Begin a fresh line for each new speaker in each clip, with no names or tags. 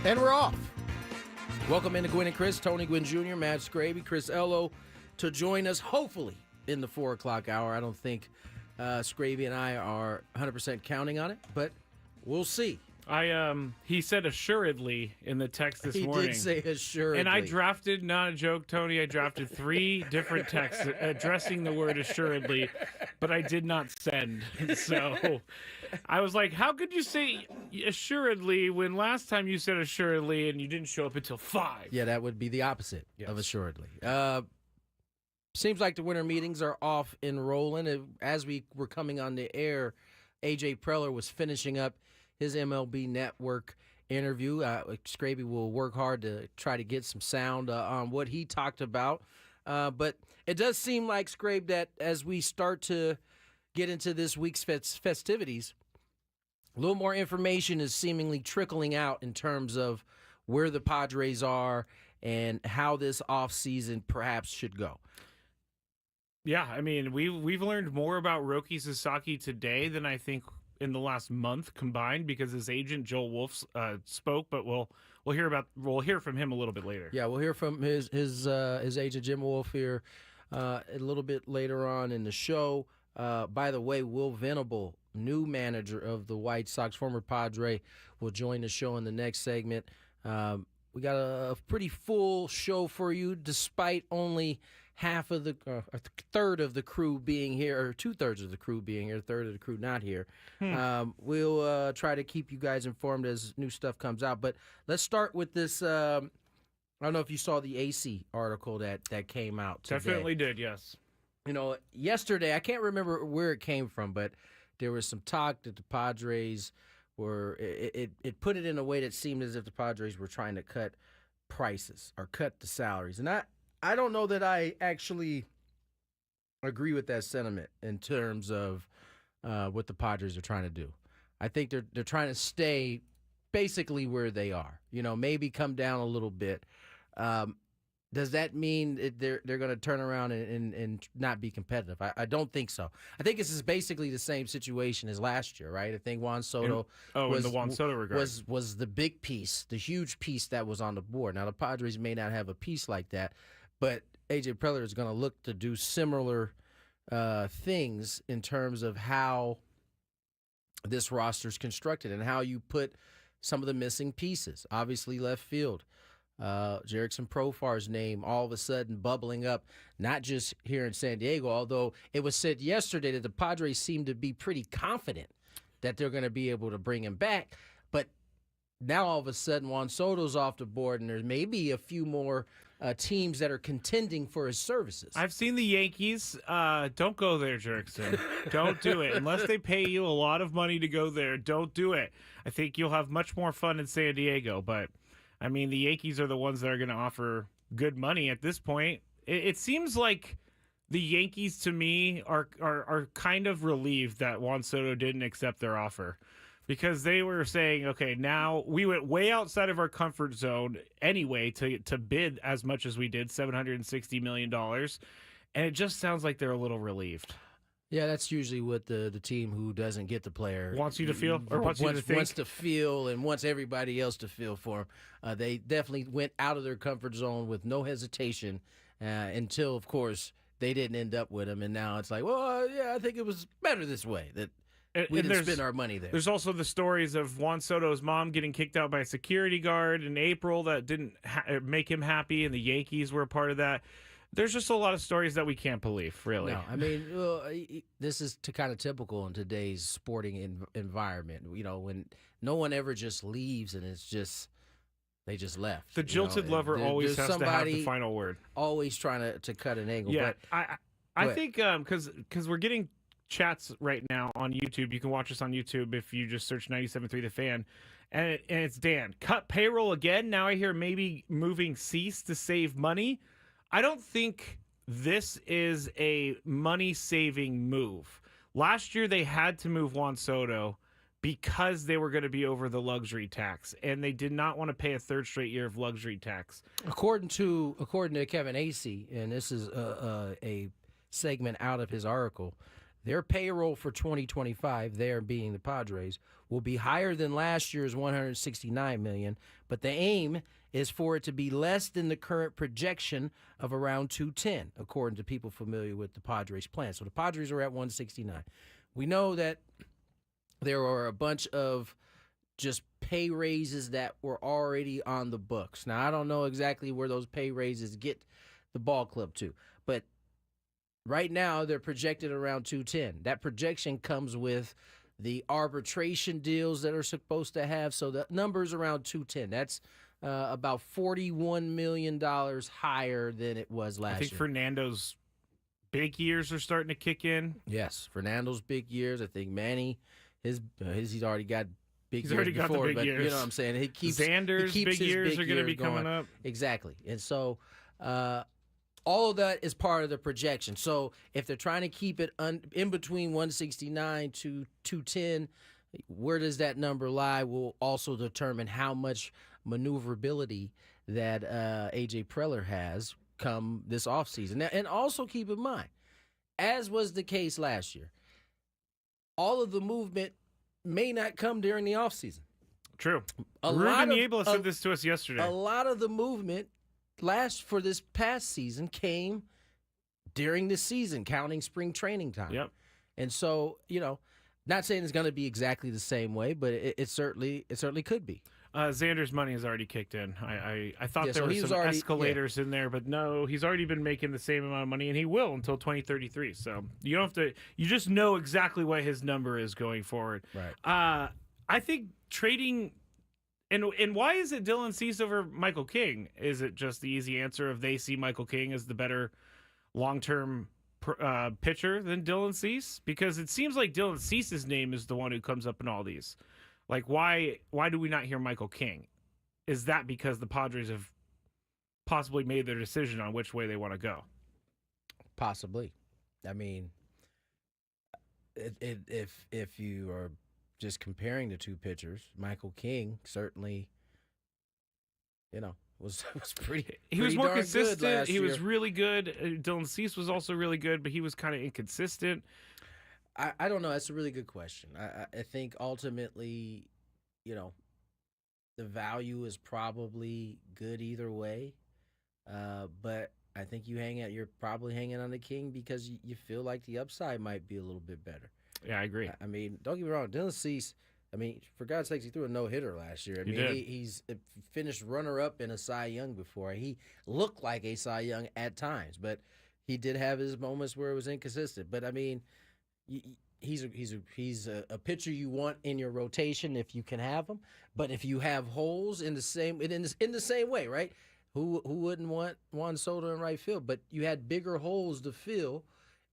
And we're off. Welcome into Gwynn and Chris, Tony Gwynn Jr., Matt Scraby, Chris Ello to join us, hopefully, in the 4 o'clock hour. I don't think Scraby and I are 100% counting on it, but we'll see.
He said assuredly in the text this morning.
He did say assuredly.
And I drafted, not a joke, Tony, I drafted 3 different texts addressing the word assuredly, but I did not send. So I was like, how could you say assuredly when last time you said assuredly and you didn't show up until 5?
Yeah, that would be the opposite of assuredly. Seems like the winter meetings are off and rolling. As we were coming on the air, A.J. Preller was finishing up his MLB Network interview. Scraby will work hard to try to get some sound on what he talked about. But it does seem like, Scrabe, that as we start to get into this week's festivities, a little more information is seemingly trickling out in terms of where the Padres are and how this offseason perhaps should go.
Yeah, I mean, we've learned more about Roki Sasaki today than I think in the last month combined, because his agent Joel Wolf spoke, but we'll hear from him a little bit later.
Yeah, we'll hear from his agent Jim Wolf here a little bit later on in the show. By the way, Will Venable, new manager of the White Sox, former Padre, will join the show in the next segment. We got a pretty full show for you, despite only half of a third of the crew being here, or 2/3 of the crew being here, a third of the crew not here. We'll try to keep you guys informed as new stuff comes out. But let's start with this. I don't know if you saw the AC article that came out today.
Definitely did, yes.
You know, yesterday, I can't remember where it came from, but there was some talk that the Padres were, it put it in a way that seemed as if the Padres were trying to cut prices or cut the salaries. And I don't know that I actually agree with that sentiment in terms of what the Padres are trying to do. I think they're trying to stay basically where they are. You know, maybe come down a little bit. Does that mean they're going to turn around and not be competitive? I don't think so. I think this is basically the same situation as last year, right? I think Juan Soto
in the Juan Soto regard
was the big piece, the huge piece that was on the board. Now, the Padres may not have a piece like that, but A.J. Preller is going to look to do similar things in terms of how this roster is constructed and how you put some of the missing pieces. Obviously, left field. Jerickson Profar's name all of a sudden bubbling up, not just here in San Diego, although it was said yesterday that the Padres seem to be pretty confident that they're going to be able to bring him back. But now all of a sudden Juan Soto's off the board, and there may be a few more teams that are contending for his services.
I've seen the Yankees. Don't go there, Jerickson. Don't do it. Unless they pay you a lot of money to go there, don't do it. I think you'll have much more fun in San Diego, but I mean, the Yankees are the ones that are going to offer good money at this point. It seems like the Yankees, to me, are kind of relieved that Juan Soto didn't accept their offer, because they were saying, okay, now we went way outside of our comfort zone anyway to bid as much as we did, $760 million, and it just sounds like they're a little relieved.
Yeah, that's usually what the team who doesn't get the player
wants you to feel, or wants you to think.
Wants to feel and wants everybody else to feel for them. They definitely went out of their comfort zone with no hesitation until, of course, they didn't end up with him. And now it's like, well, yeah, I think it was better this way, that we didn't spend our money there.
There's also the stories of Juan Soto's mom getting kicked out by a security guard in April that didn't make him happy, and the Yankees were a part of that. There's just a lot of stories that we can't believe, really.
No, I mean, this is kind of typical in today's sporting environment. You know, when no one ever just leaves and it's just they just left.
The jilted lover always has to have the final word.
Always trying to cut an angle.
Yeah, but I think because we're getting chats right now on YouTube. You can watch us on YouTube if you just search 97.3 The Fan. And it's Dan. Cut payroll again? Now I hear maybe moving Cease to save money. I don't think this is a money-saving move. Last year, they had to move Juan Soto because they were going to be over the luxury tax, and they did not want to pay a third straight year of luxury tax. According
to Kevin Acee, and this is a segment out of his article, their payroll for 2025, there being the Padres, will be higher than last year's $169 million, but the aim is for it to be less than the current projection of around 210, according to people familiar with the Padres' plan. So the Padres are at 169. We know that there are a bunch of just pay raises that were already on the books. Now, I don't know exactly where those pay raises get the ball club to, but right now they're projected around 210. That projection comes with the arbitration deals that are supposed to have, so the number's around 210. That's about $41 million higher than it was last year.
I think Fernando's big years are starting to kick in.
Yes, Fernando's big years. I think Manny, he's already got big
He's
years
already got
before,
the big
but
years.
you know what I'm saying?
Xander's
he keeps
big
his
years are going to be
going.
coming up.
Exactly. And so all of that is part of the projection. So if they're trying to keep it in between 169 to 210, where does that number lie will also determine how much maneuverability that A.J. Preller has come this offseason. Now, and also keep in mind, as was the case last year, all of the movement may not come during the offseason.
True.
Ruben
Venable said this to us yesterday.
A lot of the movement for this past season came during the season, counting spring training time.
Yep.
And so, not saying it's going to be exactly the same way, but it certainly could be.
Xander's money has already kicked in. I thought there were some
already,
escalators in there, but no, he's already been making the same amount of money, and he will until 2033. So you don't have to. You just know exactly what his number is going forward.
Right.
I think trading, and why is it Dylan Cease over Michael King? Is it just the easy answer of they see Michael King as the better long-term pitcher than Dylan Cease? Because it seems like Dylan Cease's name is the one who comes up in all these. Like, why do we not hear Michael King? Is that because the Padres have possibly made their decision on which way they want to go?
Possibly. I mean, if you are just comparing the two pitchers, Michael King certainly, was pretty.
He was more
darn
consistent.
Good last
he
year.
was really good. Dylan Cease was also really good, but he was kind of inconsistent.
I don't know. That's a really good question. I think ultimately, the value is probably good either way. But I think you're probably hanging on the King because you feel like the upside might be a little bit better.
Yeah, I agree.
I mean, don't get me wrong. Dylan Cease, for God's sakes, he threw a no-hitter last year. He's finished runner-up in a Cy Young before. He looked like a Cy Young at times, but he did have his moments where it was inconsistent. But, he's a pitcher you want in your rotation if you can have him. But if you have holes in the same way, right? Who wouldn't want Juan Soto in right field? But you had bigger holes to fill,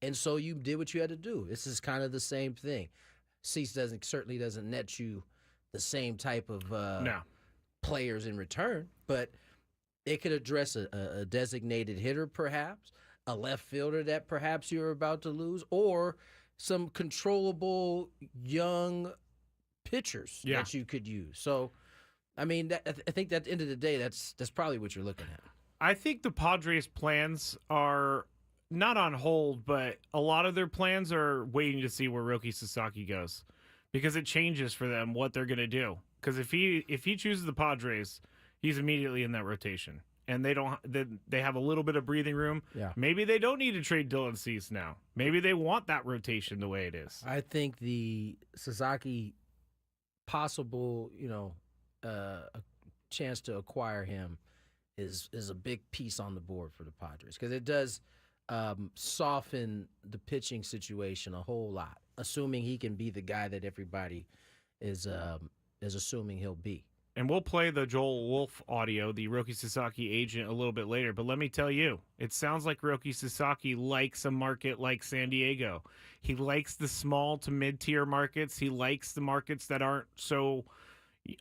and so you did what you had to do. This is kind of the same thing. Cease certainly doesn't net you the same type of players in return, but it could address a designated hitter, perhaps a left fielder that perhaps you're about to lose, or some controllable young pitchers that you could use. So, I think that at the end of the day, that's probably what you're looking at.
I think the Padres' plans are not on hold, but a lot of their plans are waiting to see where Roki Sasaki goes, because it changes for them what they're going to do. Because if he chooses the Padres, he's immediately in that rotation, and they have a little bit of breathing room.
Yeah. Maybe
they don't need to trade Dylan Cease now. Maybe they want that rotation the way it is.
I think the Sasaki possible, a chance to acquire him is a big piece on the board for the Padres, because it does soften the pitching situation a whole lot, assuming he can be the guy that everybody is assuming he'll be.
And we'll play the Joel Wolf audio, the Roki Sasaki agent, a little bit later. But let me tell you, it sounds like Roki Sasaki likes a market like San Diego. He likes the small to mid-tier markets. He likes the markets that aren't so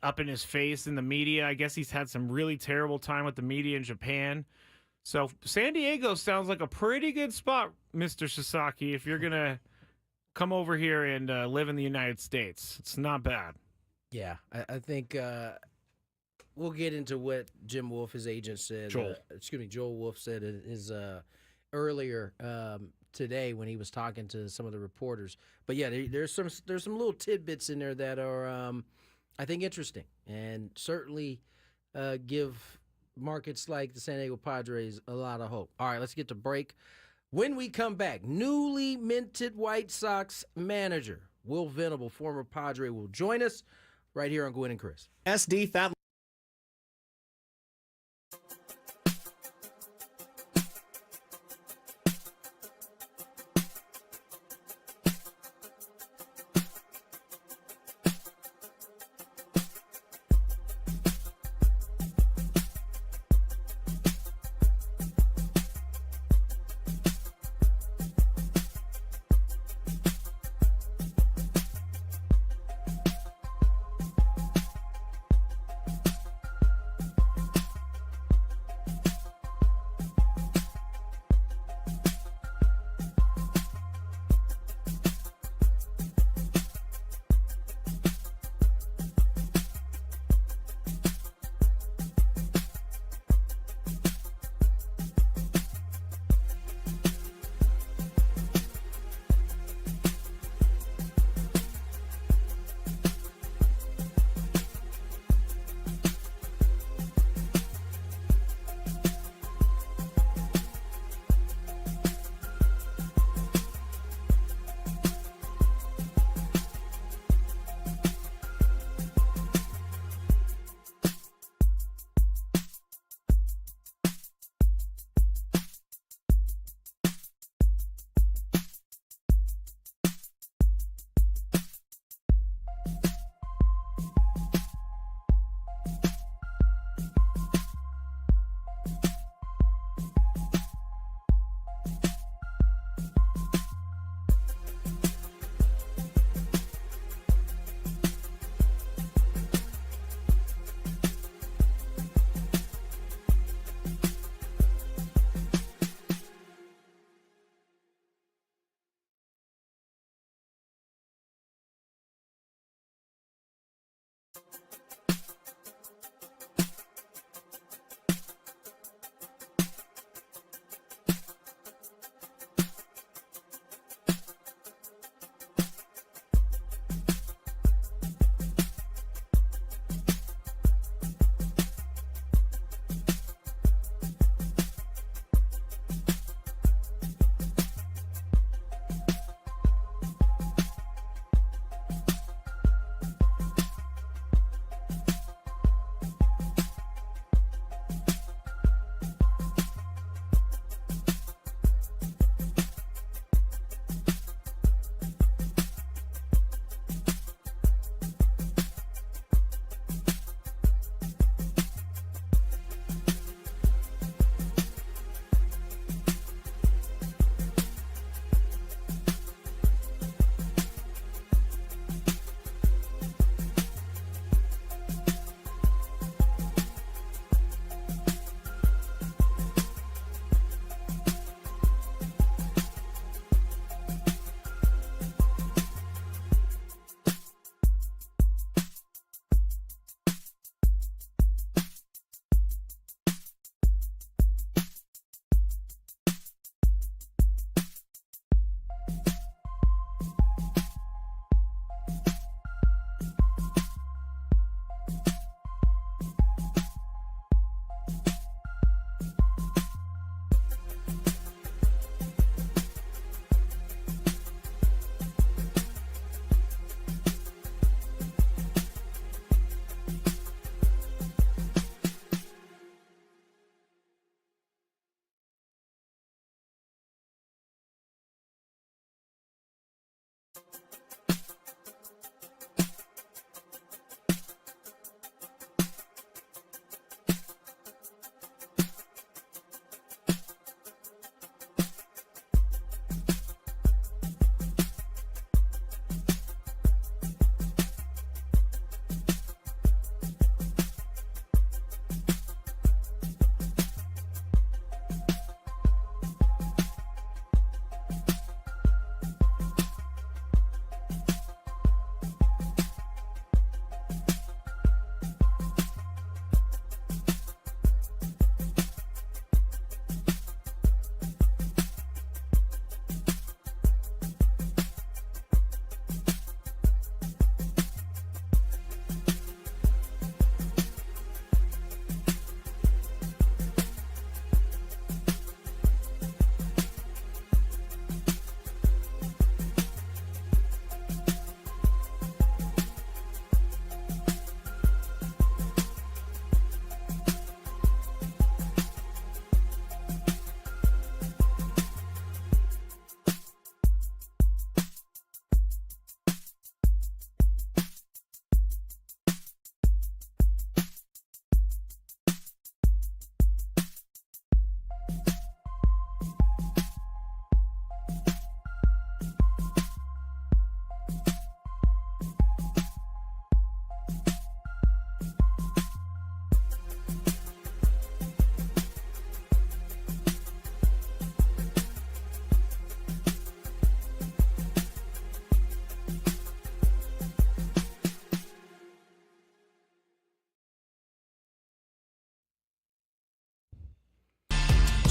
up in his face in the media. I guess he's had some really terrible time with the media in Japan. So San Diego sounds like a pretty good spot, Mr. Sasaki, if you're going to come over here and live in the United States. It's not bad.
Yeah, I think we'll get into what Jim Wolf, his agent, said.
Joel
Wolf said in his earlier today when he was talking to some of the reporters. But yeah, there's some little tidbits in there that are I think interesting, and certainly give markets like the San Diego Padres a lot of hope. All right, let's get to break. When we come back, newly minted White Sox manager Will Venable, former Padre, will join us right here on Gwynn and Chris.
SD Fat.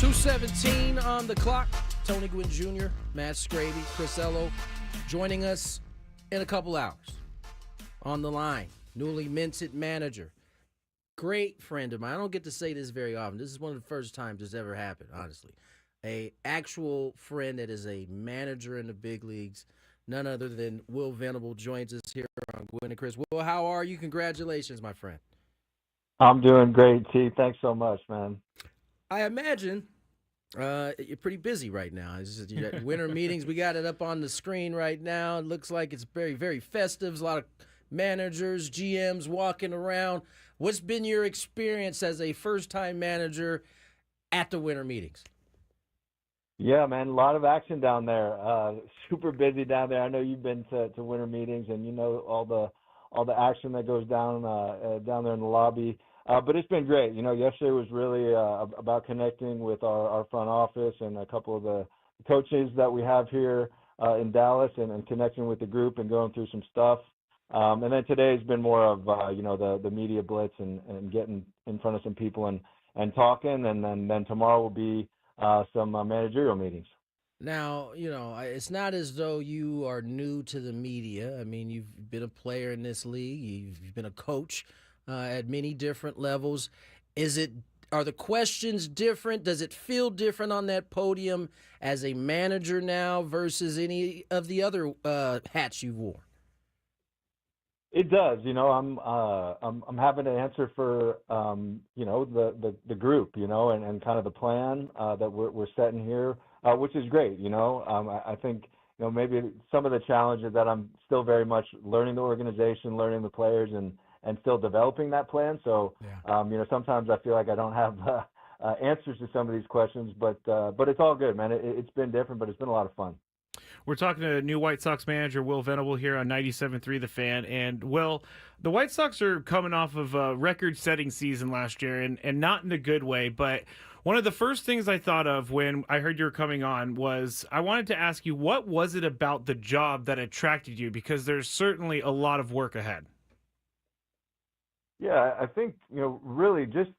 2:17 on the clock. Tony Gwynn Jr., Matt Scraby, Chris Ello joining us in a couple hours. On the line, newly minted manager. Great friend of mine. I don't get to say this very often. This is one of the first times this ever happened, honestly. A actual friend that is a manager in the big leagues. None other than Will Venable joins us here on Gwynn and Chris. Will, how are you? Congratulations, my friend.
I'm doing great, T. Thanks so much, man.
I imagine you're pretty busy right now. You got winter meetings. We got it up on the screen right now. It looks like it's very, very festive. There's a lot of managers, GMs walking around. What's been your experience as a first-time manager at the winter meetings?
Yeah, man, a lot of action down there. Super busy down there. I know you've been to winter meetings, and you know all the action that goes down down there in the lobby. But it's been great. You know, yesterday was really about connecting with our front office and a couple of the coaches that we have here in Dallas, and connecting with the group and going through some stuff. And then today has been more of the media blitz and getting in front of some people and talking. And then tomorrow will be some managerial meetings.
Now, it's not as though you are new to the media. I mean, you've been a player in this league. You've been a coach at many different levels. Are the questions different? Does it feel different on that podium as a manager now versus any of the other hats you've worn?
It does. I'm having to answer for the group, and kind of the plan that we're setting here, which is great. I think maybe some of the challenges that I'm still very much learning the organization, learning the players, and still developing that plan. So sometimes I feel like I don't have answers to some of these questions, but it's all good, man. It's been different, but it's been a lot of fun.
We're talking to new White Sox manager Will Venable here on 97.3 The Fan. And, Will, the White Sox are coming off of a record-setting season last year, and not in a good way. But one of the first things I thought of when I heard you were coming on was I wanted to ask you, what was it about the job that attracted you? Because there's certainly a lot of work ahead.
Yeah, I think, really just,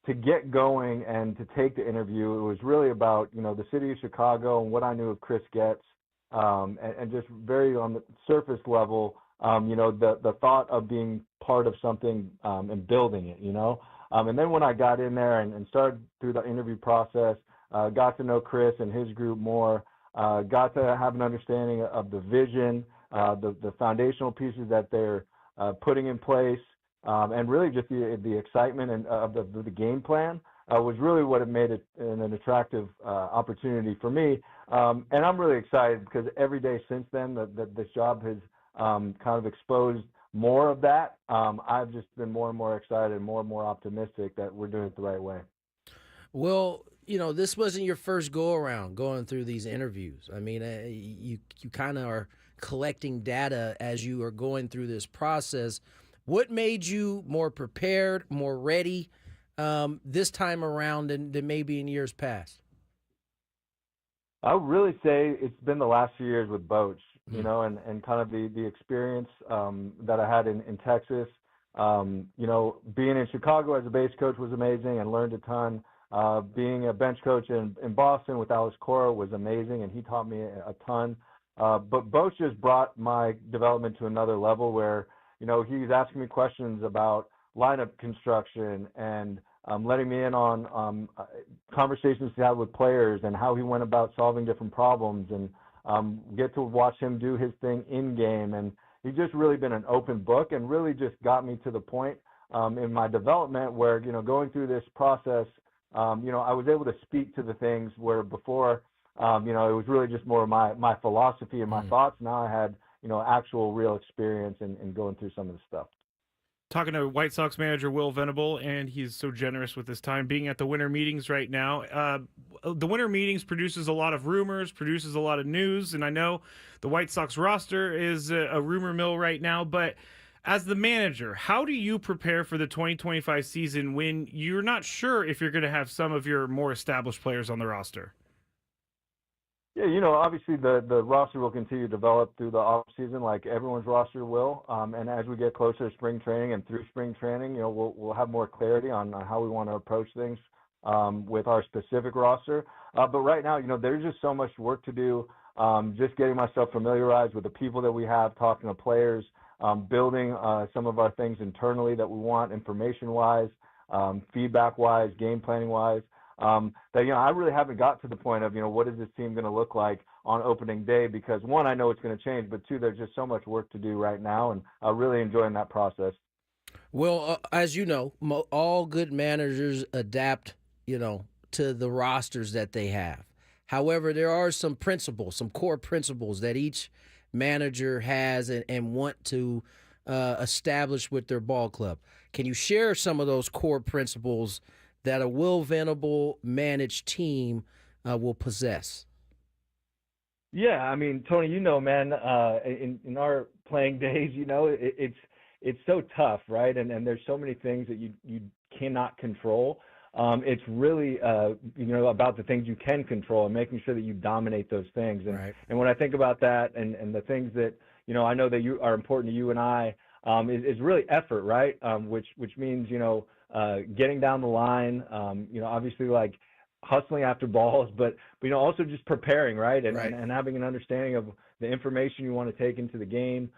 to get going and to take the interview, it was really about, the city of Chicago and what I knew of Chris Getz, and just very on the surface level, the thought of being part of something and building it, and then when I got in there and started through the interview process, got to know Chris and his group more, got to have an understanding of the vision, the foundational pieces that they're putting in place, and really just the excitement and of the game plan was really what it made it an attractive opportunity for me. And I'm really excited because every day since then that this job has kind of exposed more of that. I've just been more and more excited and more optimistic that we're doing it the right way.
Well, this wasn't your first go-around going through these interviews. I mean, you kind of are collecting data as you are going through this process. What made you more prepared, more ready this time around than maybe in years past?
I would really say it's been the last few years with Boch, and kind of the experience that I had in Texas. Being in Chicago as a base coach was amazing and learned a ton. Being a bench coach in Boston with Alex Cora was amazing, and he taught me a ton. But Boch just brought my development to another level where, he's asking me questions about lineup construction and letting me in on conversations he had with players and how he went about solving different problems, and get to watch him do his thing in game. And he's just really been an open book and really just got me to the point in my development where, going through this process, I was able to speak to the things where before, it was really just more of my philosophy and my thoughts. Now I had, actual real experience in going through some of the stuff.
Talking to White Sox manager Will Venable, and he's so generous with his time being at the winter meetings right now. The winter meetings produces a lot of rumors, produces a lot of news, and I know the White Sox roster is a rumor mill right now, but as the manager, how do you prepare for the 2025 season when you're not sure if you're going to have some of your more established players on the roster?
Yeah, obviously the roster will continue to develop through the off season, like everyone's roster will. And as we get closer to spring training and through spring training, we'll have more clarity on how we want to approach things with our specific roster. But right now, there's just so much work to do. Just getting myself familiarized with the people that we have, talking to players, building some of our things internally that we want, information-wise, feedback-wise, game planning-wise. That I really haven't got to the point of what is this team going to look like on opening day, because one, I know it's going to change, but two, there's just so much work to do right now, and I'm really enjoying that process.
Well, as you know, all good managers adapt, to the rosters that they have. However, there are some principles, some core principles that each manager has and want to establish with their ball club. Can you share some of those core principles that a Will Venable managed team will possess?
Yeah, I mean, Tony, man, in our playing days, it's so tough, right? And there's so many things that you cannot control. It's really, about the things you can control and making sure that you dominate those things. And,
right.
And when I think about that and the things that, I know that you are important to you and I, is really effort, right? Which means, getting down the line, obviously like hustling after balls, but also just preparing, right? And having an understanding of the information you want to take into the game.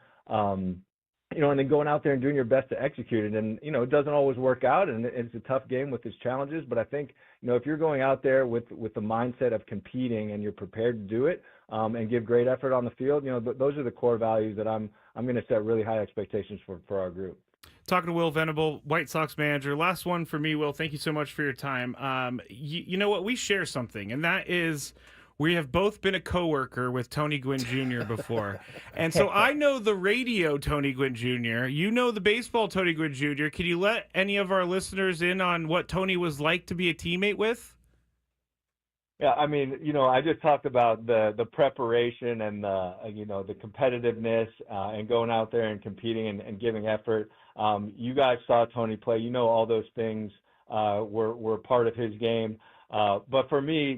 And then going out there and doing your best to execute it. And, it doesn't always work out, and it's a tough game with its challenges. But I think, if you're going out there with the mindset of competing and you're prepared to do it and give great effort on the field, those are the core values that I'm going to set really high expectations for our group.
Talking to Will Venable, White Sox manager. Last one for me, Will. Thank you so much for your time. You know what? We share something, and that is we have both been a coworker with Tony Gwynn Jr. before. And so I know the radio Tony Gwynn Jr. You know the baseball Tony Gwynn Jr. Can you let any of our listeners in on what Tony was like to be a teammate with?
Yeah, I mean, I just talked about the preparation and the competitiveness and going out there and competing and giving effort. You guys saw Tony play. All those things were part of his game. But for me,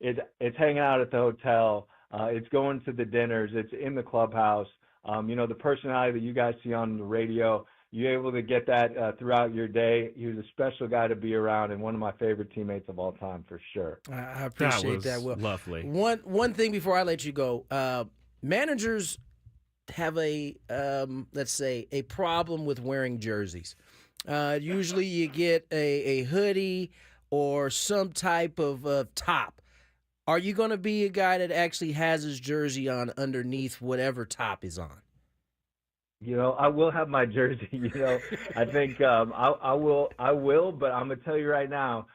it's hanging out at the hotel. It's going to the dinners. It's in the clubhouse. The personality that you guys see on the radio, you're able to get that throughout your day. He was a special guy to be around and one of my favorite teammates of all time, for sure.
I appreciate that, Will.
Lovely.
One thing before I let you go, managers have let's say, a problem with wearing jerseys. Usually you get a hoodie or some type of top. Are you going to be a guy that actually has his jersey on underneath whatever top is on?
I will have my jersey. I think I will, but I'm gonna tell you right now,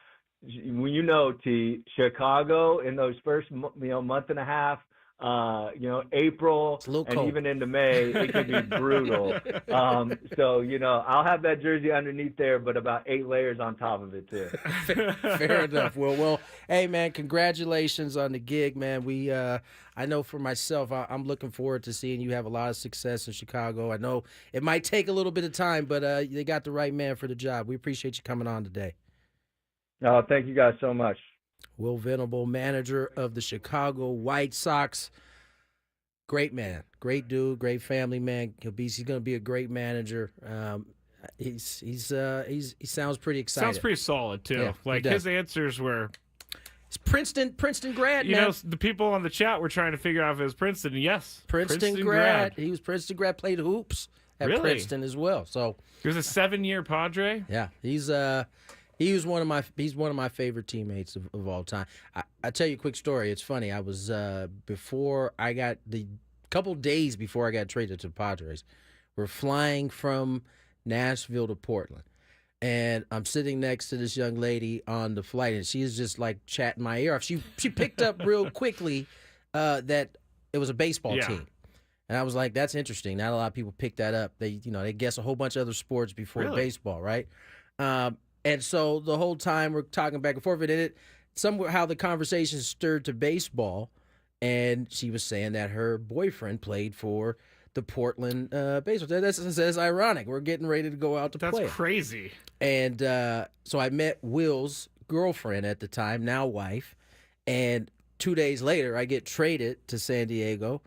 T, Chicago in those first month and a half, April and
cold.
Even into May, it can be brutal. So I'll have that jersey underneath there, but about 8 layers on top of it too.
Fair enough. Well, hey man, congratulations on the gig, man. I know for myself, I'm looking forward to seeing you have a lot of success in Chicago. I know it might take a little bit of time, but they got the right man for the job. We appreciate you coming on today.
Thank you guys so much.
Will Venable, manager of the Chicago White Sox. Great man, great dude, great family man. He's going to be a great manager. He sounds pretty excited.
Sounds pretty solid too.
Yeah,
his answers were.
It's Princeton grad.
Man. The people on the chat were trying to figure out if it was Princeton. Yes,
Princeton grad. He was Princeton grad. Played hoops at Princeton as well. So
he was a 7-year Padre.
Yeah, he's one of my favorite teammates of all time. I tell you a quick story. It's funny. I was couple days before I got traded to the Padres. We're flying from Nashville to Portland, and I'm sitting next to this young lady on the flight, and she's just like chatting my ear off. She picked up real quickly that it was a baseball team. And I was like, that's interesting. Not a lot of people pick that up. They guess a whole bunch of other sports before baseball, right? And so the whole time we're talking back and forth, and somehow the conversation stirred to baseball, and she was saying that her boyfriend played for the Portland baseball. That's ironic. We're getting ready to go out to play.
That's crazy.
And so I met Will's girlfriend at the time, now wife, and 2 days later I get traded to San Diego.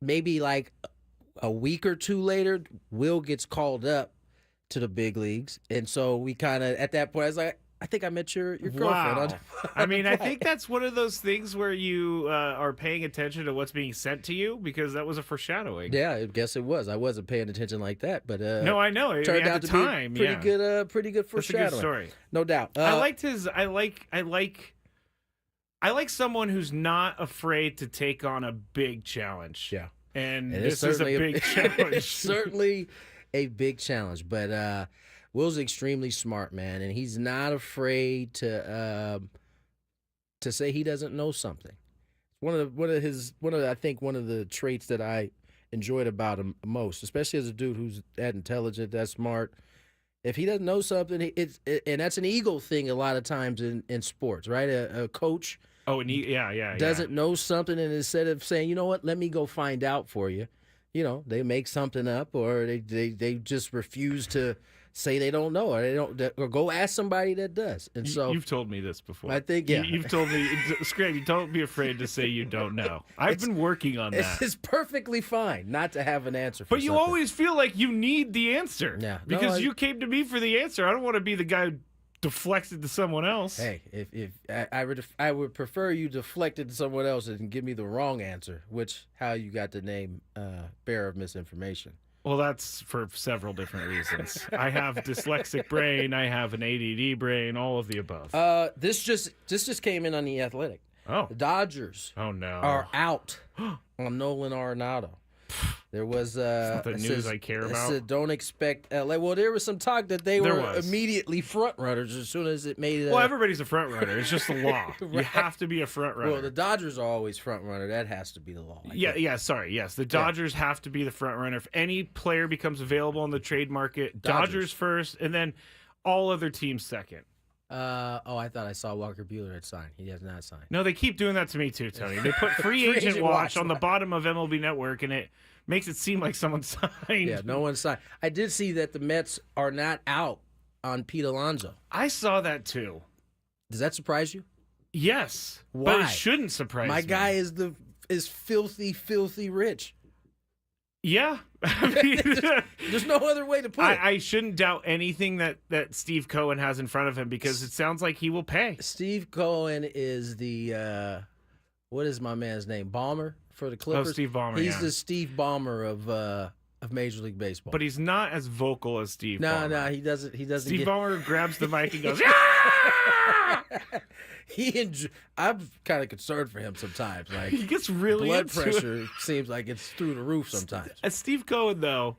Maybe like a week or two later, Will gets called up to the big leagues. And so we kind of, at that point, I was like, I think I met your girlfriend.
Wow. I mean, I think that's one of those things where you are paying attention to what's being sent to you, because that was a foreshadowing.
Yeah, I guess it was. I wasn't paying attention like that, but
No, I know.
turned
At
out
the
to
time,
be pretty good. Pretty good
That's a
foreshadowing.
good story.
No doubt.
I liked his. I like someone who's not afraid to take on a big challenge.
Yeah.
And
And
this is a big challenge.
It's certainly a big challenge, but Will's extremely smart, man, and he's not afraid to say he doesn't know something. One of the traits that I enjoyed about him most, especially as a dude who's that intelligent, that smart. If he doesn't know something, and that's an ego thing a lot of times in sports, right? A coach doesn't know something, and instead of saying, you know what, let me go find out for you, they make something up, or they just refuse to say they don't know, or go ask somebody that does. And so
you've told me this before.
I think
you've told me, Scrape, you don't be afraid to say you don't know. I've been working on that.
It's perfectly fine not to have an answer for
But you
something.
always feel like you need the answer.
Yeah.
Because you came to me for the answer. I don't want to be the guy who deflects it to someone else.
Hey, if I would prefer you deflect it to someone else and give me the wrong answer, which how you got the name bearer of misinformation.
Well, that's for several different reasons. I have dyslexic brain. I have an ADD brain. All of the above.
This just came in on the Athletic.
Oh.
The Dodgers
Oh no.
are out on Nolan Arenado. There was
not the news I care about.
Said, don't expect LA. Well, there was some talk that they
There
were
was.
immediately front runners as soon as it made.
Well, everybody's a front runner. It's just the law. You
Right.
have to be a front runner.
Well, the Dodgers are always front runner. That has to be the law. I think.
Yes. The Dodgers have to be the front runner. If any player becomes available on the trade market, Dodgers first, and then all other teams second.
I thought I saw Walker Buehler had signed. He has not signed.
No, they keep doing that to me too, Tony. They put free
Free
agent
agent
watch
watch.
on the bottom of MLB Network, and it makes it seem like someone signed.
Yeah, no one signed. I did see that the Mets are not out on Pete Alonso.
I saw that too.
Does that surprise you?
Yes, but
Why?
it shouldn't surprise
My
me.
guy is filthy rich.
Yeah, I mean,
There's no other way to put it.
I shouldn't doubt anything that Steve Cohen has in front of him, because it sounds like he will pay.
Steve Cohen is the what is my man's name? Ballmer for the Clippers.
Steve Ballmer,
He's
yeah.
the Steve Ballmer of Major League Baseball.
But he's not as vocal as Steve
no,
Ballmer.
he doesn't. He doesn't.
Steve
get,
Ballmer grabs the mic and goes, "Ah!"
I'm kind of concerned for him sometimes. Like
He gets really
blood
into it.
pressure seems like it's through the roof sometimes.
As Steve Cohen, though,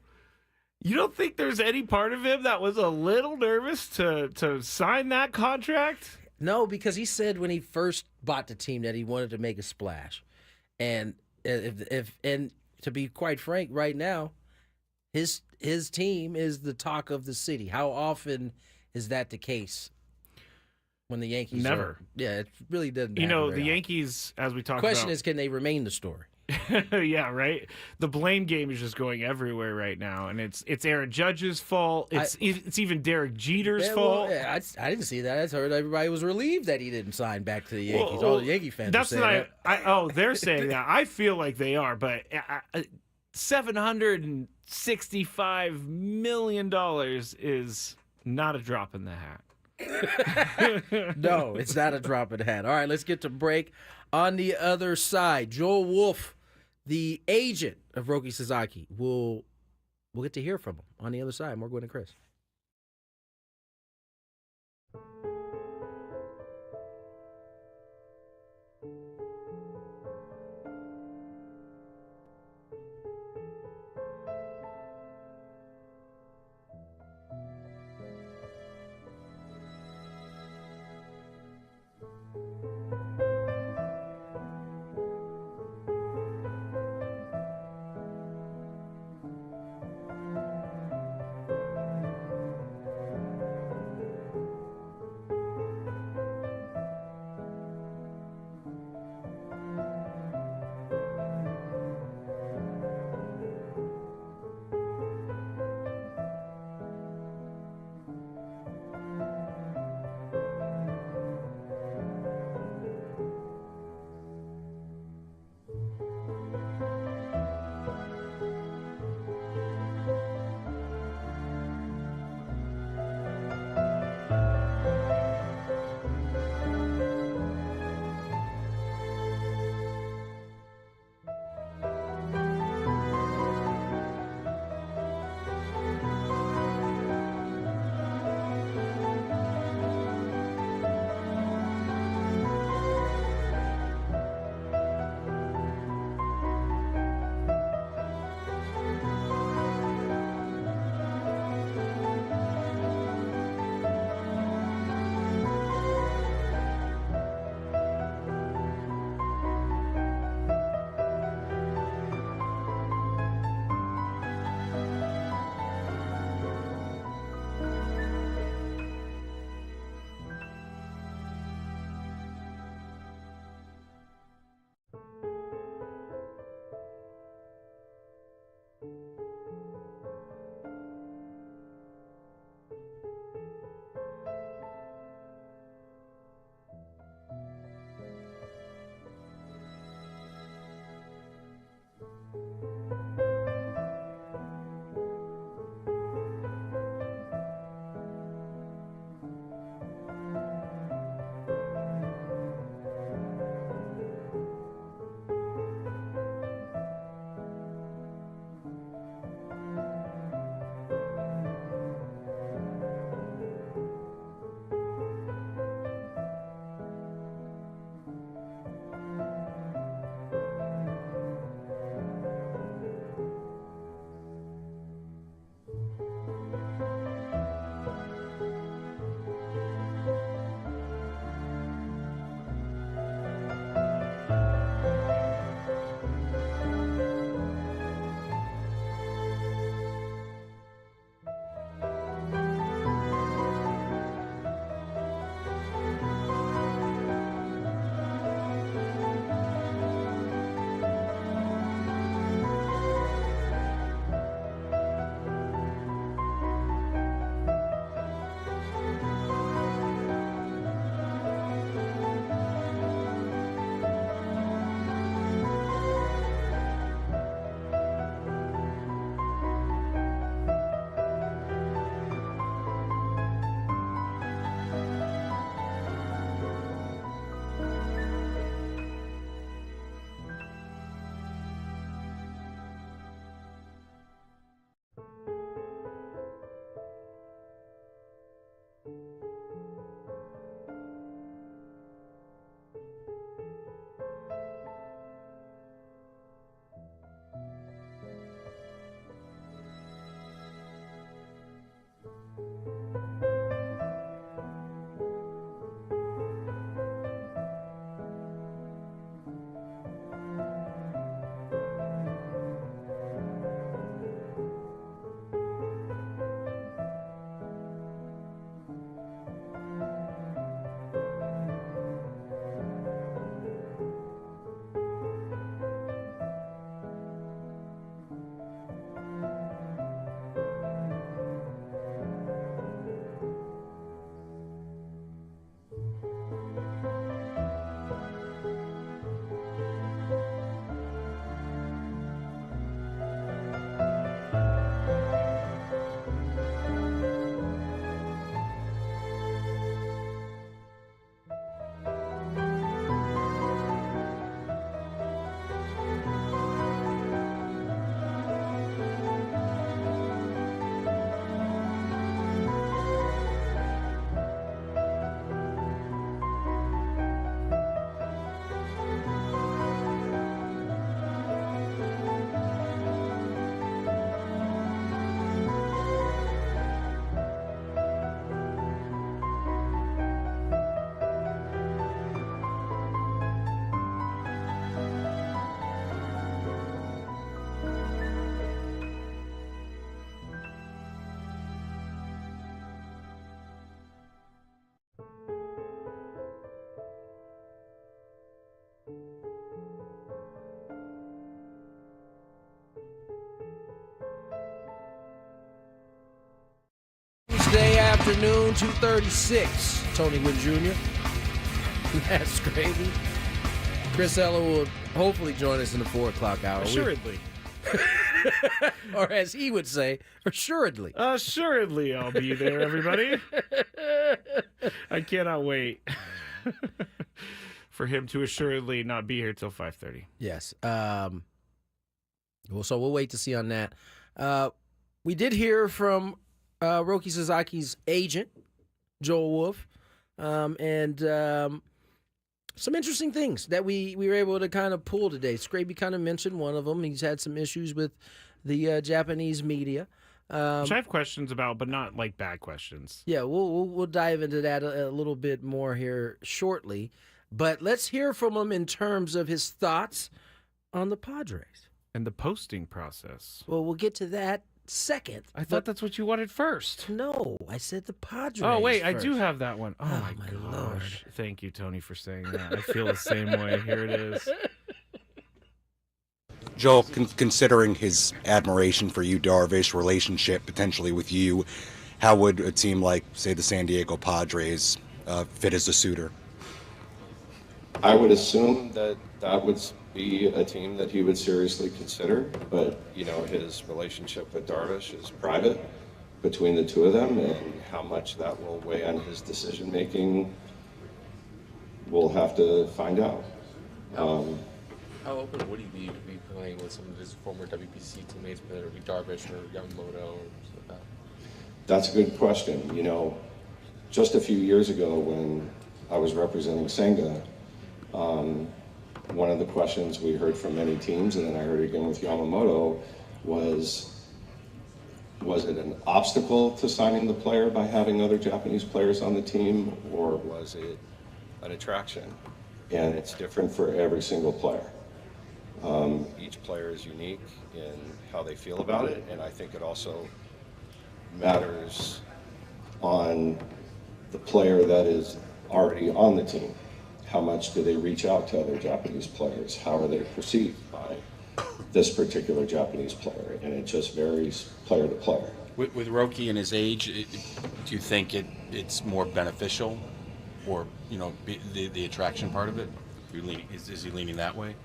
you don't think there's any part of him that was a little nervous to sign that contract?
No, because he said when he first bought the team that he wanted to make a splash, and if to be quite frank, right now, his team is the talk of the city. How often is that the case? When the Yankees
Never.
It really doesn't.
You know,
happen
the
very
Yankees, as we talked
often. Question
about.
is, can they remain the story?
Yeah, right. The blame game is just going everywhere right now, and it's Aaron Judge's fault. It's even Derek Jeter's fault.
I didn't see that. I heard everybody was relieved that he didn't sign back to the Yankees.
Well,
All the Yankee fans.
That's
are saying
not. They're saying that. I feel like they are, but $765 million is not a drop in the hat.
No, it's not a drop in the hat. All right, let's get to break. On the other side, Joel Wolf, the agent of Roki Sasaki, we'll get to hear from him on the other side. More Gwynn and Chris. afternoon, 2:36. Tony Gwynn Jr. That's Gravy. Chris Ella will hopefully join us in the 4 o'clock hour.
Assuredly.
Or as he would say, assuredly.
Assuredly, I'll be there, everybody. I cannot wait for him to assuredly not be here till 5:30.
Yes. Well, so we'll wait to see on that. We did hear from Roki Sasaki's agent, Joel Wolf, and some interesting things that we were able to kind of pull today. Scraby kind of mentioned one of them. He's had some issues with the Japanese media.
Which I have questions about, but not like bad questions.
Yeah, we'll dive into that a little bit more here shortly. But let's hear from him in terms of his thoughts on the Padres.
And the posting process.
Well, we'll get to that second.
I thought that's what you wanted first.
No, I said the Padres.
Oh, wait, I
first.
do have that one. Oh,
Oh,
my
my
gosh.
Lord.
Thank you, Tony, for saying that. I feel the same way. Here it is.
Joel, considering his admiration for you, Darvish, relationship potentially with you, how would a team like, say, the San Diego Padres fit as a suitor?
I would assume that that would be a team that he would seriously consider, but his relationship with Darvish is private between the two of them, and how much that will weigh on his decision making, we'll have to find out.
How open would he be playing with some of his former WBC teammates, whether it be Darvish or Yamamoto or something like that?
That's a good question. Just a few years ago when I was representing Senga, one of the questions we heard from many teams, and then I heard it again with Yamamoto, was it an obstacle to signing the player by having other Japanese players on the team, or was it an attraction? And it's different for every single player. Each player is unique in how they feel about it, and I think it also matters on the player that is already on the team. How much do they reach out to other Japanese players? How are they perceived by this particular Japanese player? And it just varies player to player.
With Roki and his age, do you think it's more beneficial, or the attraction part of it? Is he leaning that way?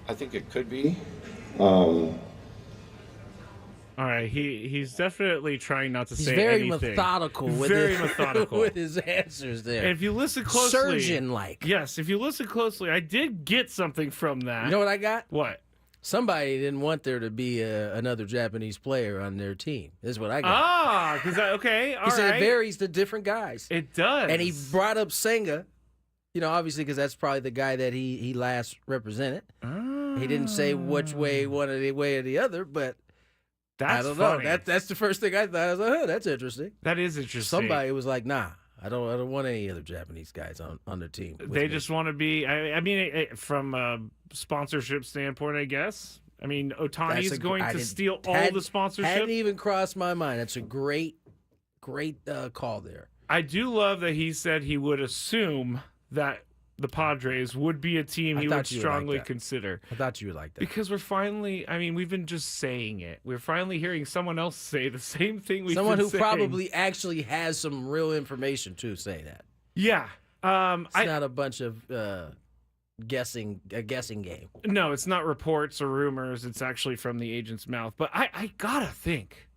I think it could be.
All right, he's definitely trying not to
He's
say
very
anything.
methodical with
With
his answers there.
And if you listen closely,
surgeon-like.
Yes, if you listen closely, I did get something from that.
You know what I got?
What?
Somebody didn't want there to be another Japanese player on their team. This is what I got.
Ah, because okay, all
he
right.
said it varies to different guys.
It does.
And he brought up Senga, obviously because that's probably the guy that he last represented. He didn't say which way, one way or the other, but I don't
funny.
know. That's the first thing I thought. I was like, oh, that's interesting.
That is interesting.
Somebody was like, nah, I don't want any other Japanese guys on their team. with
They
me.
just want to be. I mean, from a sponsorship standpoint, I guess. I mean, Otani is going to steal all the sponsorship.
Hadn't even crossed my mind. That's a great call there.
I do love that he said he would assume that the Padres would be a team he would strongly consider.
I thought you would like that.
Because we're finally, we've been just saying it. We're finally hearing someone else say the same thing we've
Someone
been
who
saying.
probably actually has some real information to say that.
Yeah.
It's not a bunch of a guessing game.
No, it's not reports or rumors. It's actually from the agent's mouth. But I gotta think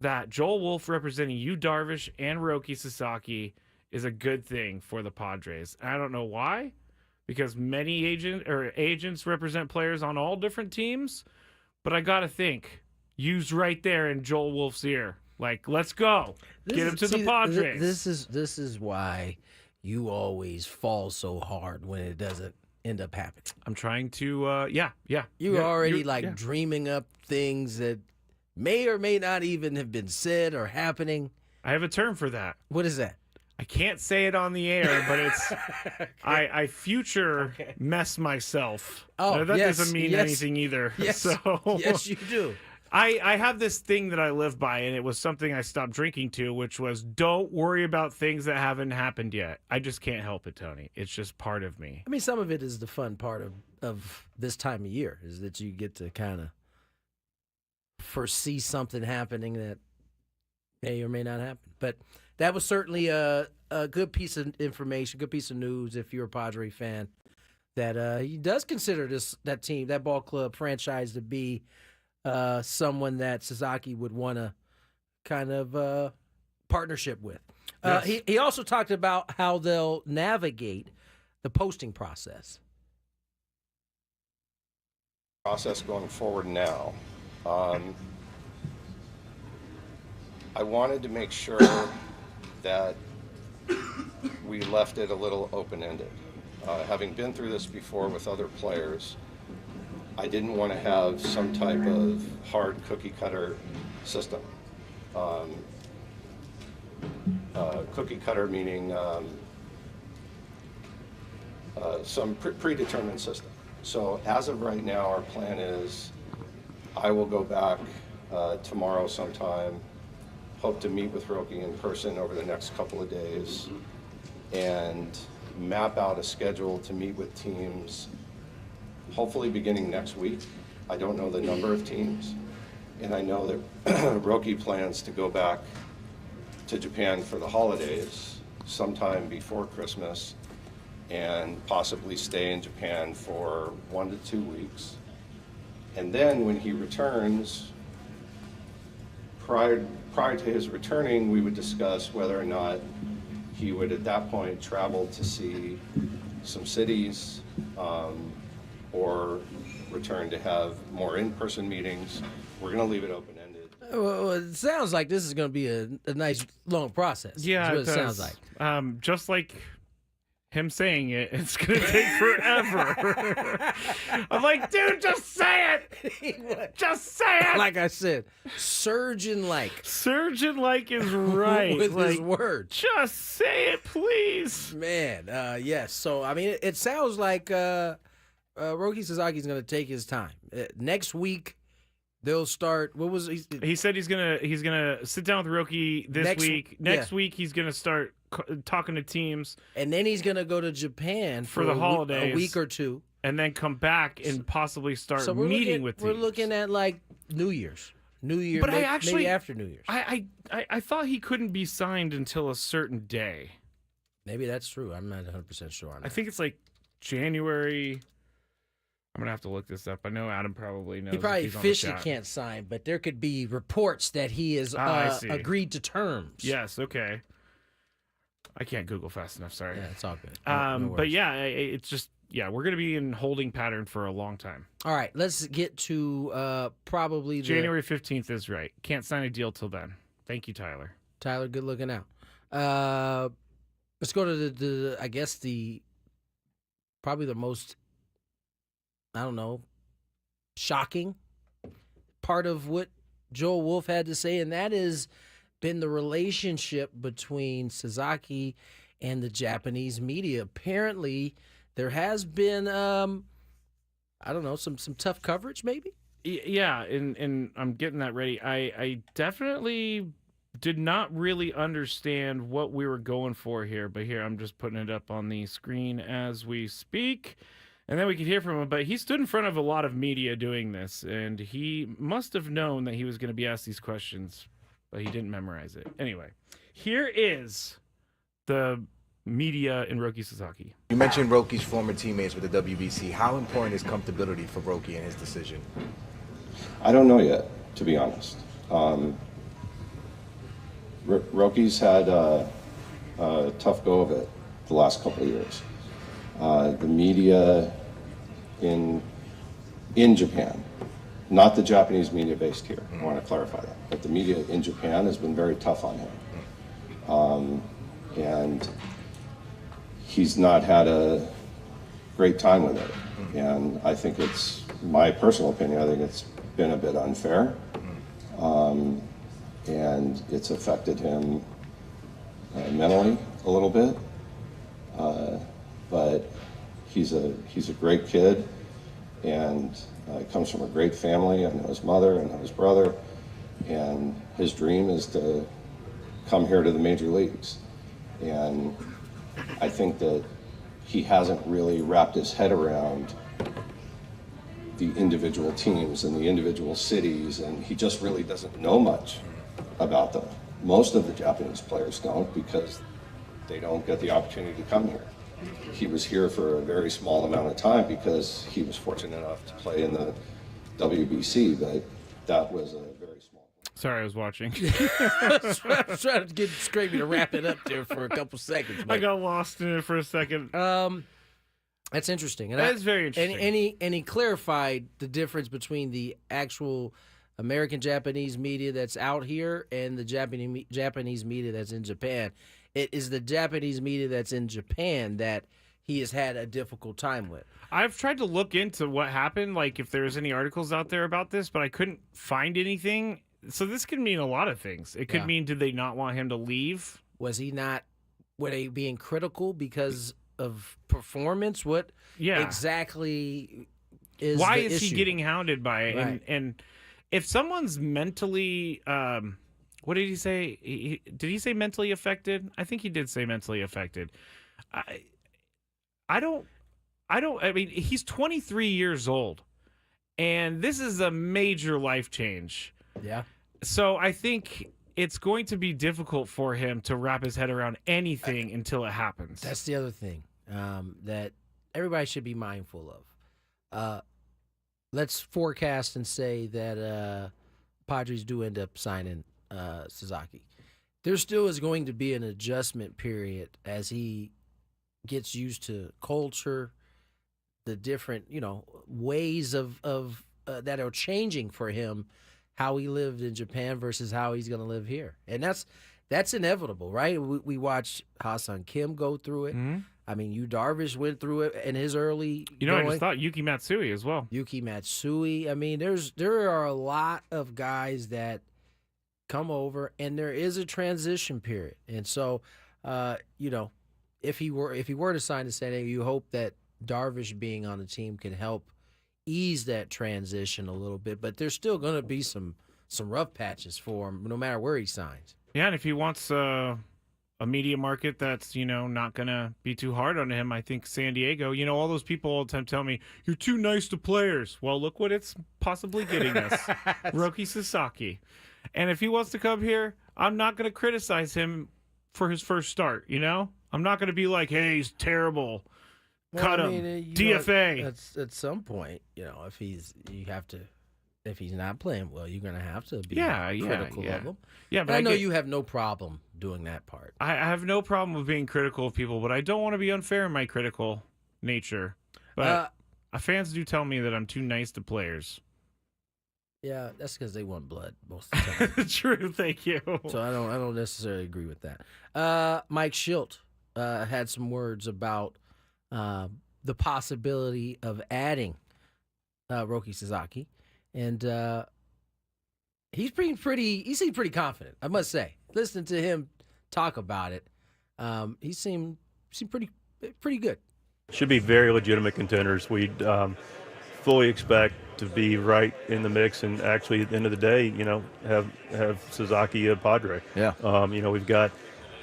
that Joel Wolf representing you, Darvish, and Roki Sasaki is a good thing for the Padres. I don't know why, because many agents represent players on all different teams, but I gotta think, U's right there in Joel Wolf's ear. Like, let's go. Get him to the Padres.
This is why you always fall so hard when it doesn't end up happening.
I'm trying to
You're already dreaming up things that may or may not even have been said or happening.
I have a term for that.
What is that?
I can't say it on the air, but it's I future mess myself.
Oh,
that
yes,
doesn't mean
yes,
anything either.
Yes,
So
yes, you do.
I have this thing that I live by, and it was something I stopped drinking to, which was don't worry about things that haven't happened yet. I just can't help it, Tony. It's just part of me.
I mean, some of it is the fun part of this time of year, is that you get to kind of foresee something happening that May or may not happen. But that was certainly a good piece of information, good piece of news if you're a Padre fan, that he does consider that team, that ball club franchise to be someone that Sasaki would want to kind of partnership with.
Yes.
He also talked about how they'll navigate the posting process.
Process going forward now. I wanted to make sure that we left it a little open-ended. Having been through this before with other players, I didn't want to have some type of hard cookie-cutter system. Cookie-cutter meaning some predetermined system. So as of right now, our plan is I will go back tomorrow sometime, hope to meet with Roki in person over the next couple of days, and map out a schedule to meet with teams, hopefully beginning next week. I don't know the number of teams, and I know that Roki plans to go back to Japan for the holidays sometime before Christmas and possibly stay in Japan for 1 to 2 weeks. And then when he returns, prior to his returning, we would discuss whether or not he would at that point travel to see some cities or return to have more in-person meetings. We're going to leave it open-ended.
Well, it sounds like this is going to be a nice long process.
Yeah,
That's what it sounds like.
Just like him saying it, it's gonna take forever. I'm like, dude, just say it. Just say it.
Like I said, surgeon-like.
Surgeon-like is right.
With
like,
his words.
Just say it, please.
Man, yes. So, I mean, it sounds like Roki Sasaki's going to take his time. Next week, they'll start. What was
he said? He's gonna sit down with Roki this week. Next week, he's gonna start talking to teams,
and then he's gonna go to Japan
for the holidays,
a week or two,
and then come back and possibly start meeting with teams.
We're looking at like New Year's,
but
maybe after New Year's.
I thought he couldn't be signed until a certain day.
Maybe that's true. I'm not 100% sure on that.
I think it's like January. I'm gonna have to look this up. I know Adam probably knows.
He probably officially can't sign, but there could be reports that he has agreed to terms.
Yes. Okay. I can't Google fast enough. Sorry.
Yeah, it's all good. No
but yeah, it's just we're gonna be in holding pattern for a long time.
All right, let's get to probably
January 15th is right. Can't sign a deal till then. Thank you, Tyler.
Tyler, good looking out. Let's go to the I guess probably the most, I don't know, shocking part of what Joel Wolf had to say, and that has been the relationship between Sasaki and the Japanese media. Apparently, there has been, I don't know, some tough coverage, maybe?
Yeah, and I'm getting that ready. I definitely did not really understand what we were going for here, but here I'm just putting it up on the screen as we speak. And then we could hear from him, but he stood in front of a lot of media doing this, and he must have known that he was going to be asked these questions, but he didn't memorize it. Anyway, here is the media and Roki Sasaki.
You mentioned Roki's former teammates with the WBC. How important is comfortability for Roki in his decision?
I don't know yet, to be honest. Roki's had a tough go of it the last couple of years. The media in Japan, not the Japanese media based here, I want to clarify that, but the media in Japan has been very tough on him. And he's not had a great time with it. And I think it's, my personal opinion, I think it's been a bit unfair. And it's affected him mentally a little bit. But he's a great kid, and comes from a great family. I know his mother, I know his brother, and his dream is to come here to the major leagues. And I think that he hasn't really wrapped his head around the individual teams and the individual cities, and he just really doesn't know much about them. Most of the Japanese players don't, because they don't get the opportunity to come here. He was here for a very small amount of time because he was fortunate enough to play in the WBC, but that was a very small.
Sorry, I was watching.
I was trying to get Scrappy to wrap it up there for a couple seconds.
I got lost in it for a second.
That's interesting. And
That is very interesting.
And he clarified the difference between the actual American Japanese media that's out here and the Japanese media that's in Japan. It is the Japanese media that's in Japan that he has had a difficult time with.
I've tried to look into what happened, like if there's any articles out there about this, but I couldn't find anything. So this could mean a lot of things. It could mean, did they not want him to leave?
Was he not, were they being critical because of performance? What exactly is
Why
the
is
issue?
he getting hounded by it?
Right.
And if someone's mentally, what did he say? Did he say mentally affected? I think he did say mentally affected. I mean, he's 23 years old, and this is a major life change.
Yeah.
So I think it's going to be difficult for him to wrap his head around anything until it happens.
That's the other thing that everybody should be mindful of. Let's forecast and say that Padres do end up signing Sasaki. There still is going to be an adjustment period as he gets used to culture, the different ways of that are changing for him, how he lived in Japan versus how he's going to live here, and that's inevitable, right? We watched Ha-Seong Kim go through it.
Mm-hmm.
I mean, Yu Darvish went through it in his early.
I just thought Yuki Matsui as well.
Yuki Matsui. I mean, there are a lot of guys that come over, and there is a transition period, and so if he were to sign to San Diego, you hope that Darvish being on the team can help ease that transition a little bit. But there's still going to be some rough patches for him, no matter where he signs.
Yeah, and if he wants a media market that's not going to be too hard on him, I think San Diego. All those people all the time tell me you're too nice to players. Well, look what it's possibly getting us, Roki Sasaki. And if he wants to come here, I'm not going to criticize him for his first start. I'm not going to be like, hey, he's terrible. Cut him. DFA.
At some point, if he's not playing well, you're going to have to be critical of him.
Yeah, but
I know you have no problem doing that part.
I have no problem with being critical of people, but I don't want to be unfair in my critical nature. But fans do tell me that I'm too nice to players.
Yeah, that's because they want blood most of the time.
True, thank you.
So I don't necessarily agree with that. Mike Schilt had some words about the possibility of adding Roki Sasaki, and he seemed pretty confident, I must say. Listening to him talk about it, he seemed pretty good.
Should be very legitimate contenders. We fully expect to be right in the mix, and actually at the end of the day, have Sasaki a Padre. Yeah. We've got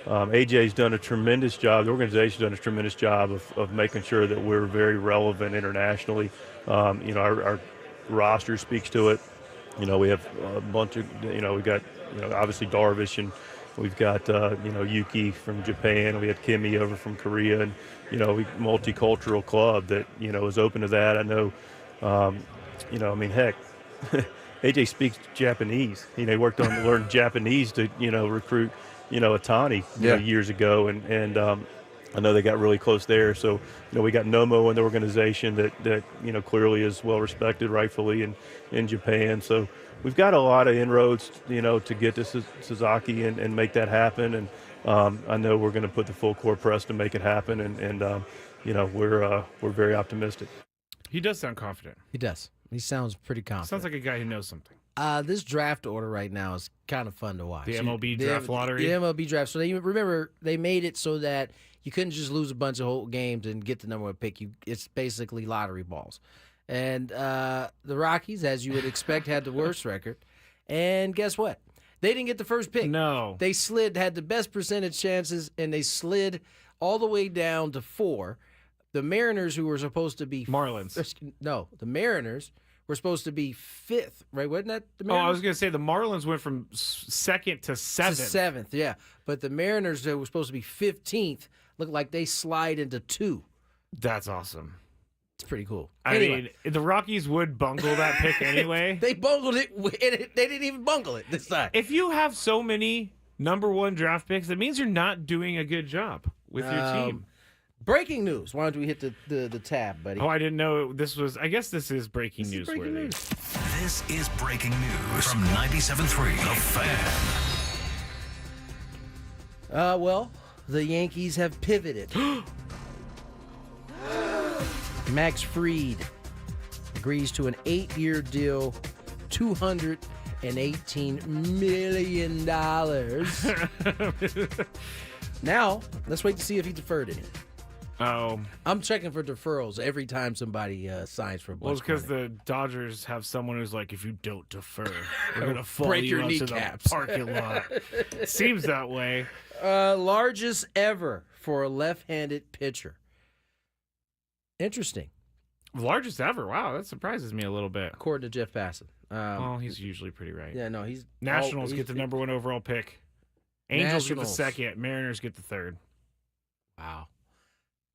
AJ's done a tremendous job. The organization's done a tremendous job of making sure that we're very relevant internationally. Our roster speaks to it. We have a bunch of, we've got, obviously Darvish, and we've got, Yuki from Japan. We had Kimmy over from Korea, and, multicultural club that, is open to that. I know, heck, AJ speaks Japanese. He worked on learning Japanese to, recruit, Atani years ago, and I know they got really close there. So, we got Nomo in the organization that clearly is well respected, rightfully, in Japan. So we've got a lot of inroads, to get to Sasaki and make that happen. And I know we're going to put the full court press to make it happen. And we're very optimistic.
He does sound confident.
He does. He sounds pretty confident.
Sounds like a guy who knows something.
This draft order right now is kind of fun to watch.
The MLB draft lottery?
The MLB draft. So they made it so that you couldn't just lose a bunch of whole games and get the number one pick. It's basically lottery balls. And the Rockies, as you would expect, had the worst record. And guess what? They didn't get the first pick.
No.
They had the best percentage chances, and they slid all the way down to 4. The Mariners, who were supposed to be
Marlins.
No, the Mariners were supposed to be 5th, right? Wasn't that the
Oh,
Mariners?
I was going to say the Marlins went from 2nd to 7th.
To 7th, yeah. But the Mariners that were supposed to be 15th look like they slide into 2.
That's awesome.
It's pretty cool.
I
Anyway,
mean, the Rockies would bungle that pick anyway.
they bungled it. They didn't even bungle it this time.
If you have so many number 1 draft picks, that means you're not doing a good job with your team.
Breaking news. Why don't we hit the tab, buddy?
Oh, I didn't know this was. I guess this is breaking
This
news.
is breaking news.
This is breaking news from 97.3 The Fan.
Well, the Yankees have pivoted. Max Fried agrees to an 8-year deal, $218 million. Now, let's wait to see if he deferred any.
Oh,
I'm checking for deferrals every time somebody signs for a bunch
well, it's because
of money.
the Dodgers have someone who's like, if you don't defer, we're gonna fall
Break
you
your
out to the
kneecaps.
parking lot. Seems that way.
Largest ever for a left-handed pitcher. Interesting,
Largest ever. Wow, that surprises me a little bit.
according to Jeff Passan.
Well, he's usually pretty right.
Yeah, no, he's
Nationals
he's-
get the number 1 overall pick. Angels get the
Nationals.
2nd. Mariners get the 3rd.
Wow.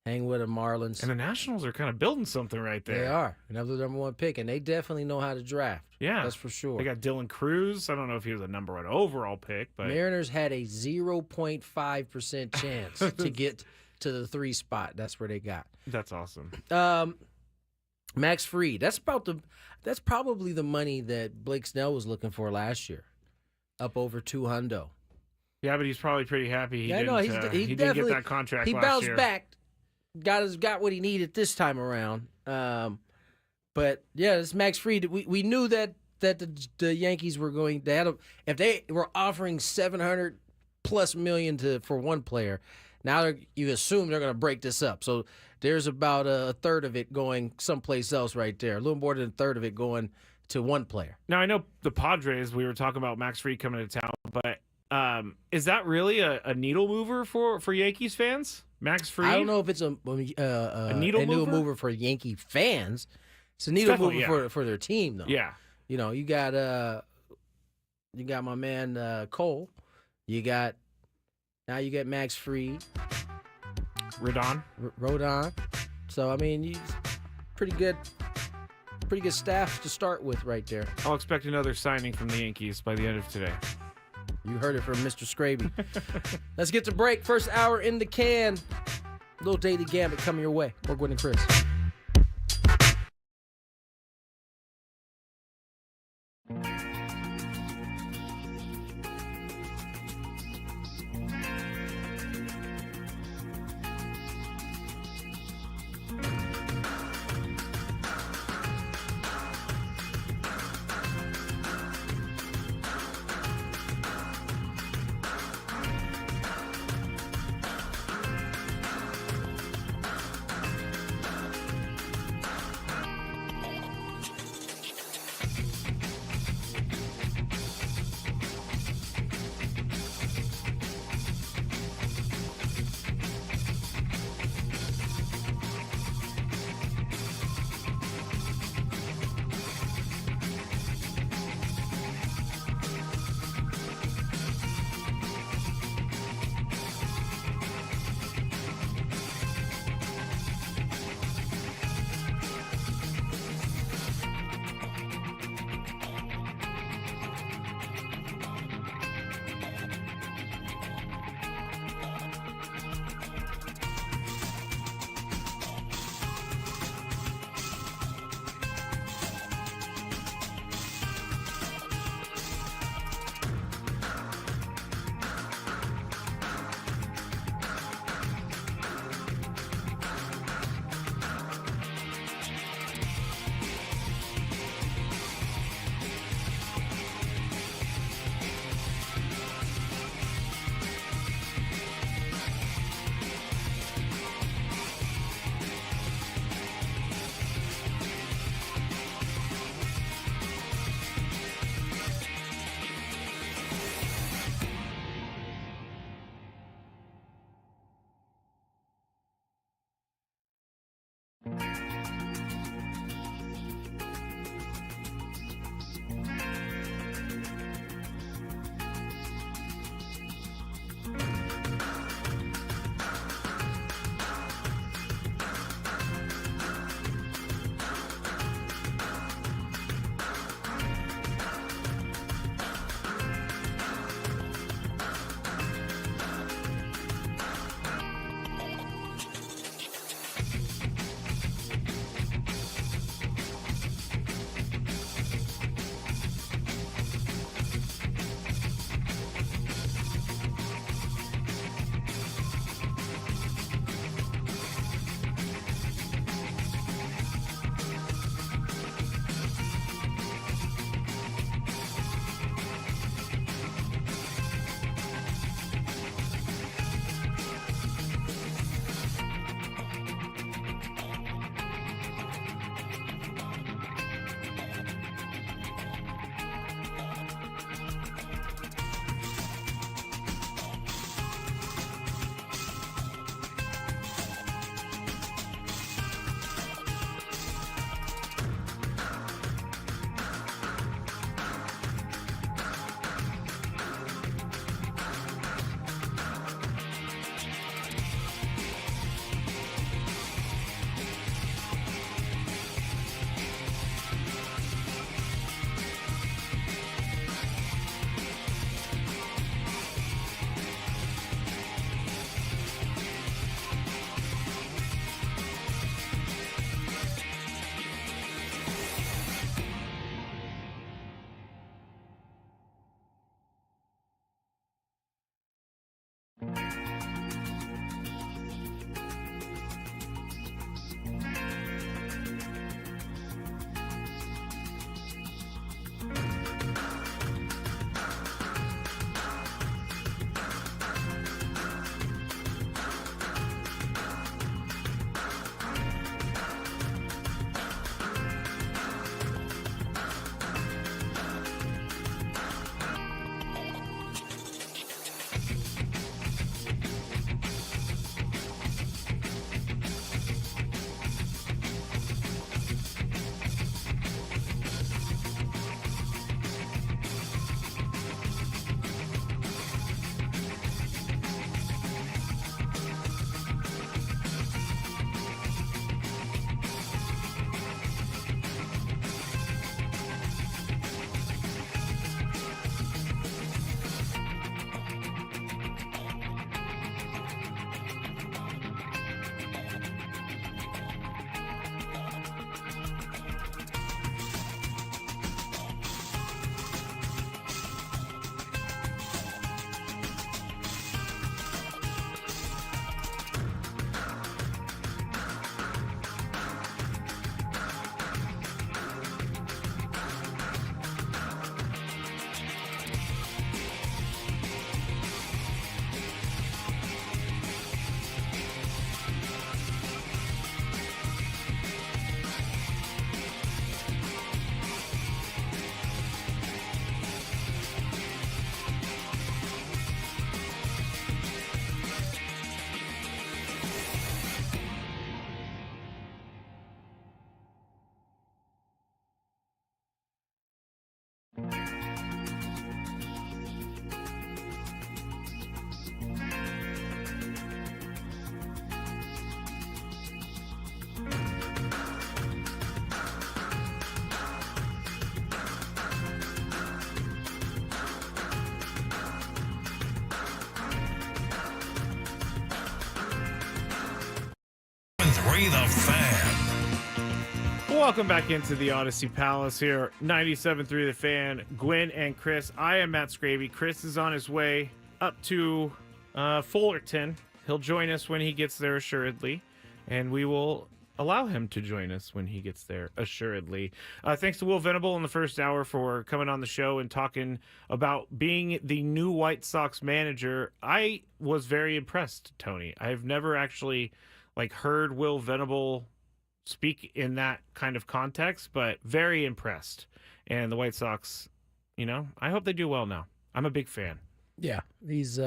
Hang with the Marlins.
And the Nationals are kind of building something right there.
They are another number 1 pick, and they definitely know how to draft.
Yeah.
That's for sure.
They got Dylan Cruz. I don't know if he was a number 1 overall pick, but
Mariners had a 0.5% chance to get to the 3 spot. That's where they got.
that's awesome.
Max Fried. That's probably the money that Blake Snell was looking for last year, up over $200.
Yeah, but he's probably pretty happy he
Yeah,
didn't,
no,
he
he
didn't get
definitely-
that contract
He
last
bounced
year.
back, got what he needed this time around. But yeah, this Max Fried. We knew that the Yankees were going. If they were offering $700+ million for one player, now you assume they're going to break this up. So there's about a third of it going someplace else right there. A little more than a third of it going to one player.
Now, I know the Padres, we were talking about Max Fried coming to town, but is that really a needle mover for Yankees fans? Max Fried?
I don't know if it's a
needle mover
for Yankee fans. It's a needle
definitely,
mover for their team, though.
Yeah.
You know, you got my man Cole. You got Max Fried, Rodon. So I mean, pretty good staff to start with right there.
I'll expect another signing from the Yankees by the end of today.
You heard it from Mr. Scraby. Let's get to break. First hour in the can. Little daily gambit coming your way. More Gwynn and Chris.
The Fan.
Welcome back into the Odyssey Palace here, 97.3 The Fan. Gwynn and Chris. I am Matt Scraby. Chris is on his way up to Fullerton. He'll join us when he gets there, assuredly, and we will allow him to join us when he gets there, assuredly. Thanks to Will Venable in the first hour for coming on the show and talking about being the new White Sox manager. I was very impressed, Tony. I've never actually heard Will Venable speak in that kind of context, but very impressed. And the White Sox, I hope they do well now. I'm a big fan.
Yeah, he's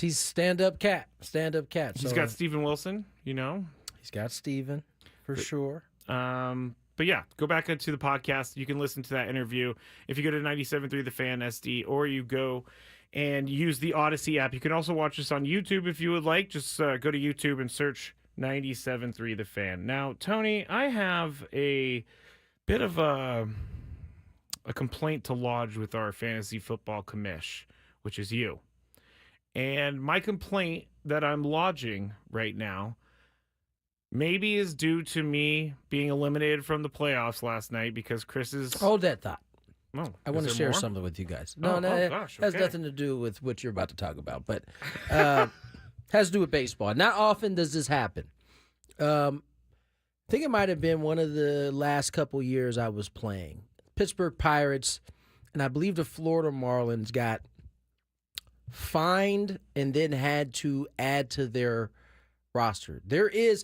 stand-up cat. Stand-up cat.
He's got Steven Wilson,
He's got Steven, for sure.
But yeah, go back into the podcast. You can listen to that interview if you go to 97.3 The Fan SD, or you go and use the Odyssey app. You can also watch us on YouTube if you would like. Just go to YouTube and search 97.3 The Fan. Now, Tony, I have a bit of a complaint to lodge with our fantasy football commish, which is you. And my complaint that I'm lodging right now maybe is due to me being eliminated from the playoffs last night because Chris's...
Hold that thought.
Oh,
I want to share
more?
something with you guys.
Oh,
It
gosh,
has
okay.
nothing to do with what you're about to talk about, but has to do with baseball. Not often does this happen. I think it might have been one of the last couple years I was playing. Pittsburgh Pirates, and I believe the Florida Marlins got fined and then had to add to their roster. There is,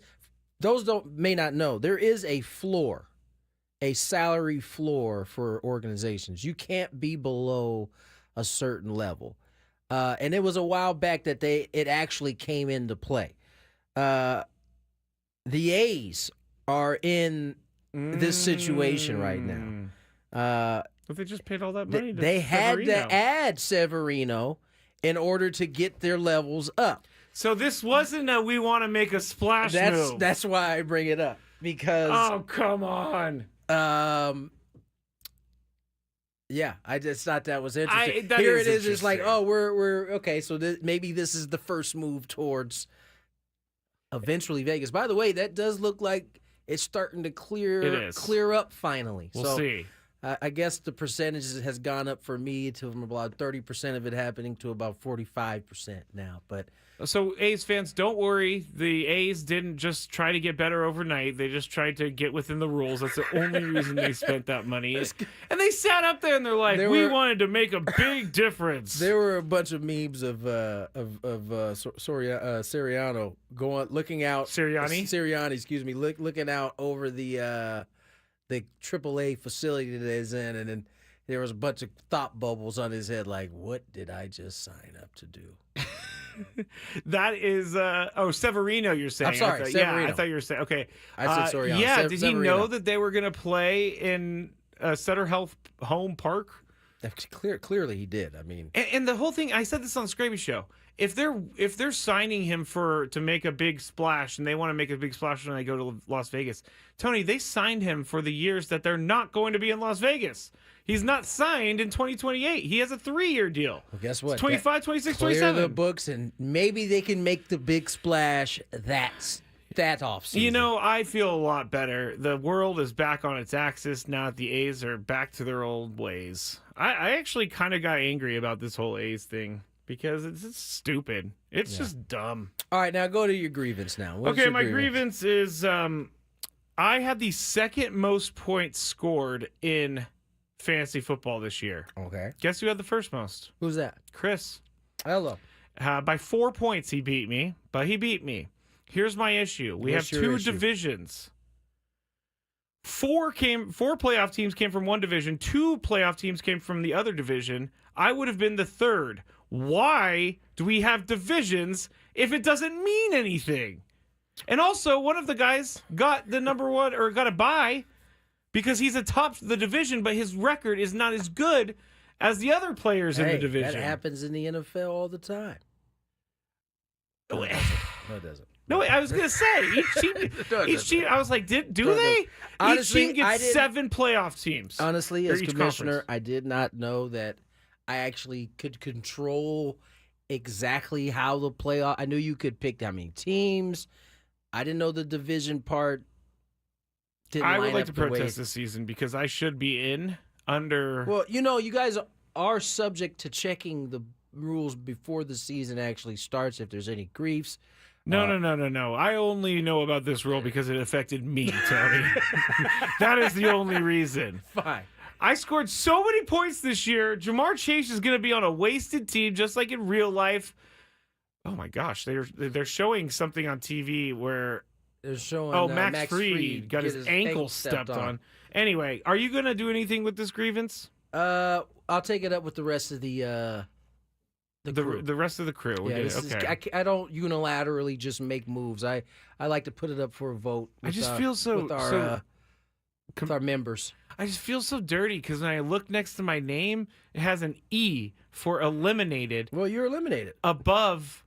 those may not know, there is a floor. A salary floor for organizations. You can't be below a certain level. And it was a while back that it actually came into play. The A's are in this situation right now.
But they just paid all that money to
They had
Severino.
to add Severino in order to get their levels up.
So this wasn't a we want to make a splash move.
That's why I bring it up. Because
oh, come on.
Yeah, I just thought that was interesting.
That
Here
is
it is. It's like,
interesting.
oh, we're okay. So maybe this is the first move towards eventually Vegas. By the way, that does look like it's starting to clear up finally.
We'll
so,
see.
I guess the percentage has gone up for me to about 30% of it happening to about 45% now. But
So A's fans, don't worry. The A's didn't just try to get better overnight. They just tried to get within the rules. That's the only reason they spent that money. And they sat up there and they're like, we wanted to make a big difference.
There were a bunch of memes of Sirianni looking out. Sirianni, excuse me, looking out over the AAA facility that is in, and then there was a bunch of thought bubbles on his head, like, what did I just sign up to do?
That is, Severino, you're saying.
I'm sorry, Severino.
Yeah, I thought you were saying, okay.
I said Soriano.
Yeah, did he
Severino.
know that they were going to play in Sutter Health Home Park?
Clearly he did. I mean,
and the whole thing, I said this on the Scraby Show. If they're signing him to make a big splash, and they want to make a big splash when they go to Las Vegas, Tony, they signed him for the years that they're not going to be in Las Vegas. He's not signed in 2028. He has a 3-year deal.
Well, guess what?
It's 25, 26,
clear
27.
the books, and maybe they can make the big splash that offseason.
You know, I feel a lot better. The world is back on its axis now that the A's are back to their old ways. I actually kind of got angry about this whole A's thing because it's stupid. It's just dumb.
All right, now go to your grievance now. What's
Okay,
your
my grievance is I had the second most points scored in fantasy football this year.
Okay.
Guess who had the first most?
Who's that?
Chris.
Hello.
By 4 points he beat me, but he beat me. Here's my issue. We
What's
have
your
two
issue?
divisions. Four playoff teams came from one division. 2 playoff teams came from the other division. I would have been the third. Why do we have divisions if it doesn't mean anything? And also, one of the guys got the number one, or got a bye because he's atop the division, but his record is not as good as the other players in the division.
That happens in the NFL all the time. No, it doesn't.
No, I was gonna say each team. I was like, do they?
Honestly,
each team gets 7 playoff teams.
Honestly,
or
as
each
commissioner,
conference.
I did not know that I actually could control exactly how the playoff. I knew you could pick how many teams. I didn't know the division part.
I would like to protest this season because I should be in under.
Well, you guys are subject to checking the rules before the season actually starts if there's any griefs.
No. I only know about this rule because it affected me, Tony. That is the only reason.
Fine.
I scored so many points this year. Jamar Chase is going to be on a wasted team, just like in real life. Oh my gosh, they're showing something on TV where
they're showing.
Max Fried got his ankle stepped on. Anyway, are you going to do anything with this grievance?
I'll take it up with the rest of the crew.
The rest of the crew.
Yeah, I don't unilaterally just make moves. I like to put it up for a vote.
I just feel
with our members.
I just feel so dirty because when I look next to my name, it has an E for eliminated.
Well, you're eliminated.
Above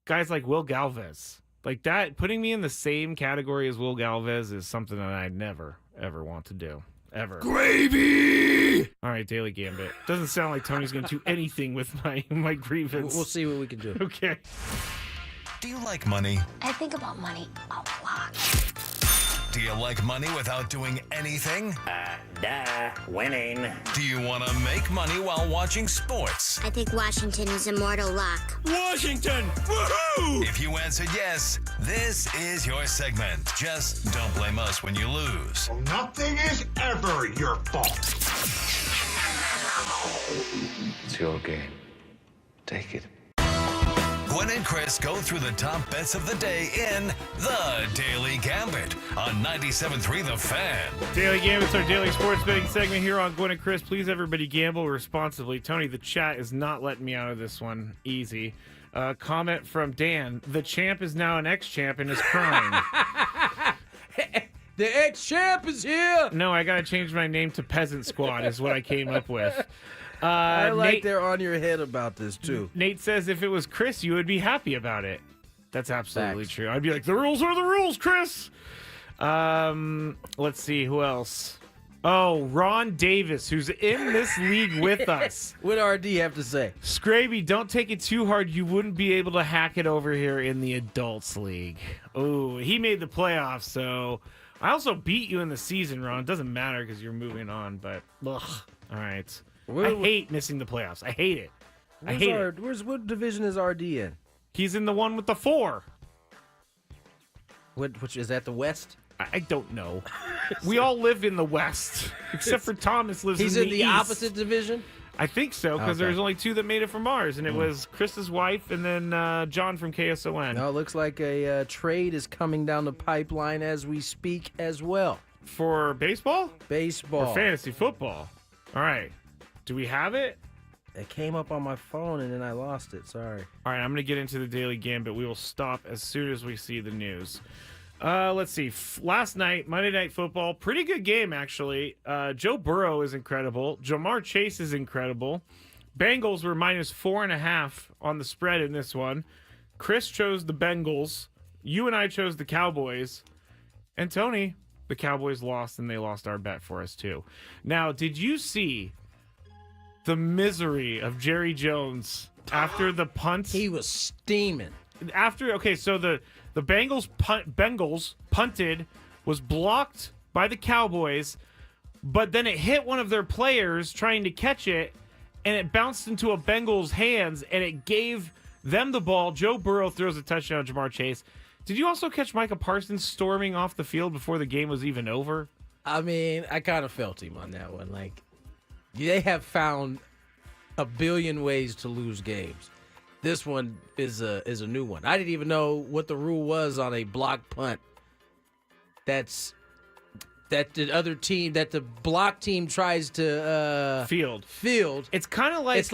guys like Will Galvez. Like that, putting me in the same category as Will Galvez is something that I never, ever want to do. Ever.
Gravy!
All right, Daily Gambit. Doesn't sound like Tony's going to do anything with my grievance.
We'll see what we can do.
Okay.
Do you like money?
I think about money a lot.
Do you like money without doing anything?
Winning.
Do you want to make money while watching sports?
I think Washington is a mortal lock.
Washington! Woohoo! If you answered yes, this is your segment. Just don't blame us when you lose.
Nothing is ever your fault.
It's your game. Take it.
Gwynn and Chris go through the top bets of the day in The Daily Gambit on 97.3 The Fan.
Daily Gambit's our daily sports betting segment here on Gwynn and Chris. Please, everybody, gamble responsibly. Tony, the chat is not letting me out of this one easy. Comment from Dan. The champ is now an ex-champ and is crying.
The ex-champ is here!
No, I got to change my name to Peasant Squad is what I came up with.
I like
Nate,
they're on your head about this, too.
Nate says if it was Chris, you would be happy about it. That's absolutely
Facts.
true. I'd be like, the rules are the rules, Chris. Let's see, who else? Oh, Ron Davis, who's in this league with us.
What do RD have to say?
Scraby, don't take it too hard. You wouldn't be able to hack it over here in the adults league. Oh, he made the playoffs, so I also beat you in the season, Ron. It doesn't matter because you're moving on, but ugh. All right. I hate missing the playoffs. I hate it. I hate it.
What division is RD in?
He's in the one with the 4.
Which is that the West?
I don't know. We all live in the West, except for Thomas lives in the East.
He's in the opposite division?
I think so, because there's only 2 that made it from ours, and it was Chris's wife and then John from KSON.
No, it looks like a trade is coming down the pipeline as we speak as well.
For baseball?
Baseball.
Or fantasy football? All right. Do we have it?
It came up on my phone, and then I lost it. Sorry.
All right, I'm going to get into the Daily Gambit. We will stop as soon as we see the news. Let's see. Last night, Monday Night Football, pretty good game, actually. Joe Burrow is incredible. Jamar Chase is incredible. Bengals were minus 4.5 on the spread in this one. Chris chose the Bengals. You and I chose the Cowboys. And Tony, the Cowboys lost, and they lost our bet for us, too. Now, did you see the misery of Jerry Jones after the punt?
He was steaming.
So the Bengals punted, was blocked by the Cowboys, but then it hit one of their players trying to catch it, and it bounced into a Bengals' hands, and it gave them the ball. Joe Burrow throws a touchdown to Jamar Chase. Did you also catch Micah Parsons storming off the field before the game was even over?
I mean, I kind of felt him on that one. Like, they have found a billion ways to lose games. This one is a new one. I didn't even know what the rule was on a block punt. That the block team tries to
field. It's kind of like
it's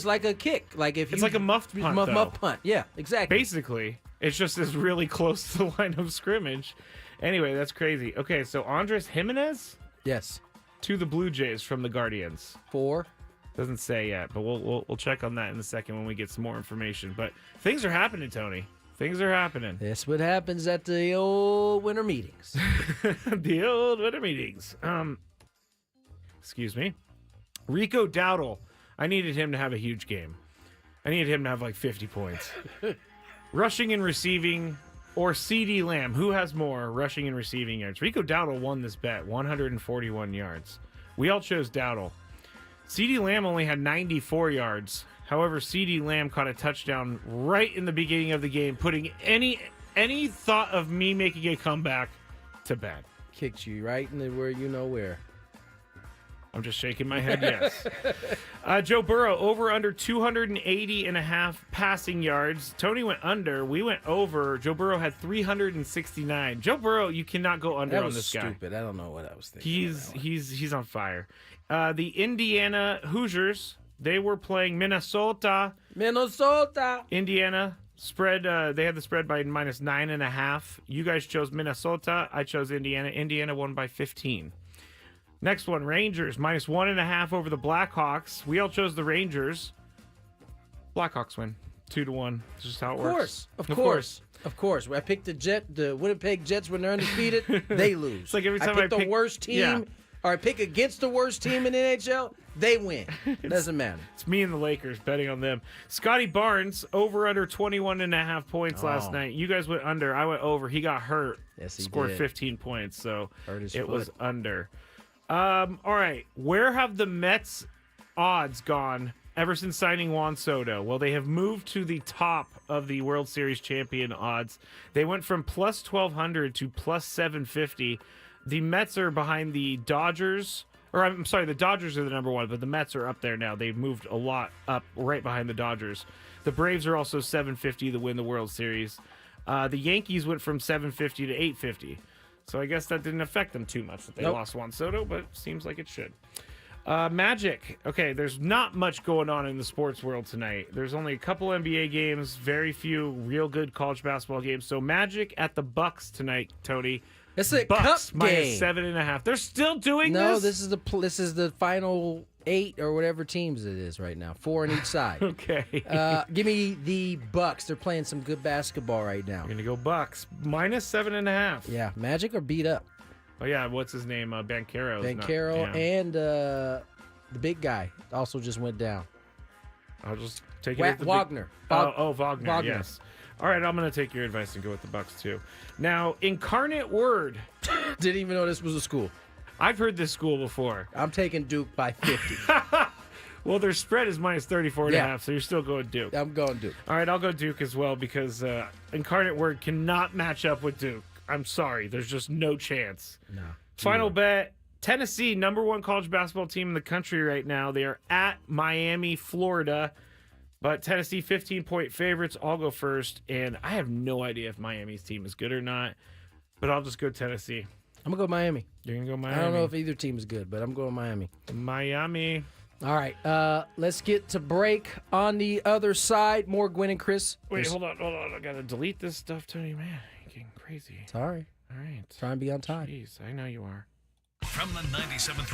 like a kick. Like if
it's like a muffed punt.
Muffed punt. Yeah, exactly.
Basically, it's just is really close to the line of scrimmage. Anyway, that's crazy. Okay, so Andres Jimenez,
yes,
to the Blue Jays from the Guardians.
4.
Doesn't say yet, but we'll check on that in a second when we get some more information. But things are happening, Tony. Things are happening.
That's what happens at the old winter meetings.
The old winter meetings. Excuse me. Rico Dowdle. I needed him to have a huge game. I needed him to have like 50 points. Rushing and receiving, or CD Lamb. Who has more rushing and receiving yards? Rico Dowdle won this bet, 141 yards. We all chose Dowdle. CD Lamb only had 94 yards. However, CD Lamb caught a touchdown right in the beginning of the game, putting any thought of me making a comeback to bed.
Kicked you right in the where you know where.
I'm just shaking my head, yes. Joe Burrow, over under 280.5 passing yards. Tony went under. We went over. Joe Burrow had 369. Joe Burrow, you cannot go under on this guy.
That was stupid. I don't know what I was thinking.
He's on fire. The Indiana Hoosiers, they were playing Minnesota. Indiana spread. They had the spread by minus 9.5. You guys chose Minnesota. I chose Indiana. Indiana won by 15. Next one, Rangers, minus 1.5 over the Blackhawks. We all chose the Rangers. Blackhawks win 2-1. That's just how it works.
Of course. I picked the Winnipeg Jets when they're undefeated. They lose.
It's like every time
I pick the worst team, or I pick against the worst team in the NHL. They win. It doesn't matter.
It's me and the Lakers betting on them. Scotty Barnes, over under 21.5 points last night. You guys went under. I went over. He got hurt.
Yes, he
scored
did.
15 points, so
it
was under. All right. Where have the Mets odds gone ever since signing Juan Soto? Well, they have moved to the top of the World Series champion odds. They went from plus 1,200 to plus 750. The Mets are behind the Dodgers. Or I'm sorry, the Dodgers are the number one, but the Mets are up there now. They've moved a lot up right behind the Dodgers. The Braves are also 750 to win the World Series. The Yankees went from 750 to 850. So I guess that didn't affect them too much that they lost Juan Soto, but it seems like it should. Magic. Okay, there's not much going on in the sports world tonight. There's only a couple NBA games, very few real good college basketball games. So Magic at the Bucks tonight, Tony.
It's a
Bucks
cup
minus
game.
7.5. They're still doing this?
No, this is the final 8 or whatever teams it is right now. 4 on each side.
Okay.
Give me the Bucks. They're playing some good basketball right now.
We're going to go Bucks. Minus 7.5.
Yeah, Magic are beat up.
Oh, yeah. What's his name? Banchero.
And the big guy also just went down.
I'll just take it.
Wagner.
Wagner. Yes. All right, I'm going to take your advice and go with the Bucks too. Now, Incarnate Word.
Didn't even know this was a school.
I've heard this school before.
I'm taking Duke by 50.
Well, their spread is minus 34.5, so you're still going Duke.
I'm going Duke.
All right, I'll go Duke as well because Incarnate Word cannot match up with Duke. I'm sorry. There's just no chance.
No.
Final bet. Tennessee, number 1 college basketball team in the country right now. They are at Miami, Florida. But Tennessee, 15-point favorites. I'll go first. And I have no idea if Miami's team is good or not. But I'll just go Tennessee.
I'm going to go Miami.
You're going to go Miami?
I don't know if either team is good, but I'm going Miami.
Miami.
All right. Let's get to break. On the other side, more Gwynn and Chris.
Wait, hold on. I got to delete this stuff, Tony. Man, you're getting crazy.
It's all right.
All right.
Try and be on time.
Jeez, I know you are.
From the 97.3.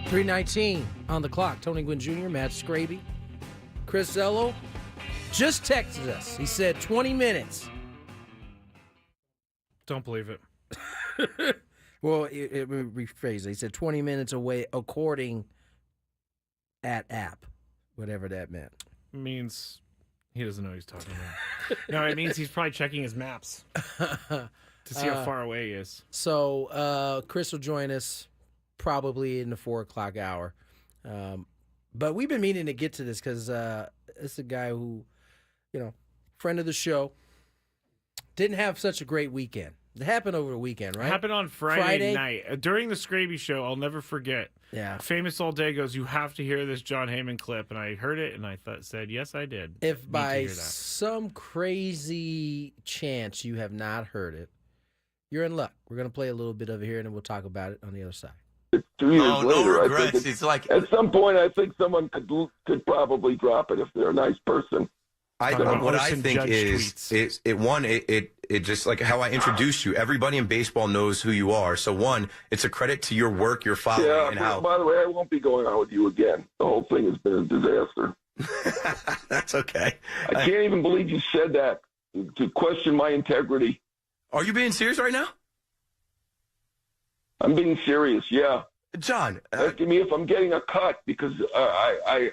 3:19 on the clock. Tony Gwynn Jr., Matt Scraby, Chris Zello just texted us. He said 20 minutes.
Don't believe it.
Well, it rephrased. He said 20 minutes away according at app, whatever that meant.
Means he doesn't know what he's talking about. No, it means he's probably checking his maps to see how far away he is.
So Chris will join us probably in the 4 o'clock hour. But we've been meaning to get to this because it's a guy who, friend of the show, didn't have such a great weekend. It happened over the weekend, right?
It happened on Friday night. During the Scraby show, I'll never forget.
Yeah.
Famous All Day goes, you have to hear this John Heyman clip. And I heard it, and I said, yes, I did.
If by some crazy chance you have not heard it, you're in luck. We're going to play a little bit of it here, and then we'll talk about it on the other side.
2 years later,
no regrets.
I think
It's like
at some point, I think someone could probably drop it if they're a nice person.
What I think is it just like how I introduced you. Everybody in baseball knows who you are. So one, it's a credit to your work, your following, and how.
By the way, I won't be going on with you again. The whole thing has been a disaster.
That's okay.
I can't even believe you said that to question my integrity.
Are you being serious right now?
I'm being serious. Yeah,
John.
Asking me if I'm getting a cut because I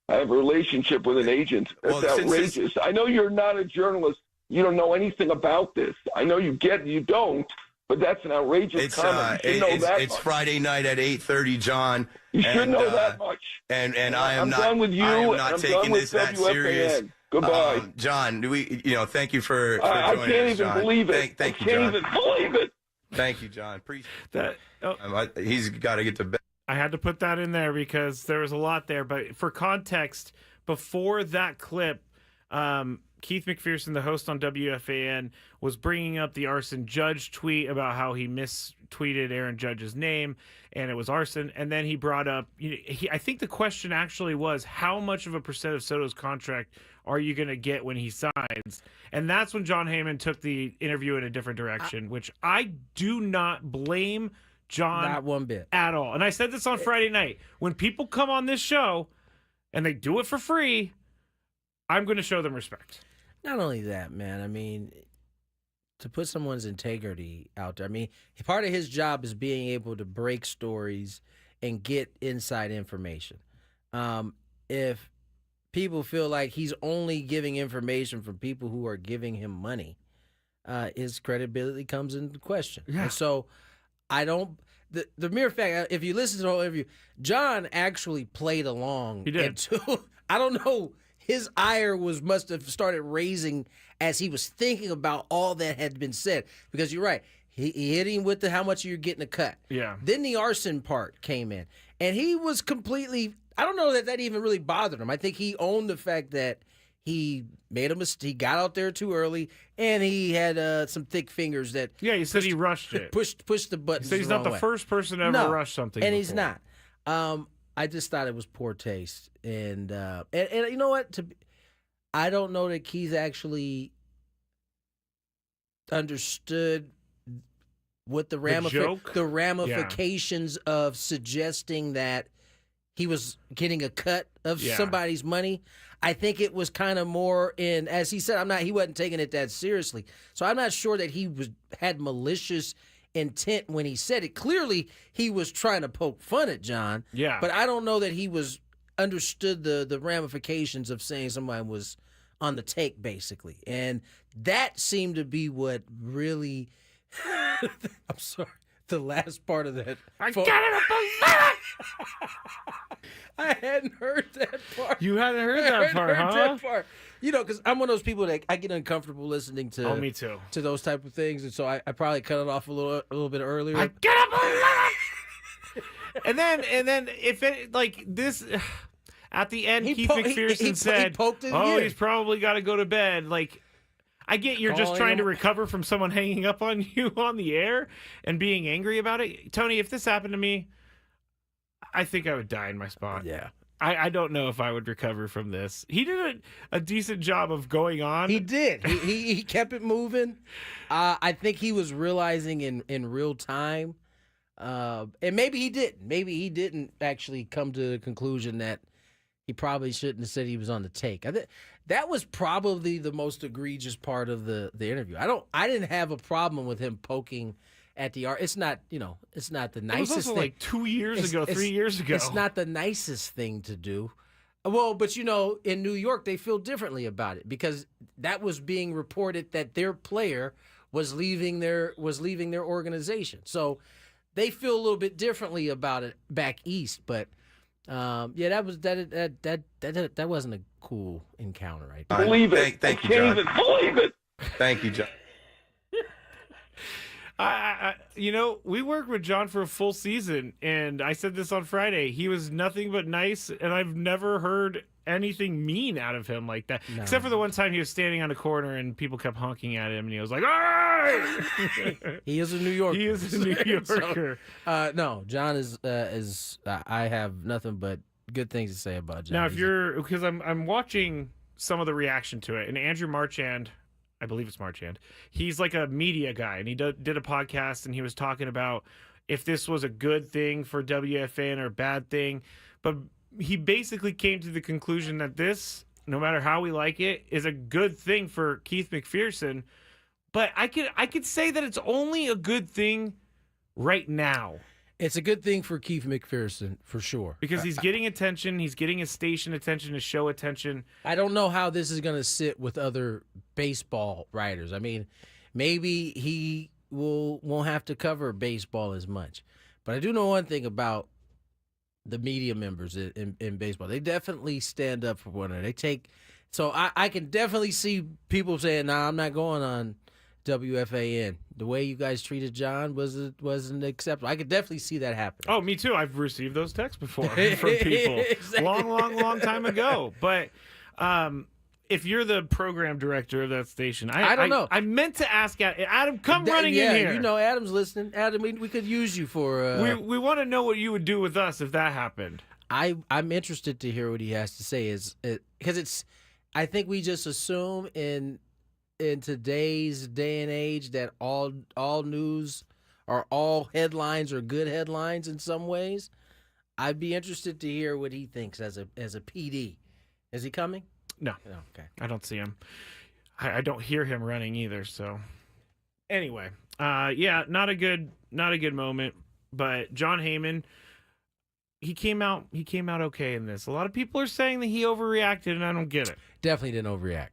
have a relationship with an agent. That's outrageous. I know you're not a journalist. You don't know anything about this. I know you don't, but that's an outrageous comment. You should know that
it's
much.
Friday night at 8:30, John.
You should know that much.
And I am
I'm
not.
done with you.
I am not
I'm
taking
done with
this that
WFAN.
serious.
Goodbye,
John. Thank you for
I
joining
can't
us,
even
John.
believe it.
Thank you,
I
John.
can't even believe it.
Thank you, John. Appreciate
that.
He's got to get to bed.
I had to put that in there because there was a lot there. But for context, before that clip, Keith McPherson, the host on WFAN, was bringing up the arson judge tweet about how he mistweeted Aaron Judge's name and it was arson. And then he brought up, I think the question actually was, how much of a percent of Soto's contract are you going to get when he signs? And that's when John Heyman took the interview in a different direction, which I do not blame John
not one bit
at all. And I said this on Friday night. When people come on this show and they do it for free, I'm going to show them respect.
Not only that, man. I mean, to put someone's integrity out there. I mean, part of his job is being able to break stories and get inside information. If people feel like he's only giving information from people who are giving him money, his credibility comes into question. Yeah. And so I don't. The mere fact, if you listen to the whole interview, John actually played along.
He did.
I don't know. His ire must have started raising as he was thinking about all that had been said. Because you're right. He hit him with how much you're getting a cut.
Yeah.
Then the arson part came in. And he was completely, I don't know that even really bothered him. I think he owned the fact that he made a mistake. He got out there too early, and he had some thick fingers that.
Yeah, he said he rushed it.
Pushed the buttons.
He said he's not the first person to ever rush something.
And
before.
he's not. I just thought it was poor taste, and you know what? I don't know that Keith actually understood what the ramifications of suggesting that he was getting a cut of somebody's money. I think it was kind of more in, as he said, he wasn't taking it that seriously. So I'm not sure that he had malicious intent when he said it. Clearly, he was trying to poke fun at John.
Yeah.
But I don't know that he understood the ramifications of saying somebody was on the take, basically. And that seemed to be what really I'm sorry. The last part of that.
I can't even believe it!
I hadn't heard that part.
You hadn't heard that part, huh?
That part. Because I'm one of those people that I get uncomfortable listening to.
Oh, me too.
To those type of things, and so I probably cut it off a little bit earlier.
I can't believe it! and then if it like this. At the end, Keith McPherson said, he's probably got to go to bed. Like, I get you're just trying to recover from someone hanging up on you on the air and being angry about it. Tony, if this happened to me, I think I would die in my spot.
Yeah.
I don't know if I would recover from this. He did a decent job of going on.
He did. He kept it moving. I think he was realizing in real time And maybe he didn't. Maybe he didn't actually come to the conclusion that he probably shouldn't have said he was on the take. That was probably the most egregious part of the interview. I didn't have a problem with him poking at the art. It's not, it's not the nicest
It was also
thing.
like 2 years ago, 3 years ago.
It's not the nicest thing to do. Well, but in New York, they feel differently about it because that was being reported that their player was leaving their organization. So they feel a little bit differently about it back east. But that wasn't a cool encounter, right?
Believe it. Thank you, John.
Believe it.
Thank you, John.
We worked with John for a full season, and I said this on Friday. He was nothing but nice, and I've never heard anything mean out of him like that. No. Except for the one time he was standing on a corner and people kept honking at him, and he was like, "All right!"
He is a New Yorker.
He is a New Yorker.
So, no, John is. I have nothing but good things to say about John.
Now, because I'm watching some of the reaction to it, and Andrew Marchand. I believe it's Marchand. He's like a media guy, and he did a podcast, and he was talking about if this was a good thing for WFAN or a bad thing. But he basically came to the conclusion that this, no matter how we like it, is a good thing for Keith McPherson. But I could say that it's only a good thing right now.
It's a good thing for Keith McPherson, for sure.
Because he's getting attention. He's getting his station attention, his show attention.
I don't know how this is going to sit with other baseball writers. I mean, maybe he won't have to cover baseball as much. But I do know one thing about the media members in baseball. They definitely stand up for one another. So I can definitely see people saying, "Nah, I'm not going on WFAN. The way you guys treated John wasn't acceptable." I could definitely see that happen.
Oh, me too. I've received those texts before from people
Exactly.
long time ago. But if you're the program director of that station,
I don't know.
I meant to ask Adam, come running in here.
Adam's listening. Adam, we could use you for.
We want to know what you would do with us if that happened.
I'm interested to hear what he has to say. Because I think we just assume in today's day and age that all news or all headlines are good headlines in some ways. I'd be interested to hear what he thinks as a PD. Is he coming?
No.
Okay.
I don't see him. I don't hear him running either. So anyway, not a good moment. But John Heyman, he came out okay in this. A lot of people are saying that he overreacted, and I don't get it.
Definitely didn't overreact.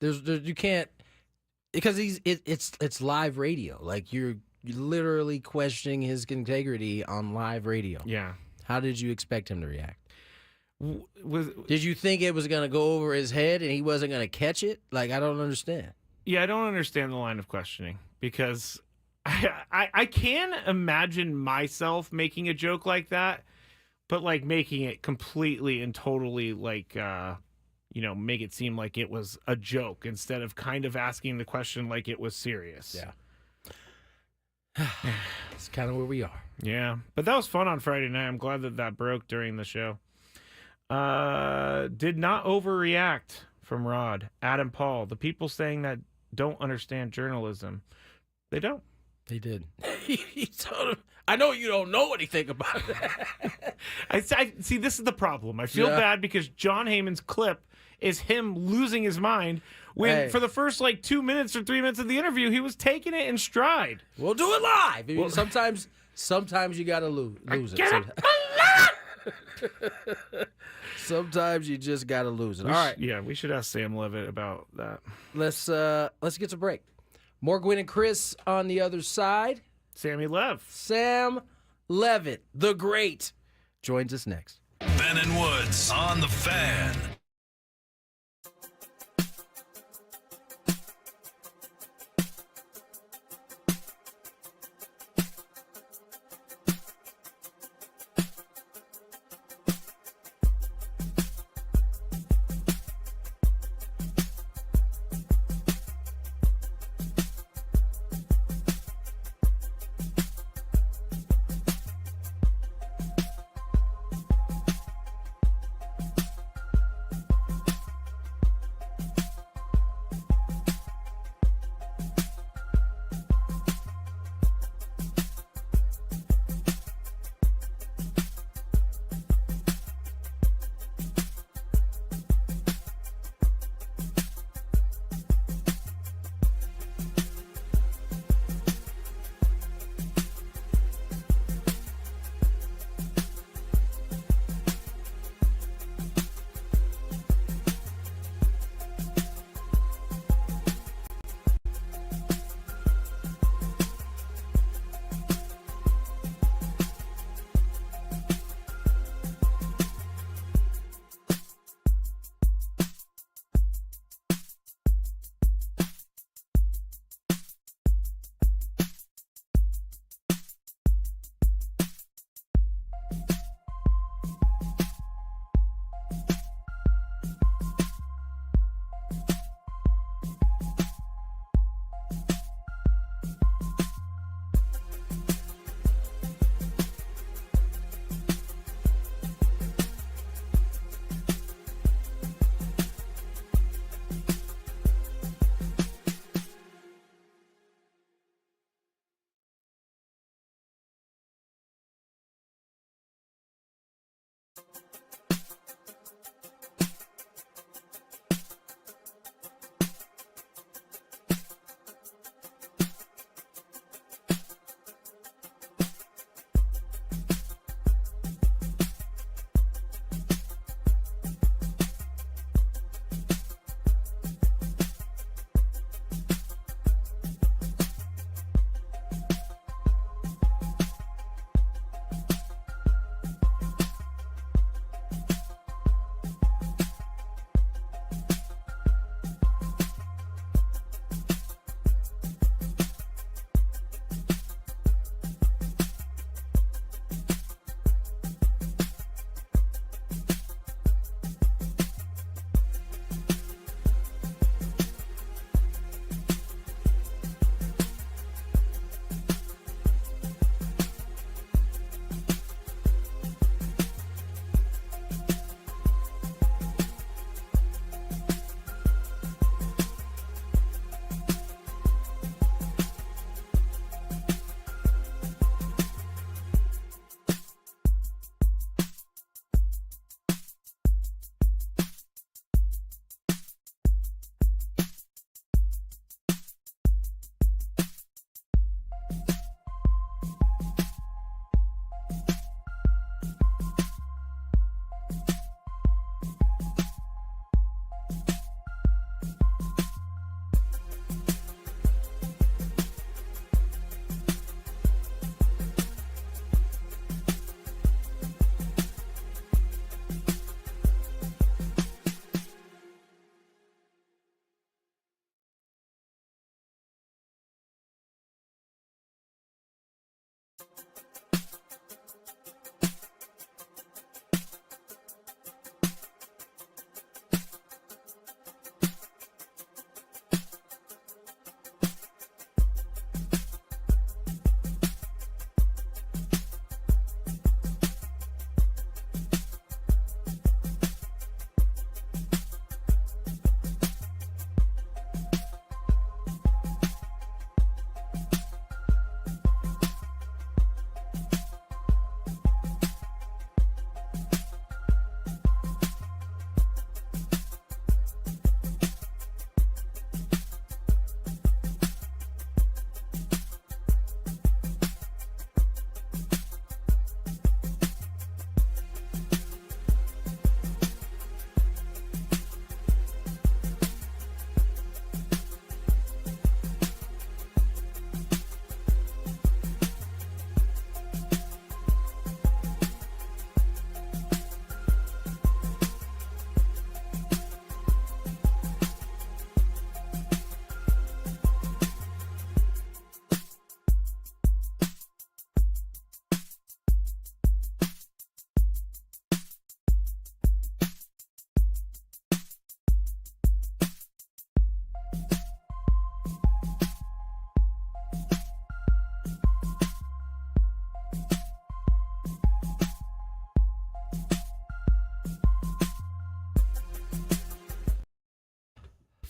You can't, because it's live radio. Like you're literally questioning his integrity on live radio.
Yeah.
How did you expect him to react? Did you think it was going to go over his head and he wasn't going to catch it? Like, I don't understand.
Yeah, I don't understand the line of questioning because I can imagine myself making a joke like that, but like making it completely and totally like, make it seem like it was a joke instead of kind of asking the question like it was serious.
Yeah. It's kind of where we are.
Yeah. But that was fun on Friday night. I'm glad that broke during the show. Did not overreact from Rod. Adam Paul. The people saying that don't understand journalism. They don't.
They did. He told him, I know you don't know anything about that.
I see, this is the problem. I feel bad because John Heyman's clip is him losing his mind when for the first 2 minutes or 3 minutes of the interview, he was taking it in stride.
We'll do it live. Well, sometimes you got to lose it. Sometimes you just got to lose it. All right.
Yeah, we should ask Sam Levitt about that.
Let's get to break. More Gwynn and Chris on the other side.
Sam
Levitt, the great, joins us next.
Ben and Woods on the Fan.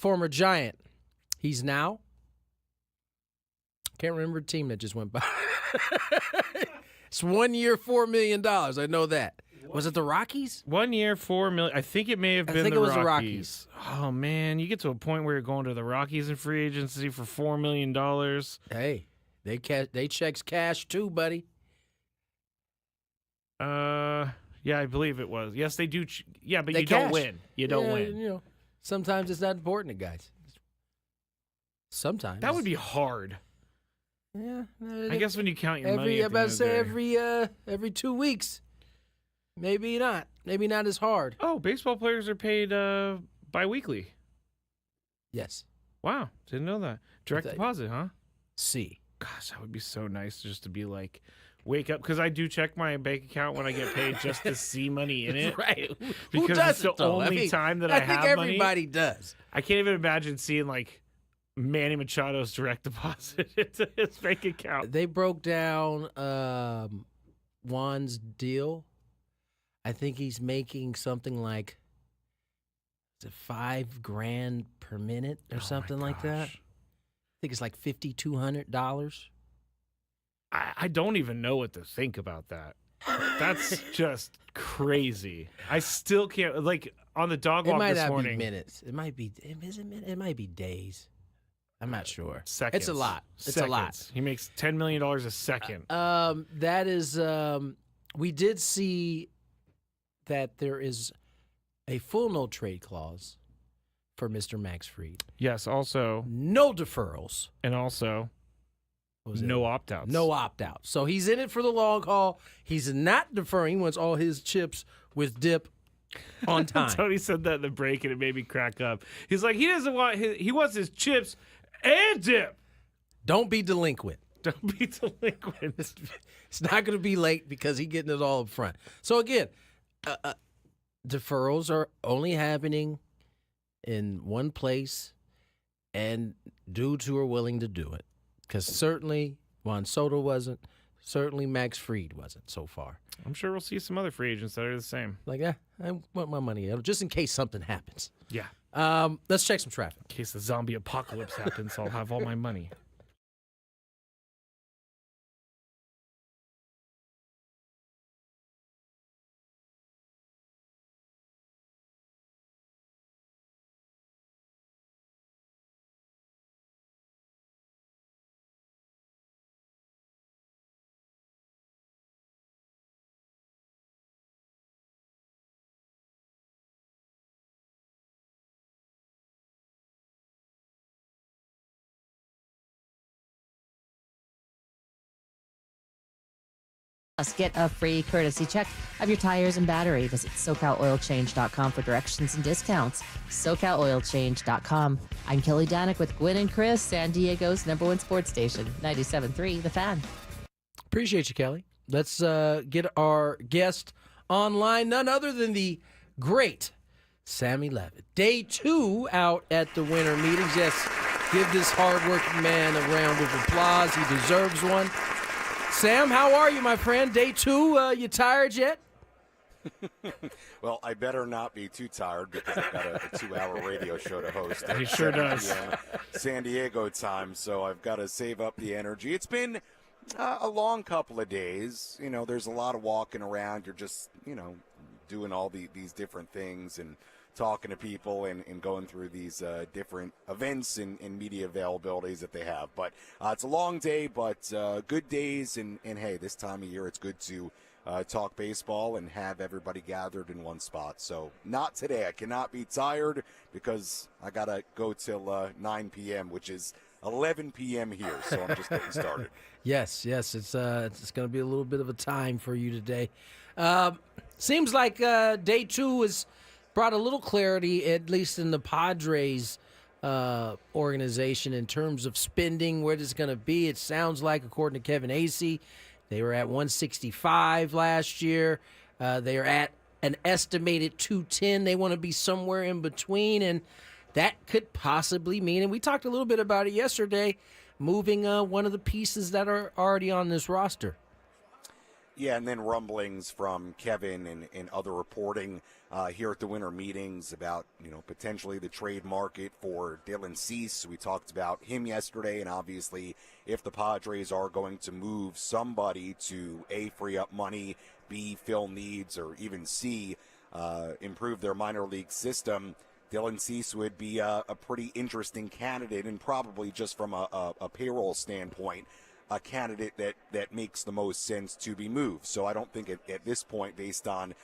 former Giant. He's now, can't remember the team that just went by. It's 1 year, $4 million. I know that. Was it the Rockies?
1 year, $4 million. I think it may have been the Rockies. Oh, man. You get to a point where you're going to the Rockies in free agency for $4 million.
Hey, they checks cash too, buddy.
Yeah, I believe it was. Yes, they do. But you
cash.
Don't win. You don't win.
You know, sometimes it's not important to guys. Sometimes.
That would be hard.
Yeah.
I guess when you count your money.
I'm about to say every 2 weeks. Maybe not. Maybe not as hard.
Oh, baseball players are paid bi-weekly.
Yes.
Wow. Didn't know that. Direct deposit, huh?
See.
Gosh, that would be so nice just to be like, wake up. Because I do check my bank account when I get paid just to see money in it.
Right.
Because
Who does
it's the only time that I have money.
I think everybody does.
I can't even imagine seeing like Manny Machado's direct deposit into his bank account.
They broke down Juan's deal. I think he's making something like $5,000 per minute or something like that. I think it's like $5,200.
I don't even know what to think about that. That's just crazy. I still can't, like, on the dog walk this morning.
It might not be minutes. It might be. It might be days. I'm not sure.
Seconds.
It's a lot. It's
Seconds.
a lot.
He makes $10 million a second.
That is. We did see that there is a full no trade clause for Mr. Max Fried.
Yes. Also,
no deferrals,
and also no opt-outs.
No opt-outs. So he's in it for the long haul. He's not deferring. He wants all his chips with dip on time.
Tony said that in the break, and it made me crack up. He's like, he doesn't want he wants his chips and dip.
Don't be delinquent.
Don't be delinquent.
It's not going to be late because he's getting it all up front. So again, deferrals are only happening in one place and dudes who are willing to do it. Because certainly Juan Soto wasn't. Certainly Max Fried wasn't so far.
I'm sure we'll see some other free agents that are the same.
Like, I want my money just in case something happens.
Yeah.
Let's check some traffic.
In case the zombie apocalypse happens, I'll have all my money.
Get a free courtesy check of your tires and battery. Visit SoCalOilChange.com for directions and discounts. SoCalOilChange.com. I'm Kelly Danick with Gwynn and Chris, San Diego's #1 sports station, 97.3 The Fan.
Appreciate you, Kelly. Let's get our guest online, none other than the great Sammy Levitt. Day 2 out at the winter meetings. Yes, give this hardworking man a round of applause. He deserves one. Sam, how are you, my friend? Day 2, you tired yet?
Well, I better not be too tired because I've got a 2-hour radio show to host.
He sure does.
San Diego time, so I've got to save up the energy. It's been a long couple of days. You know, there's a lot of walking around. You're just, doing all these different things and talking to people and going through these different events and media availabilities that they have. But it's a long day, but good days. And hey, this time of year, it's good to talk baseball and have everybody gathered in one spot. So not today. I cannot be tired because I got to go till 9 p.m., which is 11 p.m. here. So I'm just getting started.
Yes. It's going to be a little bit of a time for you today. Seems like day 2 has brought a little clarity, at least in the Padres organization, in terms of spending, where it's going to be. It sounds like, according to Kevin Acee, they were at 165 last year. They are at an estimated 210. They want to be somewhere in between, and that could possibly mean, and we talked a little bit about it yesterday, moving one of the pieces that are already on this roster.
Yeah, and then rumblings from Kevin and other reporting here at the winter meetings about, potentially the trade market for Dylan Cease. We talked about him yesterday, and obviously if the Padres are going to move somebody to A, free up money, B, fill needs, or even C, improve their minor league system, Dylan Cease would be a pretty interesting candidate, and probably just from a payroll standpoint, a candidate that makes the most sense to be moved. So I don't think at this point, based on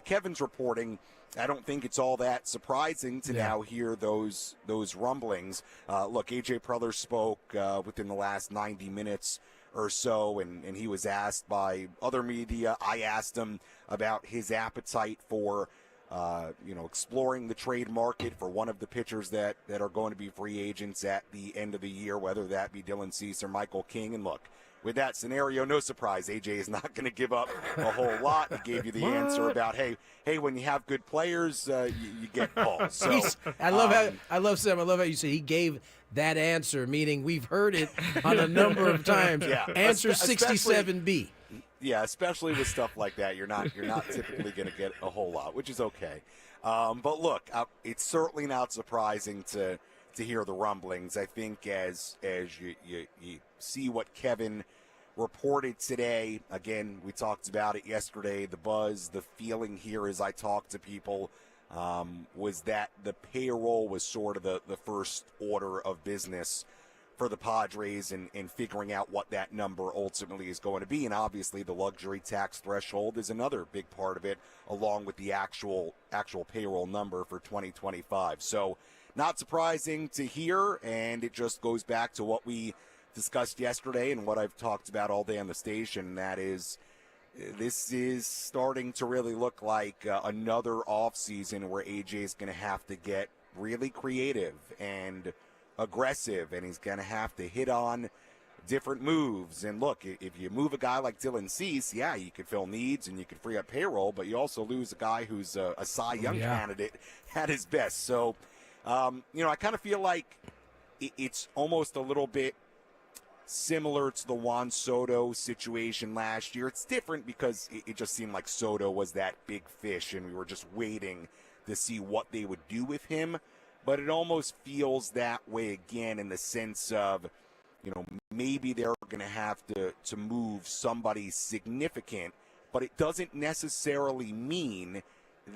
Kevin's reporting, I don't think it's all that surprising to now hear those rumblings. Look, A.J. Preller spoke within the last 90 minutes or so, and he was asked by other media. I asked him about his appetite for exploring the trade market for one of the pitchers that are going to be free agents at the end of the year, whether that be Dylan Cease or Michael King. And look, with that scenario, no surprise, AJ is not going to give up a whole lot. He gave you the answer about, hey, when you have good players, you get calls. So,
I love Sam. I love how you say he gave that answer, meaning we've heard it on a number of times.
Yeah.
Answer 67B.
Yeah, especially with stuff like that, you're not typically going to get a whole lot, which is okay. But look, it's certainly not surprising to hear the rumblings. I think as you see what Kevin reported today, again, we talked about it yesterday, the buzz, the feeling here as I talked to people was that the payroll was sort of the first order of business for the Padres and figuring out what that number ultimately is going to be. And obviously the luxury tax threshold is another big part of it, along with the actual payroll number for 2025. So not surprising to hear, and it just goes back to what we discussed yesterday and what I've talked about all day on the station. That is, this is starting to really look like another offseason where AJ is going to have to get really creative and aggressive, and he's going to have to hit on different moves. And look, if you move a guy like Dylan Cease, yeah, you could fill needs and you could free up payroll, but you also lose a guy who's a Cy Young candidate at his best. So, I kind of feel like it's almost a little bit similar to the Juan Soto situation last year. It's different because it just seemed like Soto was that big fish, and we were just waiting to see what they would do with him. But it almost feels that way again in the sense of, maybe they're going to have to move somebody significant, but it doesn't necessarily mean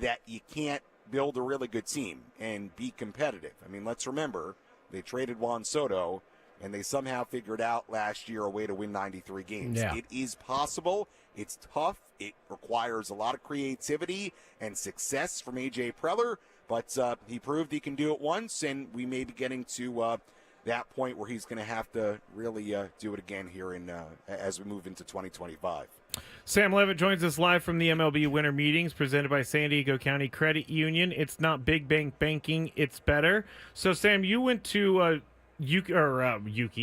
that you can't build a really good team and be competitive. I mean, let's remember, they traded Juan Soto, and they somehow figured out last year a way to win 93 games.
Yeah.
It is possible. It's tough. It requires a lot of creativity and success from A.J. Preller. But he proved he can do it once, and we may be getting to that point where he's going to have to really do it again here as we move into 2025.
Sam Levitt joins us live from the MLB Winter Meetings presented by San Diego County Credit Union. It's not big bank banking, it's better. So, Sam, you went to Roki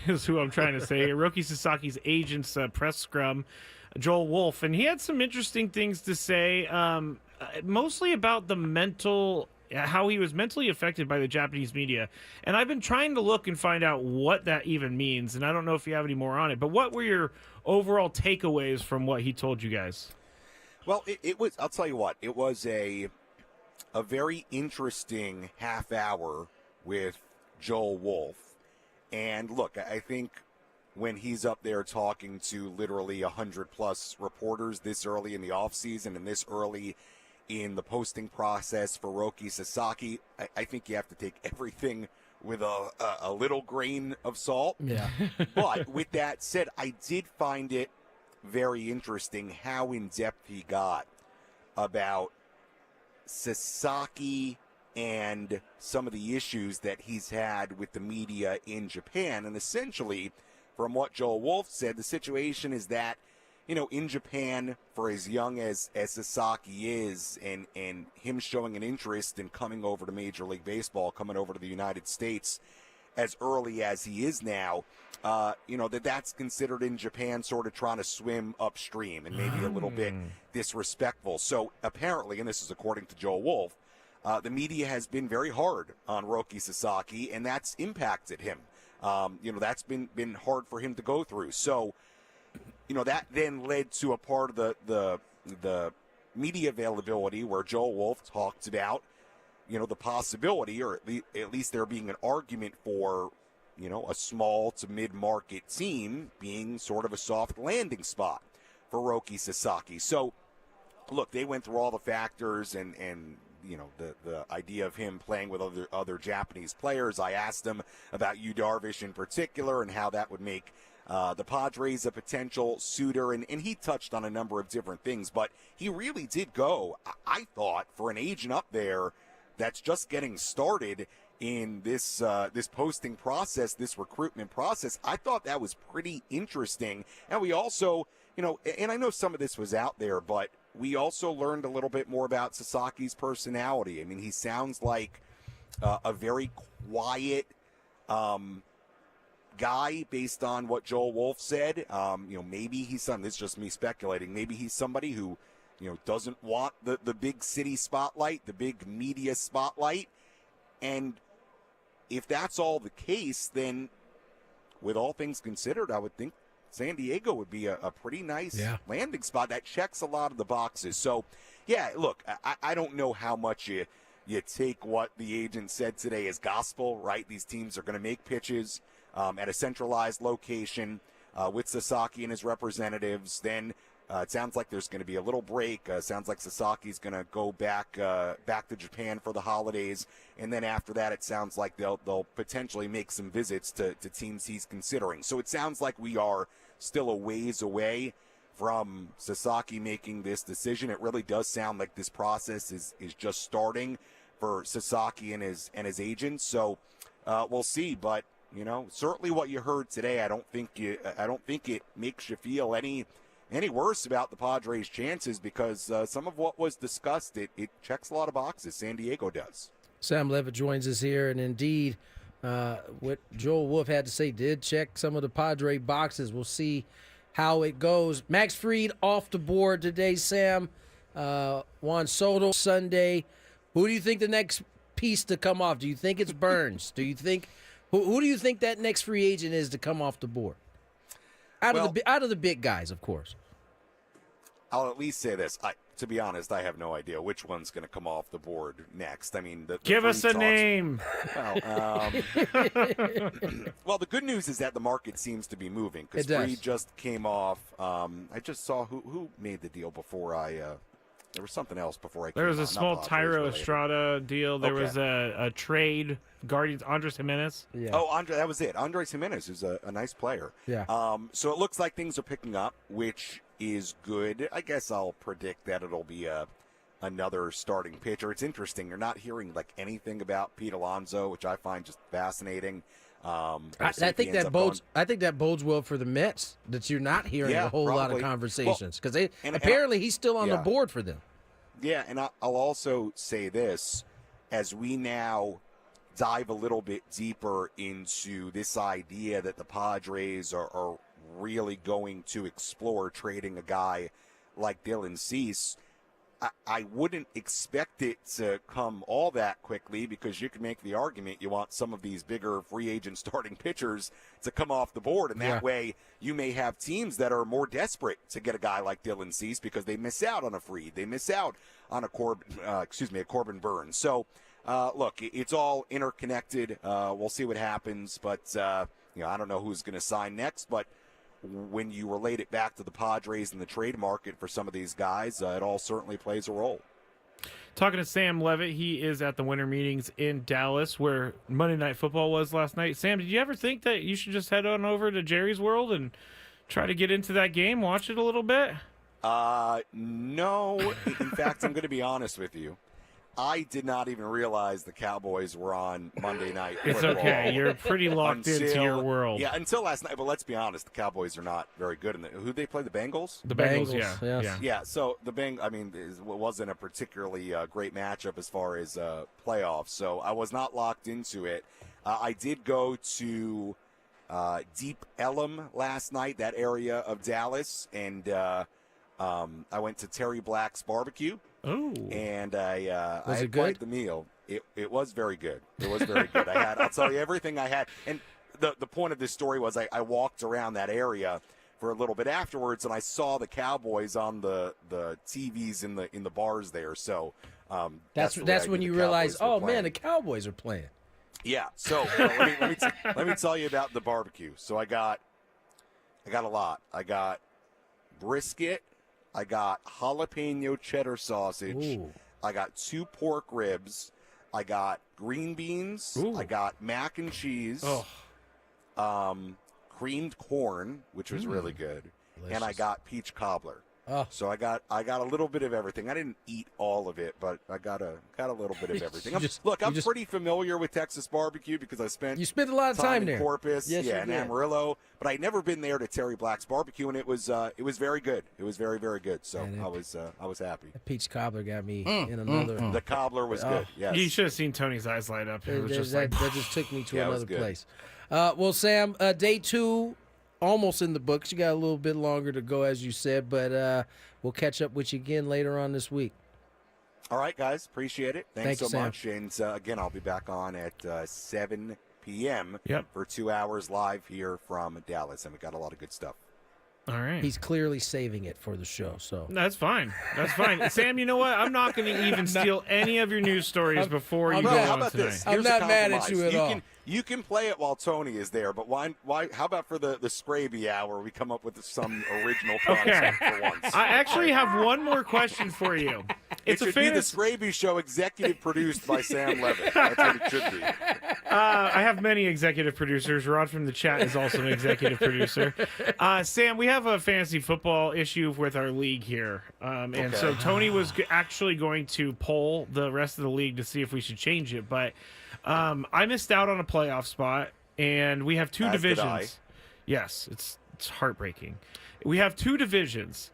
is who I'm trying to say. Roki Sasaki's agent's press scrum, Joel Wolf, and he had some interesting things to say. Mostly about how he was mentally affected by the Japanese media. And I've been trying to look and find out what that even means, and I don't know if you have any more on it. But what were your overall takeaways from what he told you guys?
Well, it was, I'll tell you what, it was a very interesting half hour with Joel Wolf. And look, I think when he's up there talking to literally 100-plus reporters this early in the offseason and this early in the posting process for Roki Sasaki, I think you have to take everything with a little grain of salt.
Yeah.
But with that said, I did find it very interesting how in-depth he got about Sasaki and some of the issues that he's had with the media in Japan. And essentially, from what Joel Wolf said, the situation is that, in Japan, for as young as Sasaki is, and him showing an interest in coming over to Major League Baseball, coming over to the United States as early as he is now, that's considered in Japan sort of trying to swim upstream and maybe a little bit disrespectful. So apparently, and this is according to Joel Wolf, the media has been very hard on Roki Sasaki, and that's impacted him. That's been hard for him to go through. So that then led to a part of the media availability where Joel Wolf talked about, the possibility, or at least there being an argument for, a small to mid-market team being sort of a soft landing spot for Roki Sasaki. So, look, they went through all the factors and the idea of him playing with other Japanese players. I asked him about Yu Darvish in particular and how that would make the Padres a potential suitor, and he touched on a number of different things, but he really did go, I thought, for an agent up there that's just getting started in this posting process, this recruitment process. I thought that was pretty interesting. And we also, and I know some of this was out there, but we also learned a little bit more about Sasaki's personality. I mean, he sounds like a very quiet guy based on what Joel Wolf said. Maybe he's this is just me speculating. Maybe he's somebody who, doesn't want the big city spotlight, the big media spotlight. And if that's all the case, then with all things considered, I would think San Diego would be a pretty nice landing spot that checks a lot of the boxes. So, yeah, look, I don't know how much you take what the agent said today as gospel, right? These teams are going to make pitches at a centralized location with Sasaki and his representatives. Then it sounds like there's going to be a little break. Sounds like Sasaki's going to go back to Japan for the holidays, and then after that, it sounds like they'll potentially make some visits to teams he's considering. So it sounds like we are still a ways away from Sasaki making this decision. It really does sound like this process is just starting for Sasaki and his agents. So we'll see, but certainly what you heard today, I don't think it makes you feel any worse about the Padres' chances, because some of what was discussed, it checks a lot of boxes. San Diego does.
Sam Levitt joins us here, and indeed, what Joel Wolf had to say did check some of the Padre boxes. We'll see how it goes. Max Fried off the board today, Sam. Juan Soto Sunday. Who do you think the next piece to come off? Do you think it's Burns? Do you think who do you think that next free agent is to come off the board? Out of the big guys, of course.
I'll at least say this. To be honest, I have no idea which one's going to come off the board next. I mean,
give us a name.
Well, the good news is that the market seems to be moving, because Fried just came off. I just saw who made the deal before I. There was something else before I came
There was
on,
a small Tyro Estrada deal. There was a trade. Guardians, Andres Jimenez.
Yeah.
Oh, that was it. Andres Jimenez, who's a nice player.
Yeah.
So it looks like things are picking up, which is good. I guess I'll predict that it'll be another starting pitcher. It's interesting. You're not hearing anything about Pete Alonso, which I find just fascinating. I
think that bodes well for the Mets, that you're not hearing a whole lot of conversations, because apparently he's still on the board for them.
Yeah, and I'll also say this, as we now dive a little bit deeper into this idea that the Padres are really going to explore trading a guy like Dylan Cease. I wouldn't expect it to come all that quickly, because you can make the argument you want some of these bigger free agent starting pitchers to come off the board, and that way you may have teams that are more desperate to get a guy like Dylan Cease because they miss out on a Fried, they miss out on a Corbin Burns. So look, it's all interconnected. We'll see what happens, but I don't know who's going to sign next, but when you relate it back to the Padres and the trade market for some of these guys, it all certainly plays a role.
Talking to Sam Levitt, he is at the winter meetings in Dallas, where Monday Night Football was last night. Sam, did you ever think that you should just head on over to Jerry's World and try to get into that game, watch it a little bit?
No. In fact, I'm going to be honest with you. I did not even realize the Cowboys were on Monday Night Football.
It's okay. You're pretty locked into your world.
Yeah, until last night. But let's be honest, the Cowboys are not very good. Who'd they play? The Bengals?
The Bengals, yeah.
Yeah, so it wasn't a particularly great matchup as far as playoffs. So I was not locked into it. I did go to Deep Ellum last night, that area of Dallas, and I went to Terry Black's Barbecue.
Oh,
and I
had
quite the meal. It was very good. It was very good. I'll tell you everything I had. And the point of this story was I walked around that area for a little bit afterwards, and I saw the Cowboys on the TVs in the bars there. So
that's when you realize, oh man, the Cowboys are playing.
Yeah. So let me tell you about the barbecue. So I got a lot. I got brisket. I got jalapeno cheddar sausage.
Ooh.
I got 2 pork ribs. I got green beans.
Ooh.
I got mac and cheese. Creamed corn, which was really good.
Delicious.
And I got peach cobbler.
Oh.
So I got a little bit of everything. I didn't eat all of it, but I got a little bit of everything. I'm pretty familiar with Texas barbecue because I spent
a lot of time
in
there.
Corpus,
Yes,
and Amarillo, but I'd never been there to Terry Black's barbecue, and it was very good. It was very, very good. So I was happy.
The peach cobbler got me in another.
The cobbler was good. Yes.
You should have seen Tony's eyes light up. It was just
that just took me to another
good.
place. Well, Sam, day 2, almost in the books. You got a little bit longer to go, as you said, but we'll catch up with you again later on this week.
All right, guys. Appreciate it. Thanks
Thank you,
so much. And again, I'll be back on at 7 p.m. for 2 hours live here from Dallas, and we got a lot of good stuff.
All right.
He's clearly saving it for the show, so
That's fine. Sam, you know what? I'm not going to even steal any of your news stories before you go
how
on
about
tonight.
this?
I'm
Here's
not
a
mad at you
compromise.
at all.
You can play it while Tony is there, but why? How about for the Scraby hour, we come up with some original concept for once?
I actually have one more question for you.
It should be the Scraby Show, executive produced by Sam Levitt. That's what it should be.
I have many executive producers. Rod from the chat is also an executive producer. Sam, we have a fantasy football issue with our league here. And so Tony was actually going to poll the rest of the league to see if we should change it. But I missed out on a playoff spot, and we have 2 divisions. Yes, it's heartbreaking. We have 2 divisions.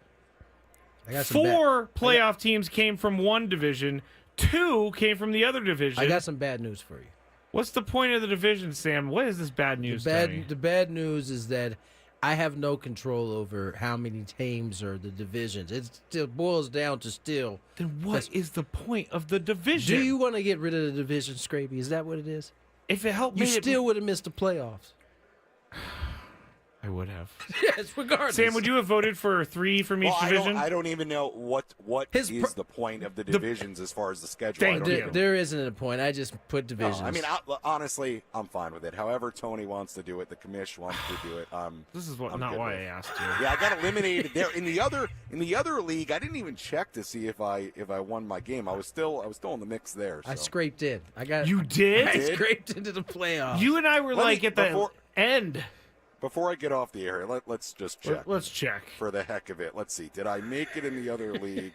4 playoff teams came from one division. 2 came from the other division.
I got some bad news for you.
What's the point of the division, Sam? What is this bad news?
The bad news is that I have no control over how many teams are the divisions. It still boils down to still.
Then what is the point of the division?
Do you want to get rid of the division, Scraby? Is that what it is?
If it helped
you
me,
still would have missed the playoffs.
I would have.
Yes, regardless.
Sam, would you have voted for 3 from each division?
I don't even know what is the point of the divisions as far as the schedule.
There isn't a point. I just put divisions.
No, I mean, honestly, I'm fine with it. However Tony wants to do it, the commish wants to do it.
This is not why I asked you.
Yeah, I got eliminated there. In the other league, I didn't even check to see if I won my game. I was still in the mix there. So.
I scraped in.
You did?
I scraped into the playoffs.
You and I were at the end.
Before I get off the air, let's just check.
Let's check.
For the heck of it. Let's see. Did I make it in the other league?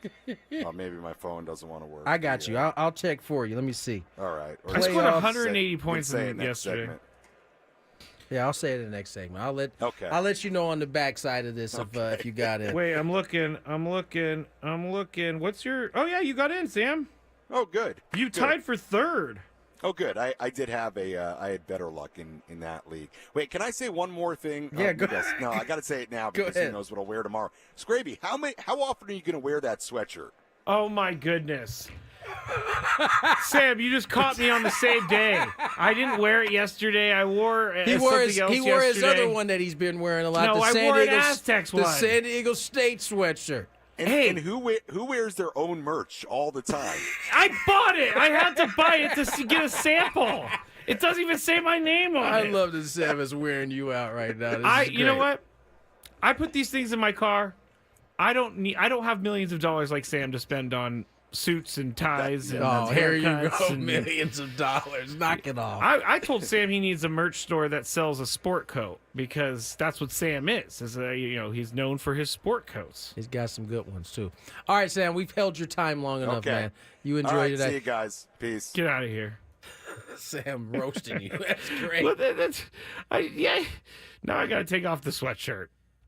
Maybe my phone doesn't want to work.
I got you. I'll check for you. Let me see.
All right.
I scored 180 points in yesterday.
Segment.
Yeah, I'll say it in the next segment. I'll let you know on the backside of this if you got in.
Wait, I'm looking. What's your? Oh yeah, you got in, Sam.
Oh, good.
You tied for 3rd.
Oh, good. I did have I had better luck in that league. Wait, can I say one more thing?
Yeah, go
ahead. No, I got to say it now because who knows what I'll wear tomorrow. Scraby, how often are you going to wear that sweatshirt?
Oh, my goodness. Sam, you just caught me on the same day. I didn't wear it yesterday. I wore
He wore his other one that he's been wearing a lot.
No, I wore an Aztecs one.
The San Diego State sweatshirt.
And who wears their own merch all the time?
I bought it. I had to buy it to get a sample. It doesn't even say my name on it.
I love that Sam is wearing you out right now.
You know what? I put these things in my car. I don't have millions of dollars like Sam to spend on suits and ties and
here you
haircuts
go, millions of dollars. Knock it off.
I told Sam he needs a merch store that sells a sport coat because that's what Sam is. He's known for his sport coats.
He's got some good ones too. All right, Sam, we've held your time long enough, man. You enjoyed
All right,
today.
See you guys. Peace.
Get out of here.
Sam roasting you. That's great.
Well, now I got to take off the sweatshirt.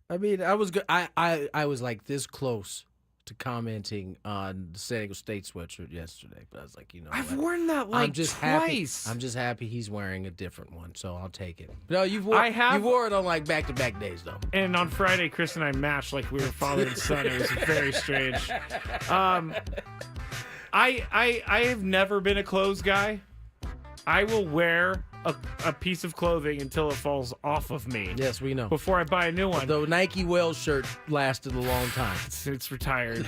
I mean, I was good. I was like this close to commenting on the San Diego State sweatshirt yesterday, but I was like,
I've worn that twice.
I'm just happy he's wearing a different one, so I'll take it. No, you wore it on like back-to-back days though.
And on Friday, Chris and I matched like we were father and son. It was very strange. I have never been a clothes guy. I will wear a piece of clothing until it falls off of me.
Yes, we know.
Before I buy a new one.
The Nike Wells shirt lasted a long time.
It's retired.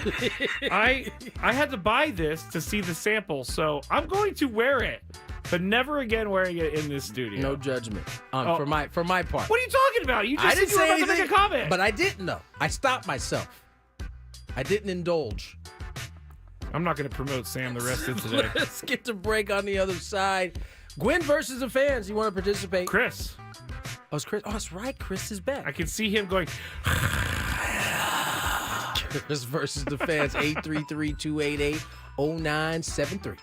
I had to buy this to see the sample, so I'm going to wear it, but never again wearing it in this studio.
No judgment for my part.
What are you talking about? You just said you were about to make a comment.
But I didn't know. I stopped myself. I didn't indulge.
I'm not going to promote Sam the rest of today.
Let's get to break on the other side. Gwynn versus the fans. You want to participate?
Chris.
Oh, it's Chris. Oh, that's right. Chris is back.
I can see him going.
Chris versus the fans. 833-288-0973.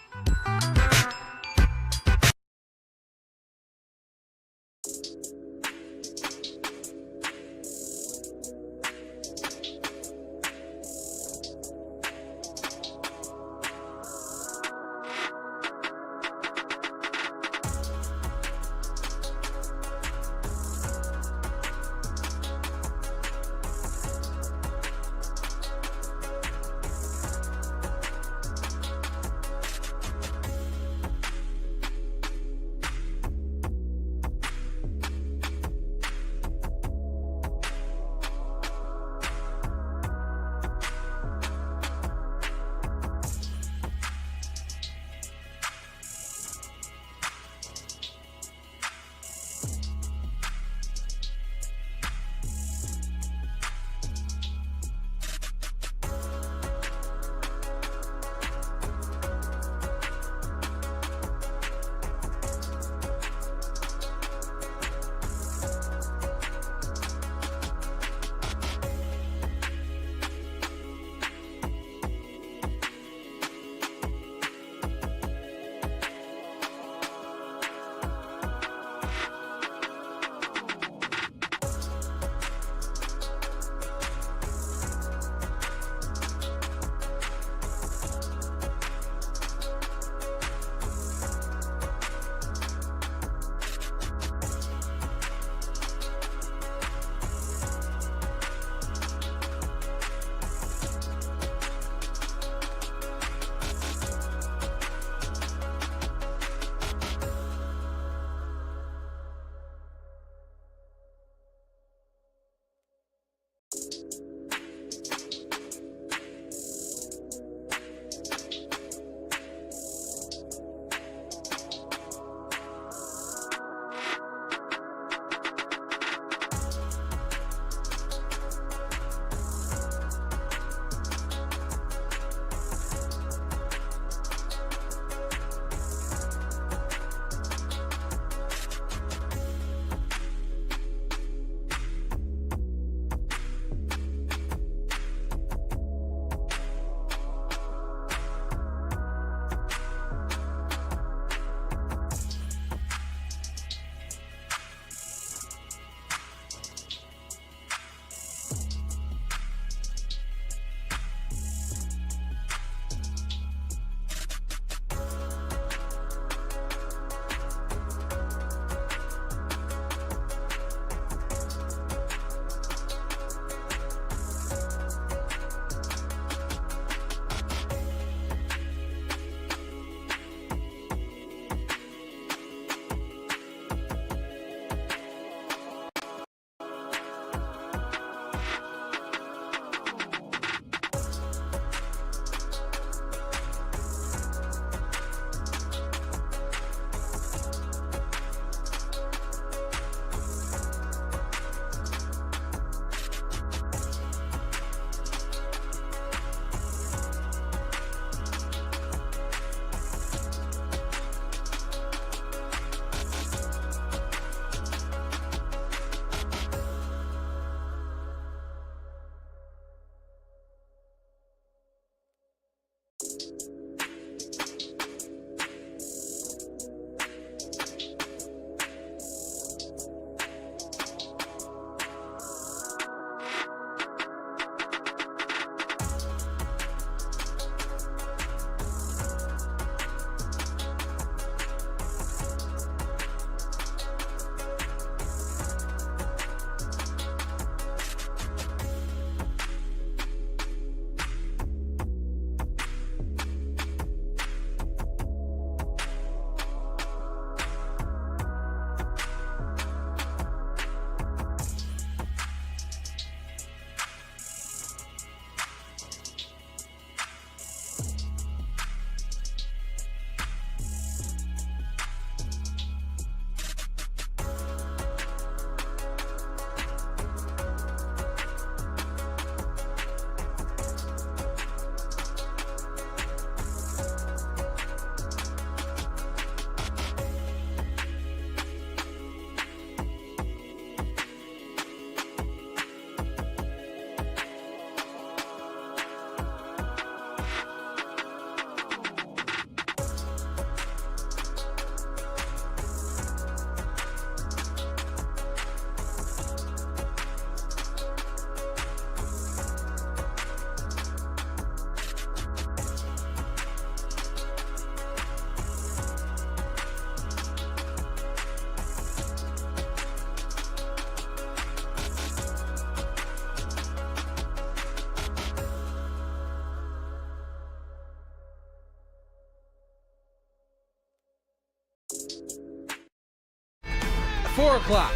4 o'clock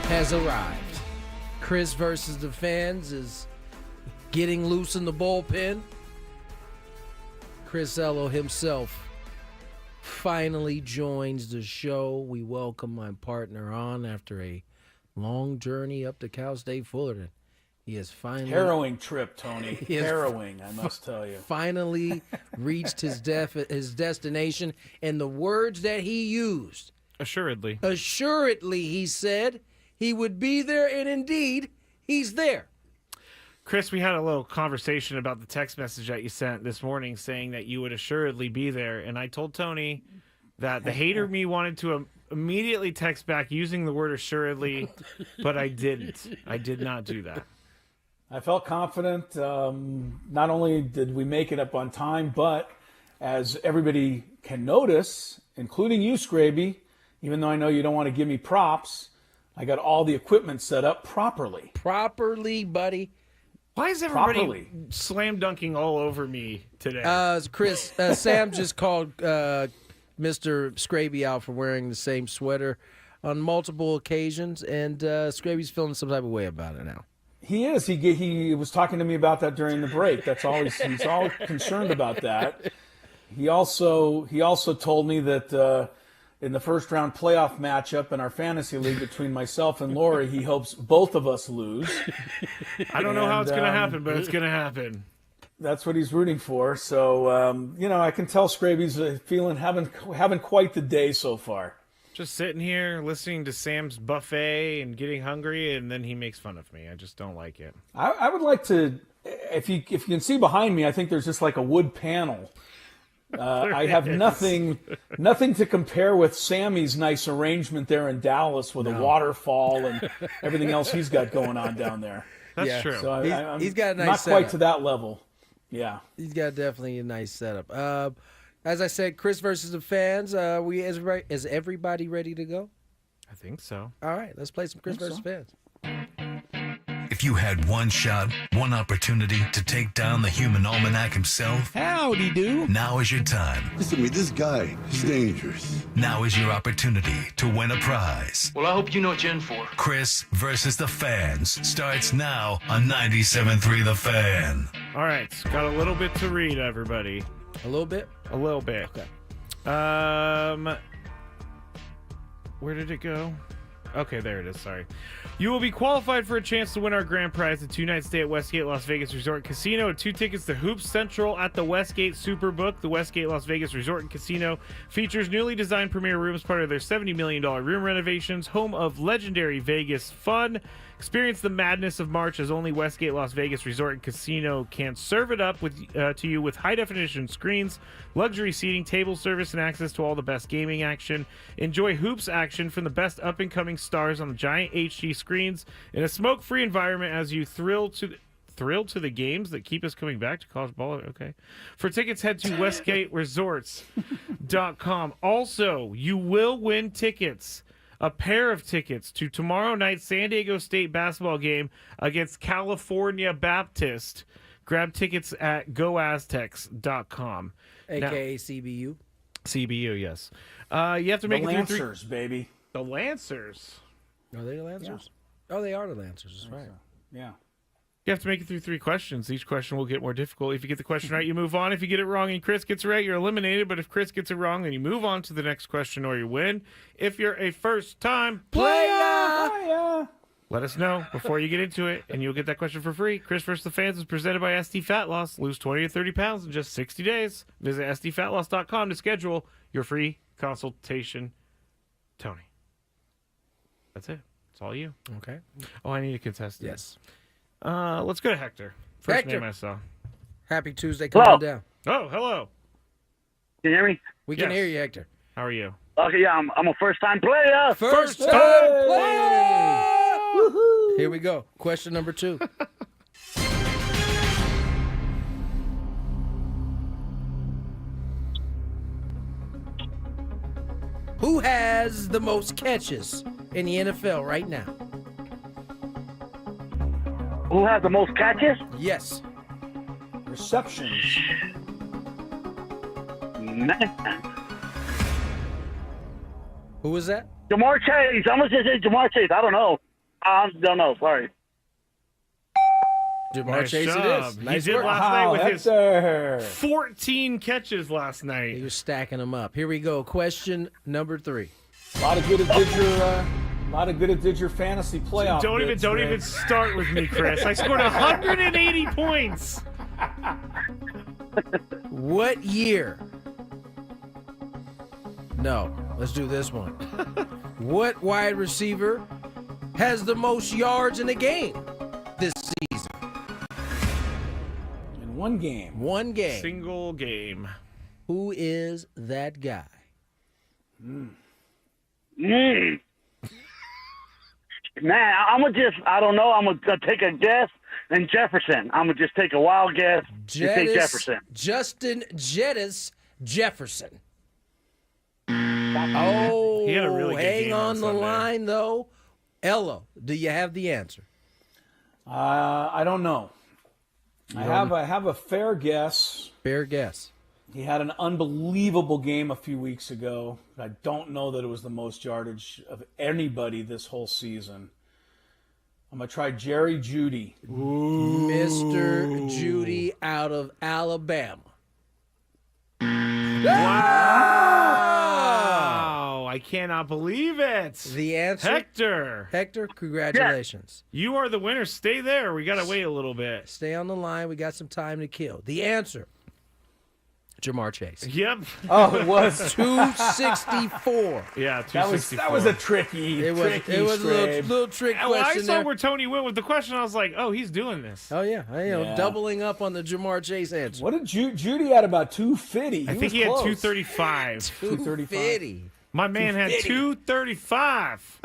has arrived. Chris versus the fans is getting loose in the bullpen. Chris Ello himself finally joins the show. We welcome my partner on after a long journey up to Cal State Fullerton. He has finally...
Harrowing trip, Tony. Harrowing, I must tell you.
Finally reached his destination, and the words that he used...
Assuredly.
Assuredly, he said he would be there, and indeed, he's there.
Chris, we had a little conversation about the text message that you sent this morning saying that you would assuredly be there, and I told Tony that the hater me wanted to immediately text back using the word assuredly, but I didn't. I did not do that.
I felt confident. Not only did we make it up on time, but as everybody can notice, including you, Scraby, even though I know you don't want to give me props, I got all the equipment set up properly.
Properly, buddy.
Why is everybody slam dunking all over me today?
Chris, Sam just called Mr. Scraby out for wearing the same sweater on multiple occasions, and Scraby's feeling some type of way about it now.
He is. He was talking to me about that during the break. That's all he's all concerned about that. He also told me that in the first round playoff matchup in our fantasy league between myself and Lori, he hopes both of us lose.
I don't know how it's going to happen, but it's going to happen.
That's what he's rooting for. So I can tell Scraby's having quite the day so far.
Just sitting here listening to Sam's buffet and getting hungry, and then he makes fun of me. I just don't like it.
I would like to, if you can see behind me, I think there's just like a wood panel. I have nothing to compare with Sammy's nice arrangement there in Dallas with a waterfall and everything else he's got going on down there.
That's true.
So
he's got a nice
not
setup.
quite to that level. Yeah,
he's got definitely a nice setup. As I said, Chris versus the fans. Is everybody ready to go?
I think so.
All right, let's play some Chris versus fans.
If you had one shot, one opportunity to take down the human almanac himself,
howdy do.
Now is your time.
Listen to me, this guy is dangerous.
Now is your opportunity to win a prize.
Well, I hope you know what you're in for.
Chris versus the fans starts now on 97.3 The Fan.
All right, got a little bit to read, everybody.
A little bit?
A little bit.
Okay.
Where did it go? Okay, there it is. Sorry. You will be qualified for a chance to win our grand prize, a 2-night stay at Westgate Las Vegas Resort and Casino, and 2 tickets to Hoops Central at the Westgate Superbook. The Westgate Las Vegas Resort and Casino features newly designed premier rooms, part of their $70 million room renovations, home of legendary Vegas fun. Experience the madness of March as only Westgate Las Vegas Resort and Casino can serve it up to you with high-definition screens, luxury seating, table service, and access to all the best gaming action. Enjoy hoops action from the best up-and-coming stars on the giant HD screens in a smoke-free environment as you thrill to the games that keep us coming back to college ball. Okay. For tickets, head to westgateresorts.com. Also, you will win tickets. A pair of tickets to tomorrow night's San Diego State basketball game against California Baptist. Grab tickets at goaztecs.com.
A.K.A. CBU.
CBU, yes. You have to make
the
it through
Lancers, baby.
The Lancers.
Are they the Lancers? Yeah. Oh, they are the Lancers. That's right.
Yeah.
You have to make it through 3 questions. Each question will get more difficult. If you get the question right, you move on. If you get it wrong and Chris gets it right, you're eliminated. But if Chris gets it wrong, then you move on to the next question or you win. If you're a first-time player, let us know before you get into it, and you'll get that question for free. Chris vs. the Fans is presented by SD Fat Loss. Lose 20 to 30 pounds in just 60 days. Visit SDFatLoss.com to schedule your free consultation. Tony. That's it. That's all you.
Okay.
Oh, I need a contestant.
Yes.
Let's go to Hector. First
Hector.
name I saw.
Happy Tuesday. Come on down.
Oh, hello.
Can you hear me?
We can hear you, Hector.
How are you?
Okay, yeah, I'm a first-time player.
First-time player. Woohoo. Here we go. Question number 2. Who has the most catches in the NFL right now?
Who has the most catches?
Yes.
Receptions.
Man.
Who was that?
Jamar Chase. I'm going to just say Jamar Chase. I don't know. Don't know. Sorry.
Jamar
Nice
Chase
job.
it is.
He
Nice
did
work.
last night with
Hector.
his 14 catches last night.
You're stacking them up. Here we go. Question number 3.
A lot of good it did your fantasy playoff.
Don't
bits,
even
Greg.
start with me, Chris. I scored 180 points.
What year? No, let's do this one. What wide receiver has the most yards in a game this season?
In one game.
One game.
Single game.
Who is that guy?
Man, I don't know. I'm going to take a guess. And Jefferson. I'm going to just take a wild guess and say Jefferson.
Justin Jettis Jefferson. Oh,
he had a really good
hang
game
on the
Sunday.
line, though. Ello, do you have the answer?
I don't know. I have a fair guess.
Fair guess.
He had an unbelievable game a few weeks ago. I don't know that it was the most yardage of anybody this whole season. I'm going to try Jerry Jeudy.
Mr. Jeudy out of Alabama.
Wow. I cannot believe it.
The answer?
Hector,
congratulations.
You are the winner. Stay there. We got to wait a little bit.
Stay on the line. We got some time to kill. The answer, Jamar Chase.
Yep.
Oh, it was
264.
Yeah, 264.
That was a tricky.
It was a little trick
When I
question
saw
there.
where Tony went with the question, I was like, oh, he's doing this.
Oh yeah,
Yeah.
doubling up on the Jamar Chase answer.
What did Judy had about 250?
I think he had 235.
250.
My man had 235.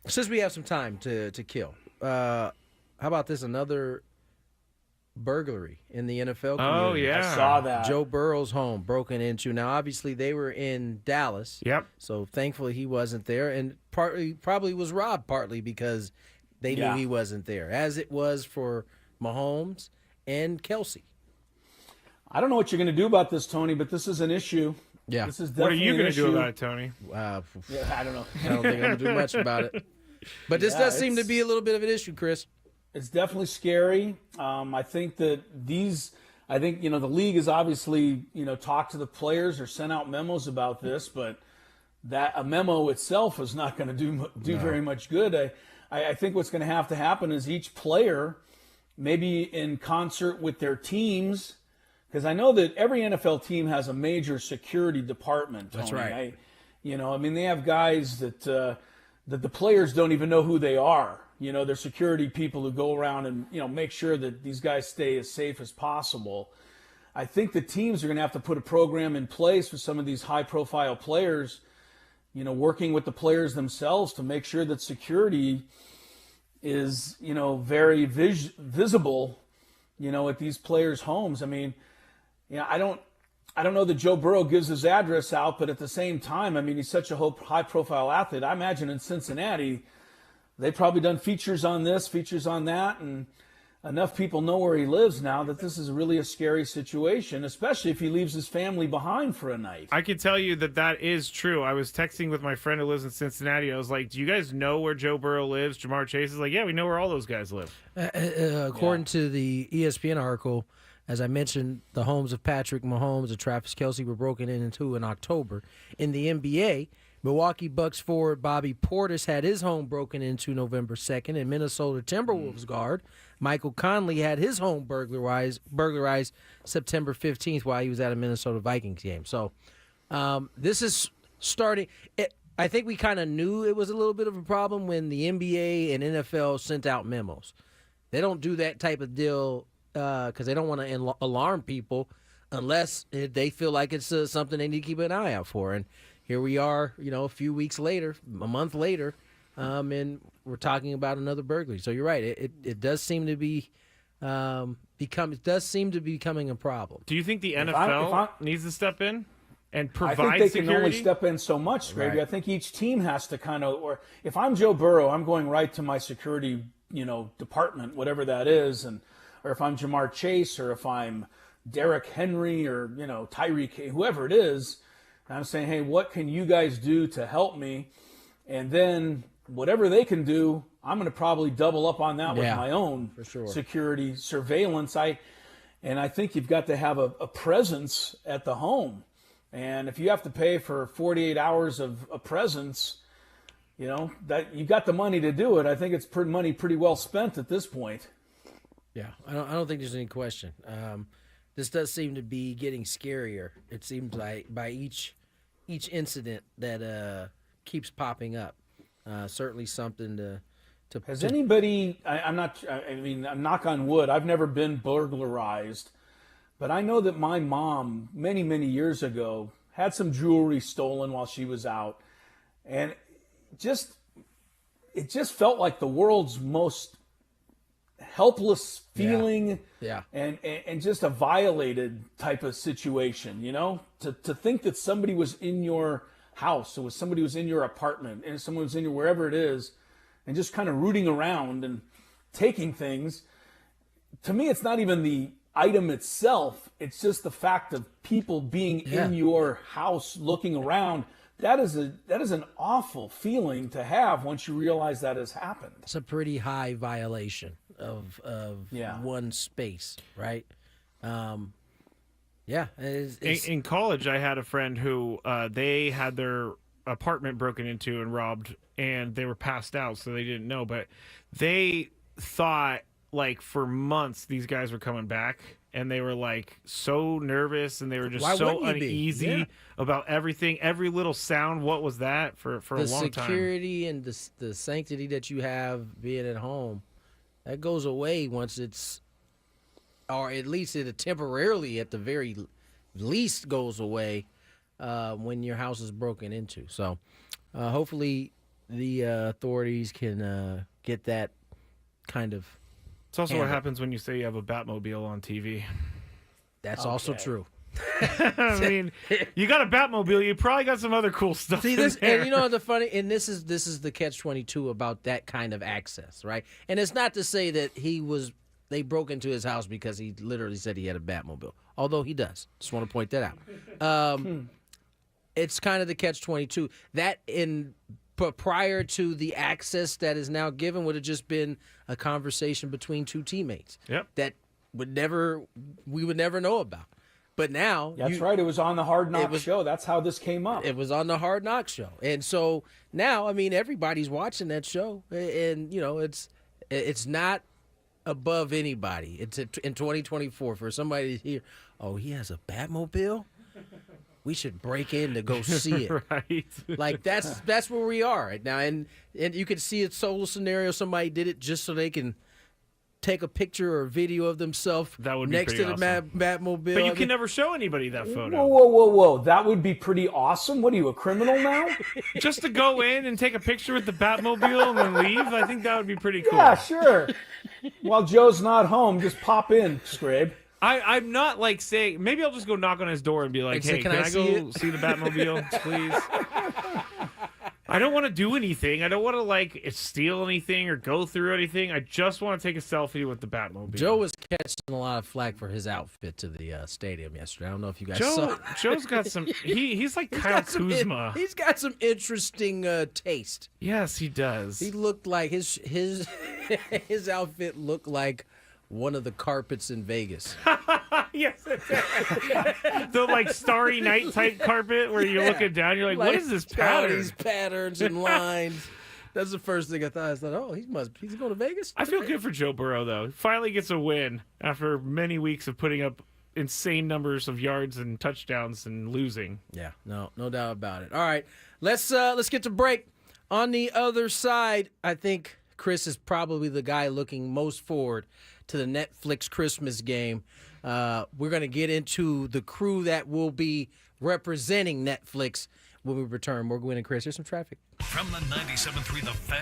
Since we have some time to kill, how about this? Another burglary in the NFL community.
Oh, yeah.
I saw that.
Joe Burrow's home broken into. Now, obviously, they were in Dallas.
Yep.
So thankfully he wasn't there, and probably was robbed partly because they knew he wasn't there, as it was for Mahomes and Kelsey.
I don't know what you're going to do about this, Tony, but this is an issue.
Yeah.
This is
What are
definitely
you
an
going to do
issue.
about it, Tony?
Yeah, I don't know.
I don't think I'm going to do much about it. But this does seem to be a little bit of an issue, Chris.
It's definitely scary. I think that the league has obviously, talked to the players or sent out memos about this, but that a memo itself is not going to do very much good. I think what's going to happen is each player, maybe in concert with their teams, because I know that every NFL team has a major security department. Tony.
That's right.
They have guys that the players don't even know who they are. They're security people who go around and, make sure that these guys stay as safe as possible. I think the teams are going to have to put a program in place with some of these high-profile players, working with the players themselves to make sure that security is, very visible, at these players' homes. I mean, I don't know that Joe Burrow gives his address out, but at the same time, he's such a high-profile athlete. I imagine in Cincinnati, they've probably done features on this, features on that, and enough people know where he lives now that this is really a scary situation, especially if he leaves his family behind for a night.
I can tell you that is true. I was texting with my friend who lives in Cincinnati. I was like, do you guys know where Joe Burrow lives? Jamar Chase is like, yeah, we know where all those guys live.
According to the ESPN article, as I mentioned, the homes of Patrick Mahomes and Travis Kelce were broken into in October. In the NBA, Milwaukee Bucks forward Bobby Portis had his home broken into November 2nd, and Minnesota Timberwolves guard Michael Conley had his home burglarized September 15th while he was at a Minnesota Vikings game. So this is starting. I think we kind of knew it was a little bit of a problem when the NBA and NFL sent out memos. They don't do that type of deal because they don't want to alarm people unless they feel like it's something they need to keep an eye out for. And here we are, a few weeks later, a month later, and we're talking about another burglary. So you're right; it does seem to be becoming a problem.
Do you think the NFL needs to step in and provide
I think they
security?
can only step in so much, Gravy.
Right.
I think each team has to or if I'm Joe Burrow, I'm going right to my security, department, whatever that is, or if I'm Jamar Chase, or if I'm Derrick Henry, or Tyreek, whoever it is. I'm saying, hey, what can you guys do to help me? And then whatever they can do, I'm going to probably double up on that with my own
for sure.
security surveillance. I think you've got to have a presence at the home. And if you have to pay for 48 hours of a presence, that you got the money to do it. I think it's money pretty well spent at this point.
Yeah, I don't think there's any question. This does seem to be getting scarier. It seems like by each incident that keeps popping up, certainly something to.
Has anybody? I'm knock on wood. I've never been burglarized, but I know that my mom many years ago had some jewelry stolen while she was out, and it just felt like the world's most helpless feeling, and just a violated type of situation. To think that somebody was in your house, or somebody was in your apartment, and someone was in your wherever it is, and just kind of rooting around and taking things. To me, it's not even the item itself. It's just the fact of people being in your house looking around. That is an awful feeling to have once you realize that has happened.
It's a pretty high violation of one space, right?
In college, I had a friend who they had their apartment broken into and robbed, and they were passed out, so they didn't know. But they thought, like, for months these guys were coming back, and they were like so nervous, and they were just so uneasy about everything, every little sound. What was that for a long time?
The security and the sanctity that you have being at home, that goes away once it's, or at least it temporarily, at the very least, goes away when your house is broken into. So hopefully the authorities can get that kind of.
It's also what happens when you say you have a Batmobile on TV.
That's also true.
I mean, you got a Batmobile, you probably got some other cool stuff.
See
in
this,
there.
and the funny, and this is the catch-22 about that kind of access, right? And it's not to say that they broke into his house because he literally said he had a Batmobile, although he does. Just want to point that out. It's kind of the catch-22 that But prior to the access that is now given, would have just been a conversation between two teammates.
Yep.
That we would never know about. But now,
that's right. It was on the Hard Knocks show. That's how this came up.
It was on the Hard Knocks show, and so now, I mean, everybody's watching that show, and it's not above anybody. It's in 2024 for somebody to hear, oh, he has a Batmobile. We should break in to go see it.
Right.
Like that's where we are right now, and you could see a solo scenario. Somebody did it just so they can take a picture or a video of themselves next to the
awesome.
Batmobile.
But you can never show anybody that photo.
Whoa. That would be pretty awesome. What are you, a criminal now?
Just to go in and take a picture with the Batmobile and then leave? I think that would be pretty cool.
Yeah, sure. While Joe's not home, just pop in, Scrabe.
I'm not like saying, maybe I'll just go knock on his door and be like, hey, can I go see the Batmobile, please? I don't want to do anything. I don't want to steal anything or go through anything. I just want to take a selfie with the Batmobile.
Joe was catching a lot of flack for his outfit to the stadium yesterday. I don't know if you guys saw.
Joe's got some. He's like Kyle Kuzma.
He's got some interesting taste.
Yes, he does.
He looked like his outfit looked like one of the carpets in Vegas.
Yes, it did. The Starry Night type carpet where you're looking down, you're like, what is this pattern?
All these patterns and lines. That's the first thing I thought. I thought, oh, he's going to Vegas?
I feel good for Joe Burrow, though. Finally gets a win after many weeks of putting up insane numbers of yards and touchdowns and losing.
Yeah, no doubt about it. All right, let's get to break. On the other side, I think Chris is probably the guy looking most forward to the Netflix Christmas game. We're going to get into the crew that will be representing Netflix when we return. More Gwynn and Chris. Here's some traffic.
From the 97.3 The Fan.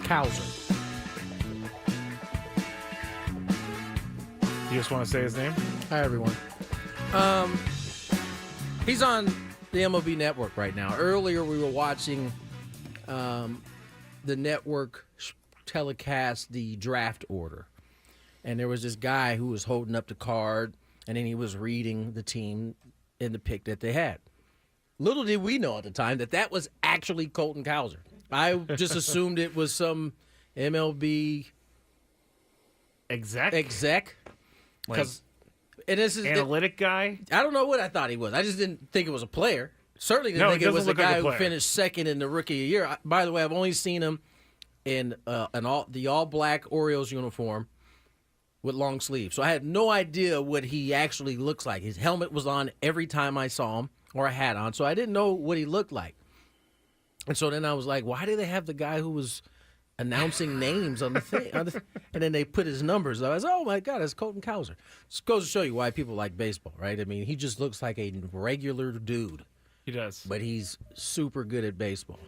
Cowser.
You just want to say his name?
Hi, everyone. He's on the MLB Network right now. Earlier, we were watching the network telecast the draft order. and there was this guy who was holding up the card, and then he was reading the team in the pick that they had. Little did we know at the time that was actually Colton Cowser. I just assumed it was some MLB exec. Because
analytic guy?
I don't know what I thought he was. I just didn't think it was a player. Certainly didn't think it was a guy who finished second in the Rookie of the Year. By the way, I've only seen him in the all-black Orioles uniform with long sleeves. So I had no idea what he actually looks like. His helmet was on every time I saw him, or a hat on, so I didn't know what he looked like. And so then I was like, why do they have the guy who was announcing names on the thing? And then they put his numbers. I was, oh, my God, it's Colton Cowser. This goes to show you why people like baseball, right? I mean, he just looks like a regular dude.
He does.
But he's super good at baseball.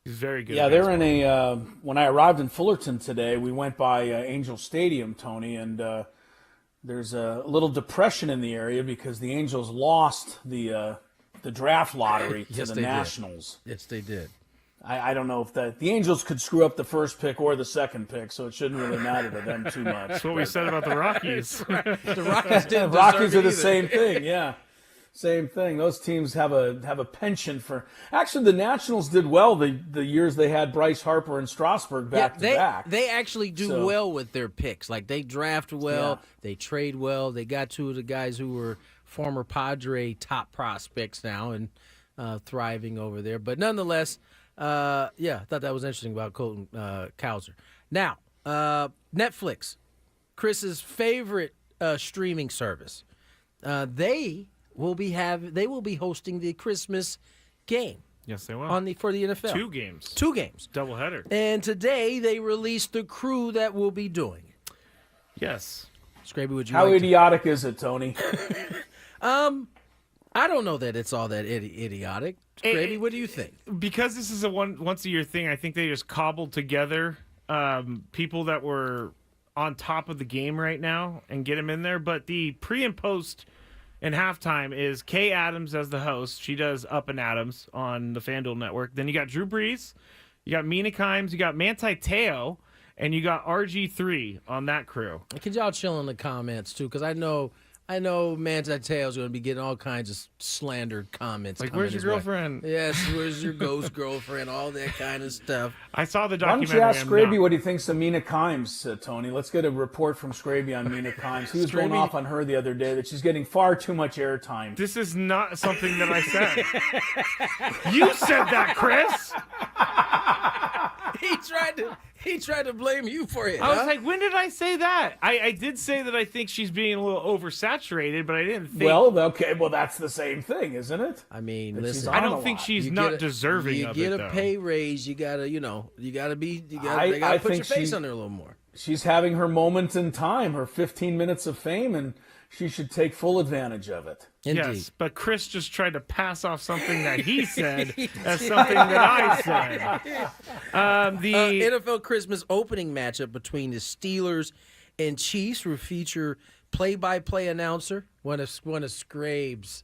He's very good.
Yeah, they're in a. When I arrived in Fullerton today, we went by Angel Stadium, Tony, and there's a little depression in the area because the Angels lost the draft lottery to the Nationals.
Yes, they did.
I don't know if the Angels could screw up the first pick or the second pick, so it shouldn't really matter to them too much.
That's what we said about the Rockies.
The Rockies didn't.
The Rockies are the same thing. Yeah. Same thing. Those teams have a penchant for. Actually, the Nationals did well the years they had Bryce Harper and Strasburg back to back.
They actually do well with their picks. Like they draft well, they trade well. They got two of the guys who were former Padre top prospects now and thriving over there. But nonetheless, I thought that was interesting about Colton Cowser. Now, Netflix, Chris's favorite streaming service. They will be hosting the Christmas game.
Yes, they will.
For the NFL.
2 games.
2 games.
Doubleheader.
And today they released the crew that will be doing it.
Yes.
Scraby, would you
How
like
idiotic is it, Tony?
I don't know that it's all that idiotic. Scraby, what do you think?
Because this is a once a year thing, I think they just cobbled together people that were on top of the game right now and get them in there. But the pre and post and halftime is Kay Adams as the host. She does Up and Adams on the FanDuel Network. Then you got Drew Brees, you got Mina Kimes, you got Manti Te'o, and you got RG3 on that crew.
Can y'all chill in the comments too? Because I know Manti Te'o's going to be getting all kinds of slandered comments.
Like, where's your girlfriend?
Yes, where's your ghost girlfriend? All that kind of stuff.
I saw the
Why don't
documentary.
you ask Scraby what he thinks of Mina Kimes, Tony? Let's get a report from Scraby on Mina Kimes. He was going off on her the other day that she's getting far too much airtime.
This is not something that I said. You said that, Chris.
He tried to blame you for it.
I was like, when did I say that? I did say that I think she's being a little oversaturated, but I didn't think.
Well, okay, that's the same thing, isn't it?
I mean, listen,
I don't think she's not deserving of it.
You get a pay raise, you gotta put your face on there a little more.
She's having her moment in time, her 15 minutes of fame, and she should take full advantage of it.
Indeed.
Yes, but Chris just tried to pass off something that he said as something that I said.
The NFL Christmas opening matchup between the Steelers and Chiefs will feature play-by-play announcer, one of Scrabe's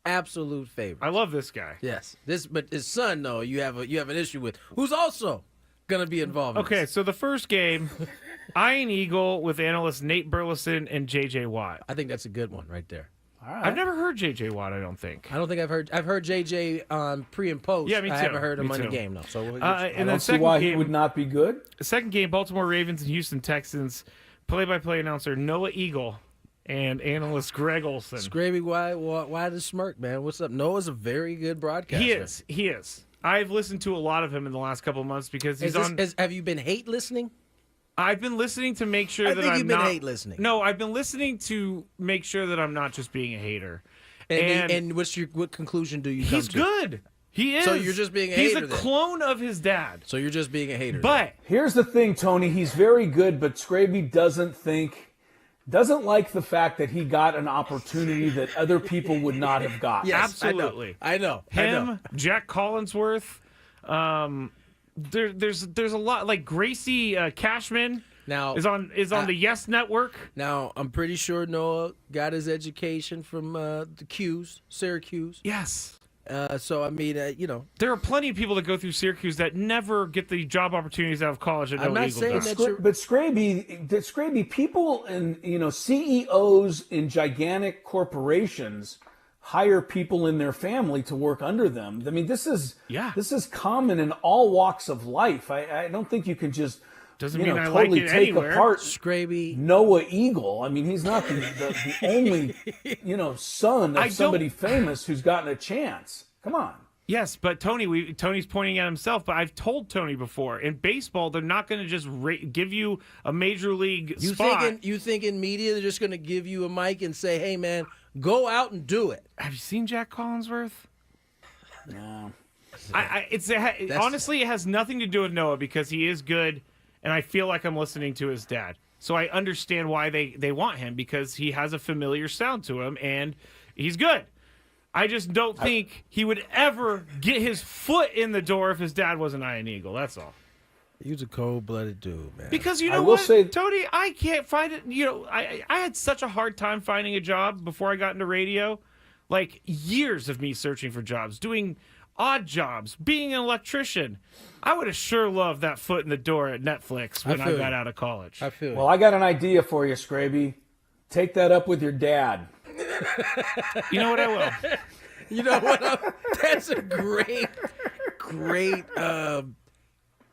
absolute favorites.
I love this guy.
Yes, but his son, though, you have an issue with, who's also going to be involved.
Okay, so the first game, Iron Eagle with analysts Nate Burleson and J.J. Watt.
I think that's a good one right there.
All right.
I've never heard J.J. Watt, I don't think.
I've heard J.J. on pre and post.
Yeah, me too.
I haven't heard him on the game, though. So
I don't see why he would not be good.
The second game, Baltimore Ravens and Houston Texans, play-by-play announcer Noah Eagle and analyst Greg Olson.
Scraby, why the smirk, man? What's up? Noah's a very good broadcaster.
He is. I've listened to a lot of him in the last couple of months because he's
have you been hate listening?
I've been listening to make sure that
you've been hate listening.
No, I've been listening to make sure that I'm not just being a hater.
And what conclusion do you come to?
He's good. He is.
So you're just being a
hater.
He's
a clone of his dad.
So you're just being a hater.
But
here's the thing, Tony. He's very good, but Scraby doesn't like the fact that he got an opportunity that other people would not have gotten.
Yes, absolutely.
I know.
Him, Jack Collinsworth. There's a lot, like Gracie Cashman
now
is on the Yes Network.
Now I'm pretty sure Noah got his education from the Syracuse.
Yes.
So I mean,
there are plenty of people that go through Syracuse that never get the job opportunities out of college. That
I'm
no
not
Eagle
saying
does.
that
But Scraby, people in CEOs in gigantic corporations hire people in their family to work under them. I mean, this is common in all walks of life. I don't think you can just
doesn't mean I
totally
like it
take
anywhere.
apart
Scraby
Noah Eagle. I mean, he's not the only son of somebody famous who's gotten a chance. Come on.
Yes, but Tony's pointing at himself. But I've told Tony before, in baseball, they're not going to just give you a major league spot.
You think in media they're just going to give you a mic and say, "Hey, man, go out and do it"?
Have you seen Jack Collinsworth?
No.
Honestly, it has nothing to do with Noah because he is good, and I feel like I'm listening to his dad. So I understand why they want him because he has a familiar sound to him, and he's good. I just don't think he would ever get his foot in the door if his dad was an Iron Eagle. That's all.
He's a cold-blooded dude, man.
Because you know what, Tony, I can't find it. I had such a hard time finding a job before I got into radio. Like years of me searching for jobs, doing odd jobs, being an electrician. I would have sure loved that foot in the door at Netflix when I got out of college.
I feel.
Well, I got an idea for you, Scraby. Take that up with your dad.
You know what? I will.
You know what? That's a great, it's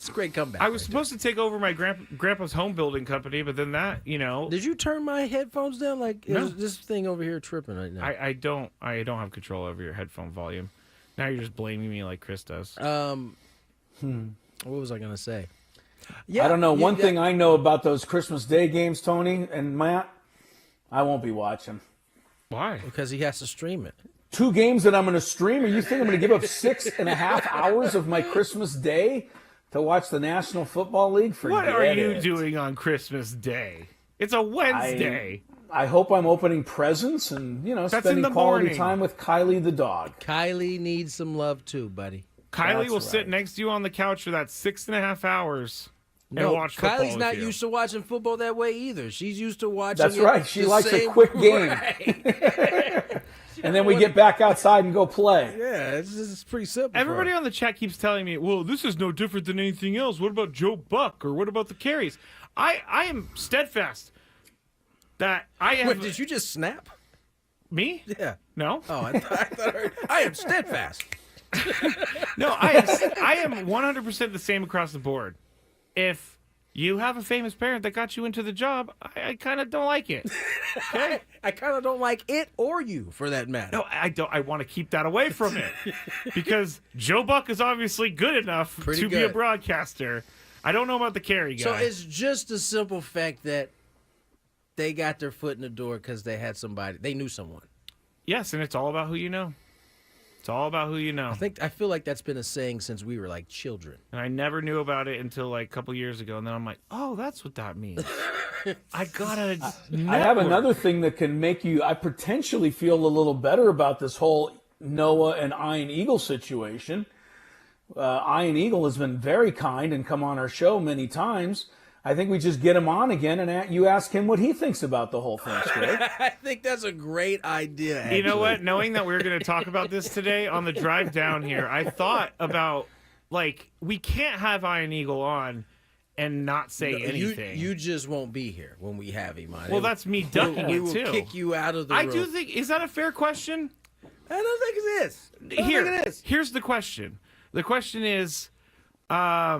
a great comeback.
I was supposed to take over my grandpa's home building company, but then that,
Did you turn my headphones down? Like,
No.
is this thing over here tripping right now?
I don't have control over your headphone volume. Now you're just blaming me like Chris does.
What was I gonna say?
I don't know. One thing I know about those Christmas Day games, Tony and Matt, I won't be watching.
Why?
Because he has to stream it.
2 games that I'm going to stream? Or you think I'm going to give up 6.5 hours of my Christmas Day to watch the National Football League?
What are you doing on Christmas Day? It's a Wednesday.
I hope I'm opening presents and, spending quality time with Kylie the dog.
Kylie needs some love too, buddy.
Kylie will sit next to you on the couch for that 6.5 hours.
No,
and watch football
Kylie's
with
not
you.
used to watching football that way either. She's used to watching.
That's right. She likes a quick game.
Right.
And then we get back outside and go play.
Yeah, it's pretty simple.
Everybody on the chat keeps telling me, well, this is no different than anything else. What about Joe Buck or what about the carries? I am steadfast that I have.
Wait, did you just snap?
Me?
Yeah.
No?
Oh, I thought I am steadfast.
No, I am 100% the same across the board. If you have a famous parent that got you into the job, I kind of don't like it. Okay?
I kind of don't like it or you, for that matter.
No, I don't. I want to keep that away from it because Joe Buck is obviously good enough to be a broadcaster. I don't know about the carry guy.
So it's just the simple fact that they got their foot in the door because they had somebody. They knew someone.
Yes, and it's all about who you know. It's all about who you know.
I feel like that's been a saying since we were like children.
And I never knew about it until like a couple years ago, and then I'm like, oh, that's what that means. I gotta.
I have another thing that can make you. I potentially feel a little better about this whole Noah and Iron Eagle situation. Iron Eagle has been very kind and come on our show many times. I think we just get him on again and you ask him what he thinks about the whole thing, Squid.
I think that's a great idea, actually.
You know what? Knowing that we were going to talk about this today on the drive down here, I thought about, like, we can't have Iron Eagle on and not say anything.
You just won't be here when we have him on.
Well, that's me ducking
we
it,
will
too.
kick you out of the
I
room.
do think, is that a fair question?
I don't think it is. I don't think it is.
Here's the question. The question is...
yeah,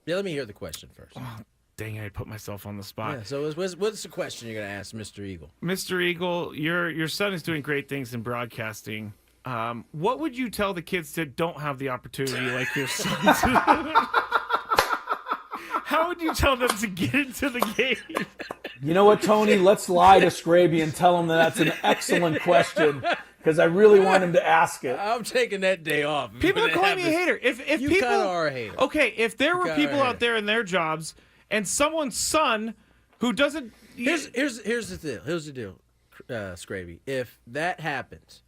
let me hear the question first.
Oh, dang it, I put myself on the spot.
Yeah, so what's the question you're going to ask Mr. Eagle?
Mr. Eagle, your son is doing great things in broadcasting. What would you tell the kids that don't have the opportunity like your son? How would you tell them to get into the game?
You know what, Tony? Let's lie to Scraby and tell him that's an excellent question because I really want him to ask it.
I'm taking that day off.
People are calling me a hater. If
you
people
kind of are a hater.
Okay, if there were people out there in their jobs and someone's son who doesn't...
Here's the deal. Here's the deal, Scraby. If that happens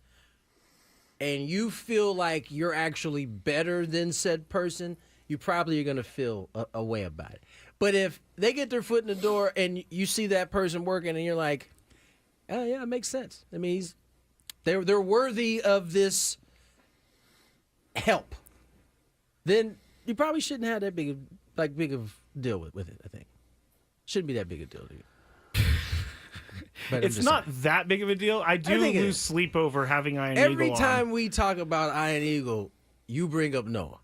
and you feel like you're actually better than said person, you probably are going to feel a way about it. But if they get their foot in the door and you see that person working and you're like, oh, yeah, it makes sense. I mean, they're worthy of this help, then you probably shouldn't have that big of deal with it. I think shouldn't be that big a deal to you. But
it's not that big of a deal. I do lose sleep over having Iron Eagle
Every
on.
time we talk about Iron Eagle, you bring up Noah.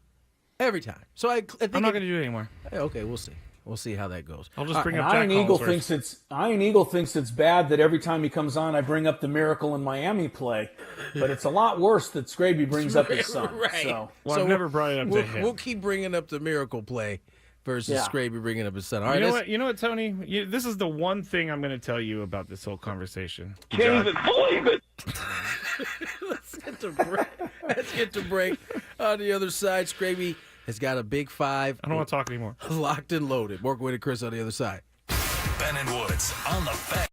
Every time. So I think
I'm not going to do it anymore.
Okay, we'll see. We'll see how that goes.
I'll just bring up
Iron
Jack
Eagle
Collinsworth.
Iron Eagle thinks it's bad that every time he comes on, I bring up the Miracle in Miami play, but it's a lot worse that Scraby brings up his son.
Right.
So,
I've never brought it up to him.
We'll keep bringing up the Miracle play versus Scraby bringing up his son. All right,
you know what, Tony? This is the one thing I'm going to tell you about this whole conversation.
Can't even believe it.
Let's get to break. On the other side, Scraby has got a big 5.
I don't want to talk anymore.
Locked and loaded. More Gwynn and Chris on the other side.
Ben and Woods on the Fan.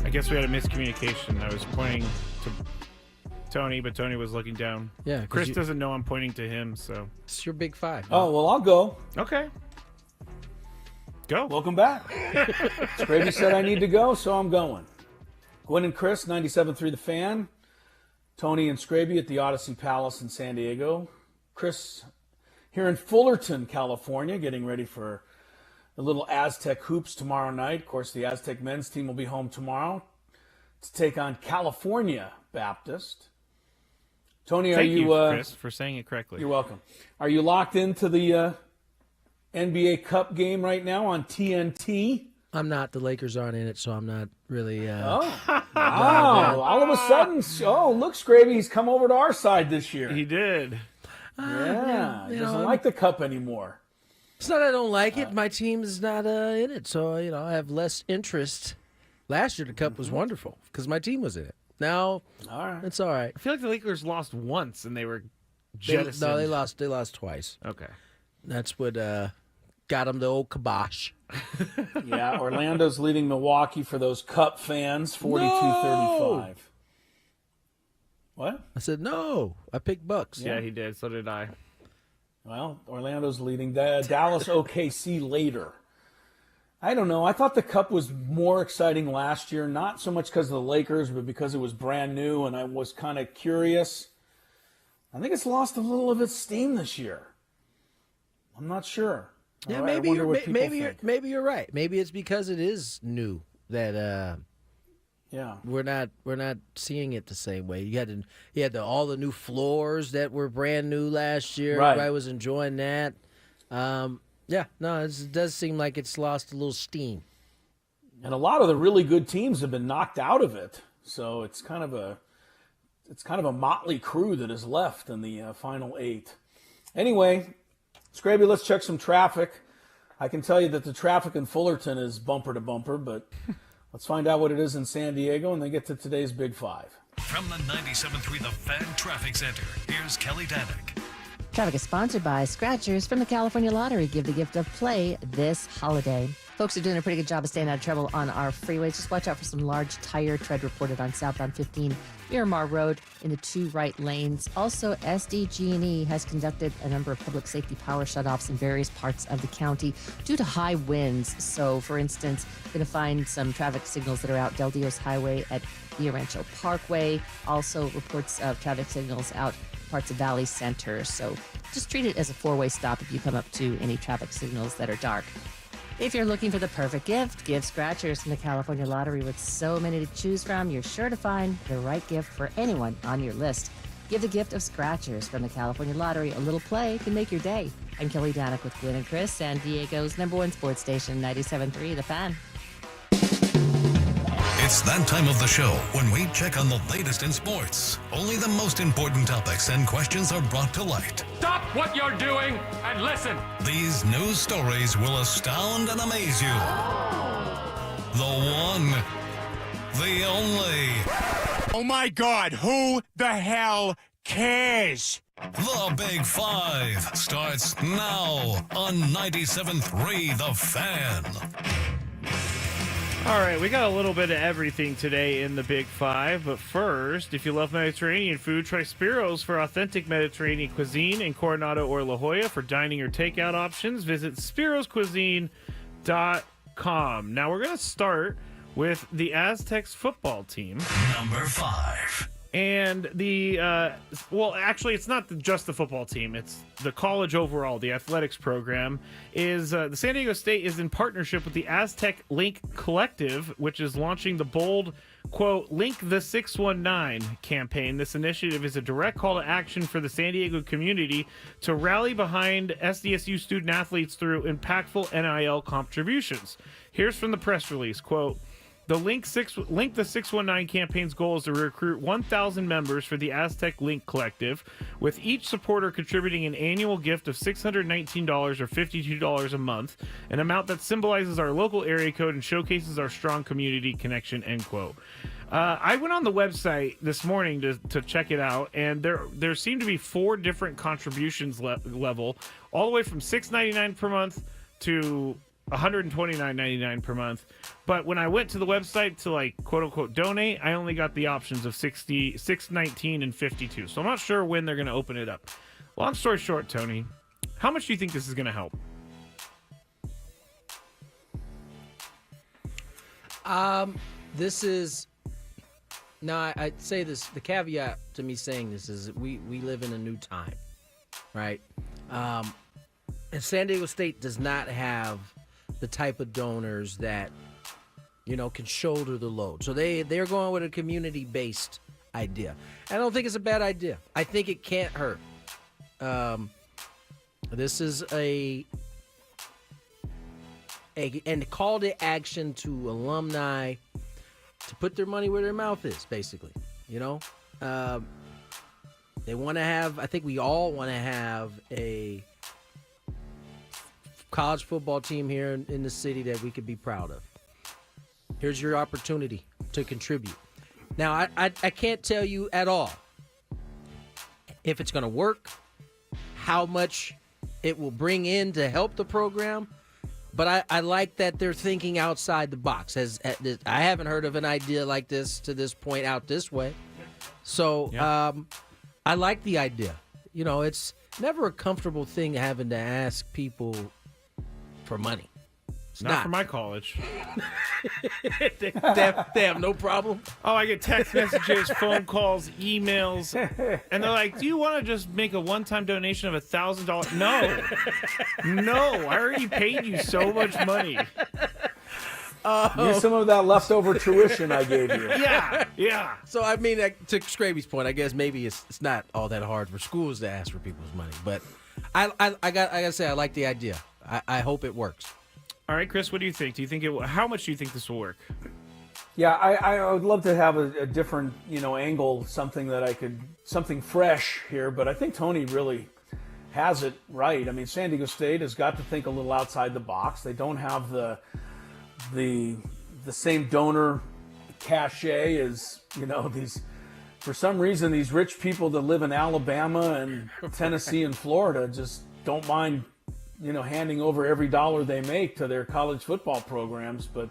I guess we had a miscommunication. I was pointing to Tony, but Tony was looking down.
Yeah,
Chris doesn't know I'm pointing to him, so.
It's your big five.
Oh, well, I'll go.
Okay. Go.
Welcome back. Scraby said I need to go, so I'm going. Gwynn and Chris, 97.3 The Fan. Tony and Scraby at the Odyssey Palace in San Diego. Chris here in Fullerton, California, getting ready for a little Aztec hoops tomorrow night. Of course, the Aztec men's team will be home tomorrow to take on California Baptist. Tony,
Thank you, Chris, for saying it correctly.
You're welcome. Are you locked into the NBA Cup game right now on TNT?
I'm not. The Lakers aren't in it, so I'm not really.
Wow. All of a sudden, look, Scraby, he's come over to our side this year.
He did.
He doesn't like the Cup anymore.
It's not I don't like it. My team is not in it, so I have less interest. Last year the Cup was wonderful because my team was in it. Now, it's all right.
I feel like the Lakers lost once and they were jettisoned.
No, they lost. They lost twice.
Okay,
that's what got them the old kibosh.
Yeah, Orlando's leading Milwaukee for those Cup fans, 42-35. What?
I said no. I picked Bucks.
Yeah, he did. So did I.
Well, Orlando's leading. Dallas OKC later. I don't know. I thought the Cup was more exciting last year, not so much because of the Lakers, but because it was brand new and I was kind of curious. I think it's lost a little of its steam this year. I'm not sure.
Yeah,
All right,
maybe you're right. Maybe it's because it is new that we're not seeing it the same way. You had all the new floors that were brand new last year.
Right.
Everybody was enjoying that. It does seem like it's lost a little steam.
And a lot of the really good teams have been knocked out of it. So it's kind of a motley crew that is left in the final 8. Anyway, Scraby, let's check some traffic. I can tell you that the traffic in Fullerton is bumper to bumper, but let's find out what it is in San Diego and then get to today's Big 5.
From the 97.3 The Fan Traffic Center, here's Kelly Danick.
Traffic is sponsored by Scratchers from the California Lottery. Give the gift of play this holiday. Folks are doing a pretty good job of staying out of trouble on our freeways. Just watch out for some large tire tread reported on southbound 15 Miramar Road in the 2 right lanes. Also, SDG&E has conducted a number of public safety power shutoffs in various parts of the county due to high winds. So, for instance, going to find some traffic signals that are out Del Dios Highway at Villa Rancho Parkway. Also, reports of traffic signals out parts of Valley Center. So, just treat it as a 4-way stop if you come up to any traffic signals that are dark. If you're looking for the perfect gift, give Scratchers from the California Lottery. With so many to choose from, you're sure to find the right gift for anyone on your list. Give the gift of Scratchers from the California Lottery. A little play can make your day. I'm Kelly Danick with Gwynn and Chris, San Diego's #1 sports station, 97.3 The Fan.
It's that time of the show when we check on the latest in sports. Only the most important topics and questions are brought to light.
Stop what you're doing and listen.
These news stories will astound and amaze you. The one, the only.
Oh my God, who the hell cares?
The Big 5 starts now on 97.3 The Fan.
All right, we got a little bit of everything today in the Big 5, but first, if you love Mediterranean food, try Spiro's for authentic Mediterranean cuisine in Coronado or La Jolla. For dining or takeout options, visit spiroscuisine.com. Now, we're going to start with the Aztecs football team.
Number 5.
And actually, it's not just the football team. It's the college overall, the athletics program. The San Diego State is in partnership with the Aztec Link Collective, which is launching the bold, quote, Link the 619 campaign. This initiative is a direct call to action for the San Diego community to rally behind SDSU student athletes through impactful NIL contributions. Here's from the press release, quote, the Link the 619 campaign's goal is to recruit 1,000 members for the Aztec Link Collective, with each supporter contributing an annual gift of $619 or $52 a month, an amount that symbolizes our local area code and showcases our strong community connection, end quote. I went on the website this morning to check it out, and there seem to be 4 different contributions level, all the way from $6.99 per month to $129.99 per month. But when I went to the website to like quote unquote donate, I only got the options of $60, $619, and $52. So I'm not sure when they're going to open it up. Long story short, Tony, how much do you think this is going to help?
This is now. I'd say this. The caveat to me saying this is that we live in a new time, right? And San Diego State does not have the type of donors that can shoulder the load. So they're going with a community-based idea. I don't think it's a bad idea. I think it can't hurt. This is a call to action to alumni to put their money where their mouth is, basically. They want to have, I think we all want to have a college football team here in the city that we could be proud of. Here's your opportunity to contribute. Now, I can't tell you at all if it's going to work, how much it will bring in to help the program, but I like that they're thinking outside the box. I haven't heard of an idea like this to this point out this way. So I like the idea. It's never a comfortable thing having to ask people for money. It's
not for my college.
they have no problem.
Oh, I get text messages, phone calls, emails, and they're like, "Do you want to just make a one-time donation of $1,000?" No, I already paid you so much money.
Use some of that leftover tuition I gave you.
Yeah.
So I mean, to Scraby's point, I guess maybe it's not all that hard for schools to ask for people's money, but I gotta say I like the idea. I hope it works.
All right, Chris, what do you think? How much do you think this will work?
Yeah, I would love to have a different, angle, something fresh here, but I think Tony really has it right. I mean, San Diego State has got to think a little outside the box. They don't have the same donor cachet as, for some reason, these rich people that live in Alabama and Tennessee and Florida just don't mind handing over every dollar they make to their college football programs. But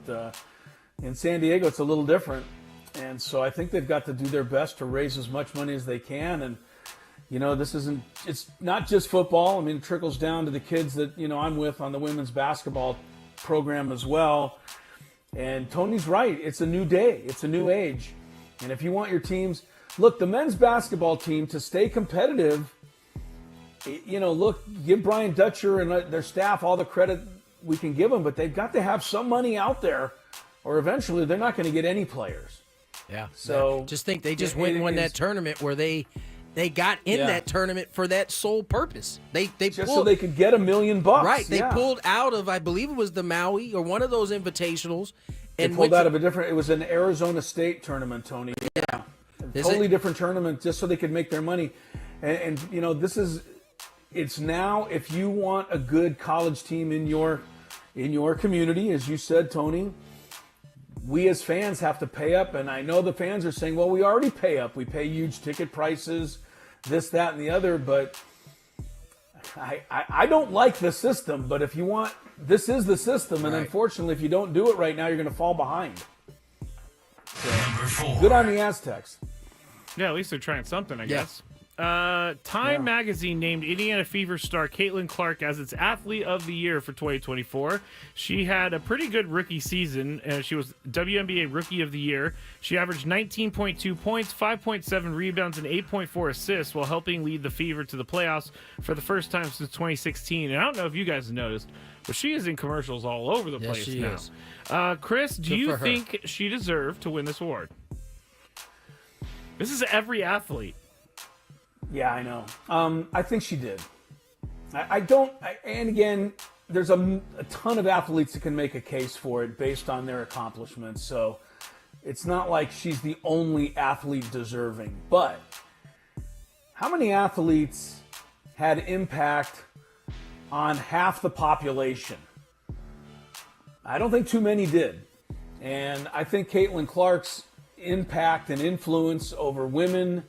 in San Diego, it's a little different. And so I think they've got to do their best to raise as much money as they can. And, it's not just football. I mean, it trickles down to the kids that, I'm with on the women's basketball program as well. And Tony's right. It's a new day. It's a new age. And if you want your teams, look, the men's basketball team to stay competitive, give Brian Dutcher and their staff all the credit we can give them, but they've got to have some money out there, or eventually they're not going to get any players.
Yeah.
So
just think they just won that tournament where they got in that tournament for that sole purpose. They
just
pulled,
so they could get $1 million.
Right. They pulled out of, I believe it was the Maui or one of those invitationals.
They pulled out of it was an Arizona State tournament, Tony.
Yeah.
Totally different tournament just so they could make their money. And it's now, if you want a good college team in your community, as you said, Tony, we as fans have to pay up. And I know the fans are saying, well, we already pay up. We pay huge ticket prices, this, that, and the other. But I don't like the system. But if you want, this is the system. And unfortunately, if you don't do it right now, you're going to fall behind. So, good on the Aztecs.
Yeah, at least they're trying something, I guess. Time Magazine named Indiana Fever star Caitlin Clark as its Athlete of the Year for 2024. She had a pretty good rookie season. She was WNBA Rookie of the Year. She averaged 19.2 points, 5.7 rebounds, and 8.4 assists while helping lead the Fever to the playoffs for the first time since 2016. And I don't know if you guys have noticed, but she is in commercials all over the place
she
now.
is.
Chris, do you think she deserved to win this award? This is every athlete.
Yeah, I know. I think she did. And again, there's a ton of athletes that can make a case for it based on their accomplishments. So it's not like she's the only athlete deserving. But how many athletes had impact on half the population? I don't think too many did. And I think Caitlin Clark's impact and influence over women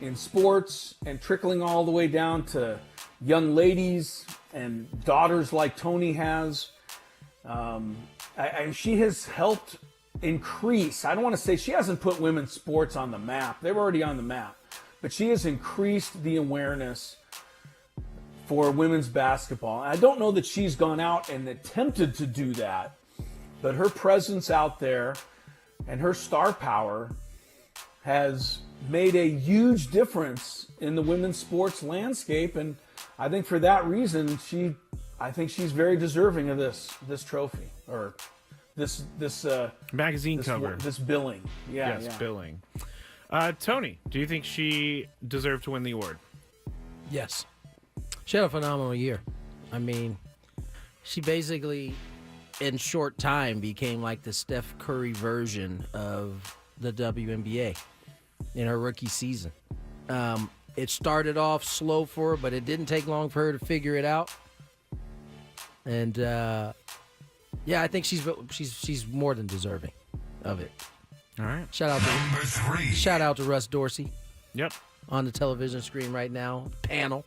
in sports and trickling all the way down to young ladies and daughters like Tony has, She has helped increase. I don't want to say she hasn't put women's sports on the map. They were already on the map. But she has increased the awareness for women's basketball. I don't know that she's gone out and attempted to do that, but her presence out there and her star power has made a huge difference in the women's sports landscape. And I think for that reason, I think she's very deserving of this trophy, or this
magazine cover,
this billing.
Yes, billing. Tony, do you think she deserved to win the award?
Yes. She had a phenomenal year. I mean, she basically, in short time, became like the Steph Curry version of the WNBA in her rookie season. It started off slow for her, but it didn't take long for her to figure it out. And I think she's more than deserving of it.
All right.
Shout out to Russ Dorsey.
Yep.
On the television screen right now. Panel.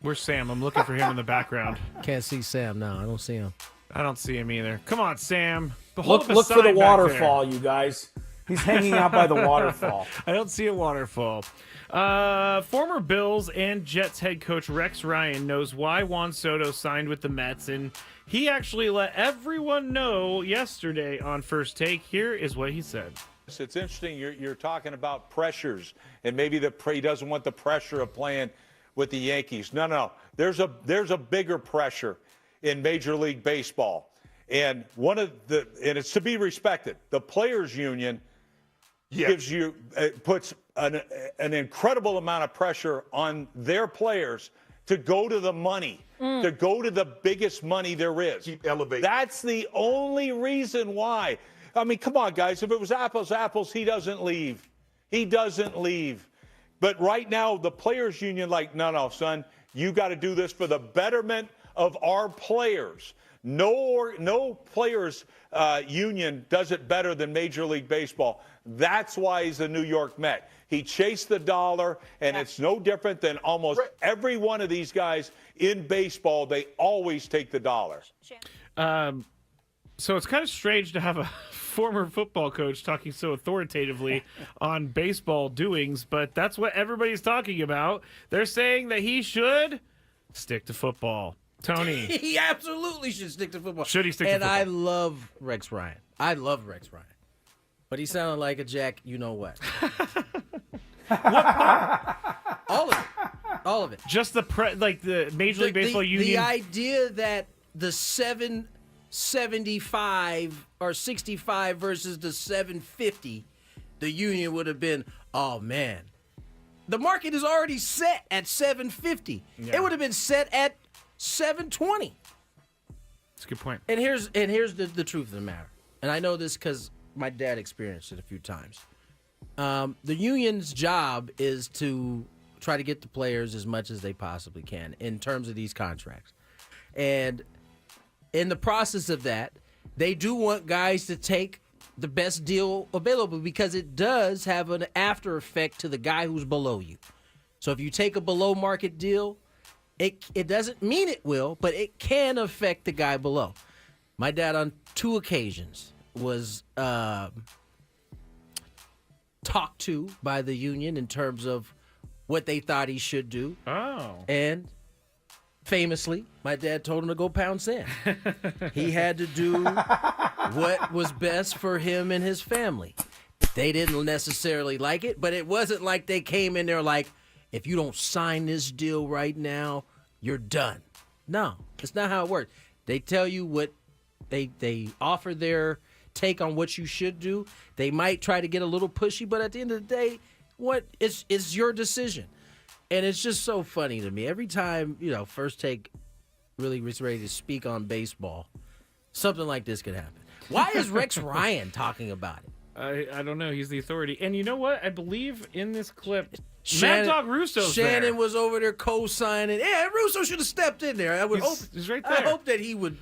Where's Sam? I'm looking for him in the background.
Can't see Sam. No, I don't see him.
I don't see him either. Come on, Sam.
Look for the waterfall, you guys. He's hanging out by the waterfall.
I don't see a waterfall. Former Bills and Jets head coach Rex Ryan knows why Juan Soto signed with the Mets, and he actually let everyone know yesterday on First Take. Here is what he said.
It's interesting you're talking about pressures, and maybe he doesn't want the pressure of playing with the Yankees. No. There's a bigger pressure in Major League Baseball, and it's to be respected. The Players Union puts an incredible amount of pressure on their players to go to the money, to go to the biggest money there is.
Keep elevating.
That's the only reason why. I mean, come on, guys. If it was apples, he doesn't leave. He doesn't leave. But right now, the Players Union, no, son, you got to do this for the betterment of our players. No players union does it better than Major League Baseball. That's why he's a New York Met. He chased the dollar, and it's no different than almost every one of these guys in baseball. They always take the dollar.
So it's kind of strange to have a former football coach talking so authoritatively on baseball doings, but that's what everybody's talking about. They're saying that he should stick to football. Tony.
He absolutely should stick to football.
Should he stick to football?
And I love Rex Ryan. But he sounded like a Jack, you know what. All of it.
Just the Major League Baseball Union.
The idea that the 775 or 65 versus the 750, the union would have been, oh man. The market is already set at 750. Yeah. It would have been set at 720.
That's a good point.
And here's the truth of the matter. And I know this because my dad experienced it a few times. The union's job is to try to get the players as much as they possibly can in terms of these contracts. And in the process of that, they do want guys to take the best deal available because it does have an after effect to the guy who's below you. So if you take a below market deal, it doesn't mean it will, but it can affect the guy below. My dad on 2 occasions was talked to by the union in terms of what they thought he should do.
Oh.
And famously, my dad told him to go pound sand. He had to do what was best for him and his family. They didn't necessarily like it, but it wasn't like they came in there like, if you don't sign this deal right now, you're done. No, that's not how it works. They tell you what they offer their take on what you should do. They might try to get a little pushy, but at the end of the day, it's your decision. And it's just so funny to me. Every time, First Take really was ready to speak on baseball, something like this could happen. Why is Rex Ryan talking about it?
I don't know. He's the authority. And you know what? I believe in this clip, Mad Dog Russo's
Shannon
there.
was over there co-signing. Yeah, Russo should have stepped in there.
He's right there.
I hope that he would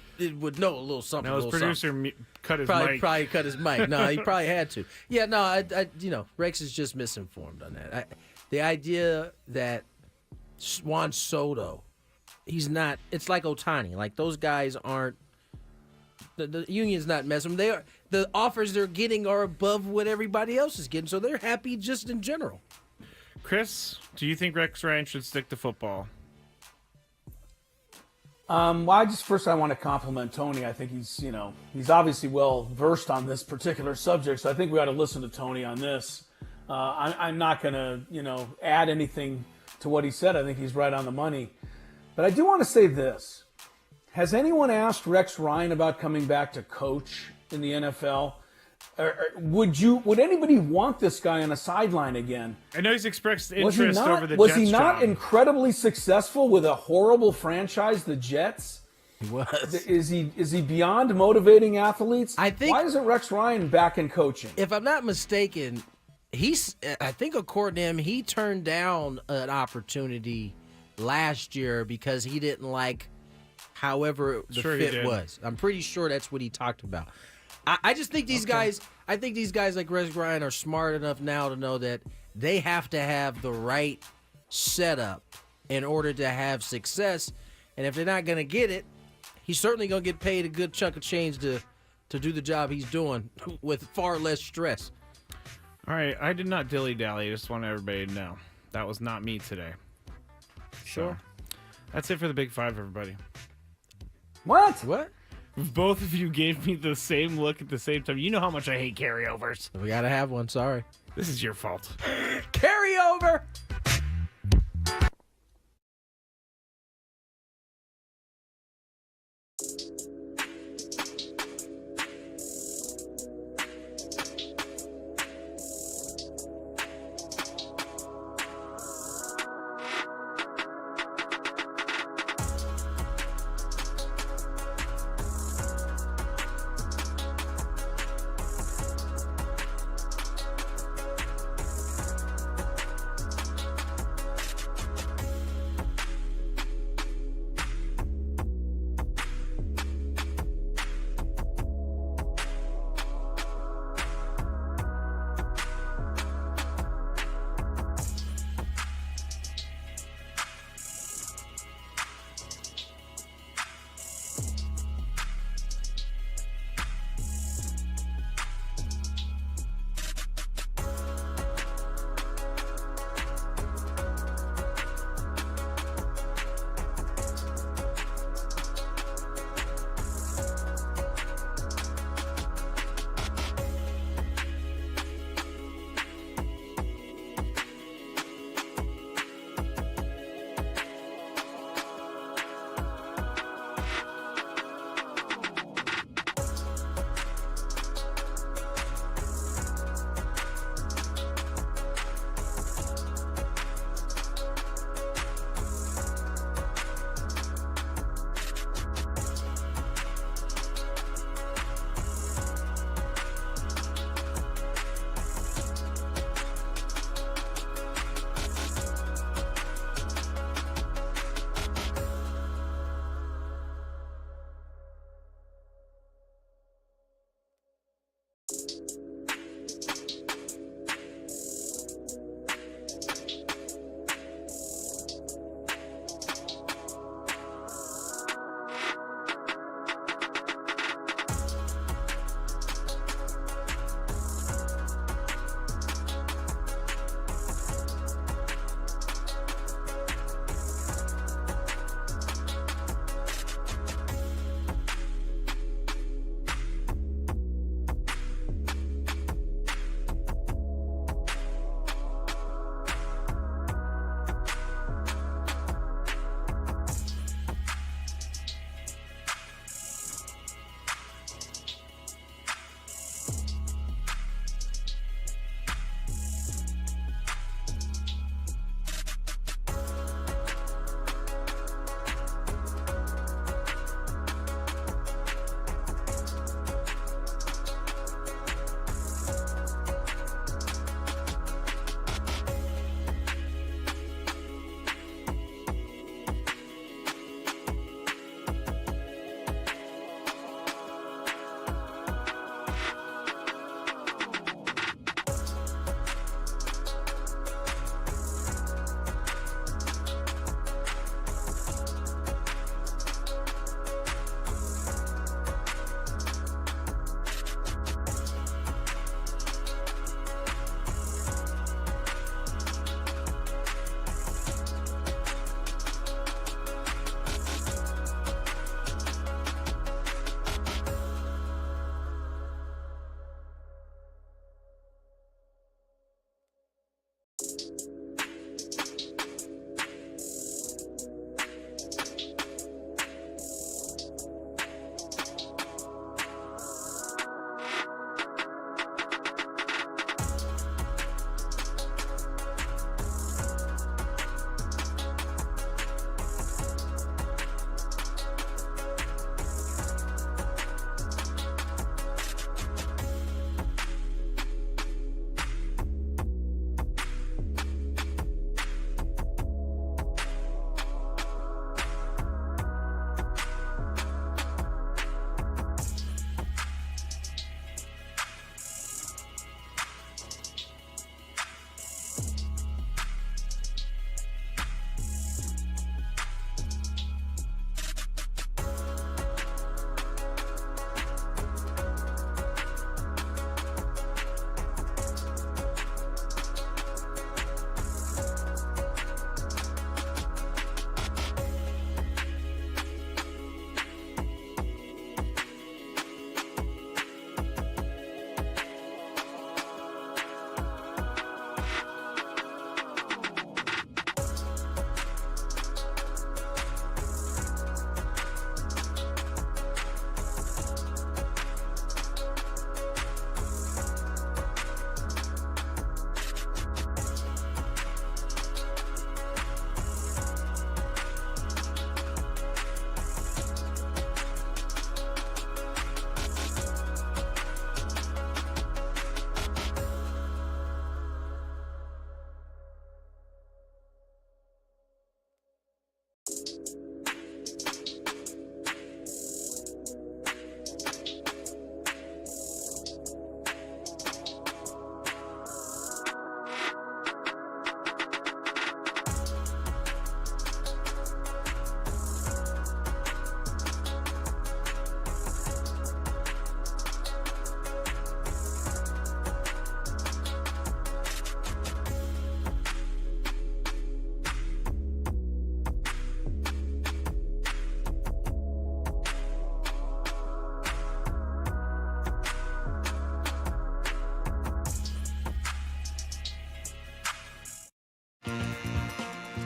know a little something.
No, his producer cut his mic.
Probably cut his mic. No, he probably had to. Yeah, no, Rex is just misinformed on that. The idea that Juan Soto, he's not. It's like Ohtani. Like those guys aren't The union's not messing with them. The offers they're getting are above what everybody else is getting, so they're happy just in general.
Chris, do you think Rex Ryan should stick to football?
Well, I want to compliment Tony. I think he's obviously well versed on this particular subject, so I think we ought to listen to Tony on this. I'm not going to, add anything to what he said. I think he's right on the money. But I do want to say this. Has anyone asked Rex Ryan about coming back to coach in the NFL? Would anybody want this guy on a sideline again?
I know he's expressed interest over the Jets.
Was he not
job.
incredibly successful with a horrible franchise, the Jets?
He was.
Is he beyond motivating athletes?
I think.
Why isn't Rex Ryan back in coaching?
If I'm not mistaken, I think according to him, he turned down an opportunity last year because he didn't like however the fit was. I'm pretty sure that's what he talked about. I just think these guys. I think these guys like Rex Ryan are smart enough now to know that they have to have the right setup in order to have success. And if they're not going to get it, he's certainly going to get paid a good chunk of change to do the job he's doing with far less stress.
All right, I did not dilly-dally. I just want everybody to know. That was not me today.
Sure.
So, that's it for the Big Five, everybody.
What?
Both of you gave me the same look at the same time. You know how much I hate carryovers.
We got to have one. Sorry.
This is your fault.
Carryover!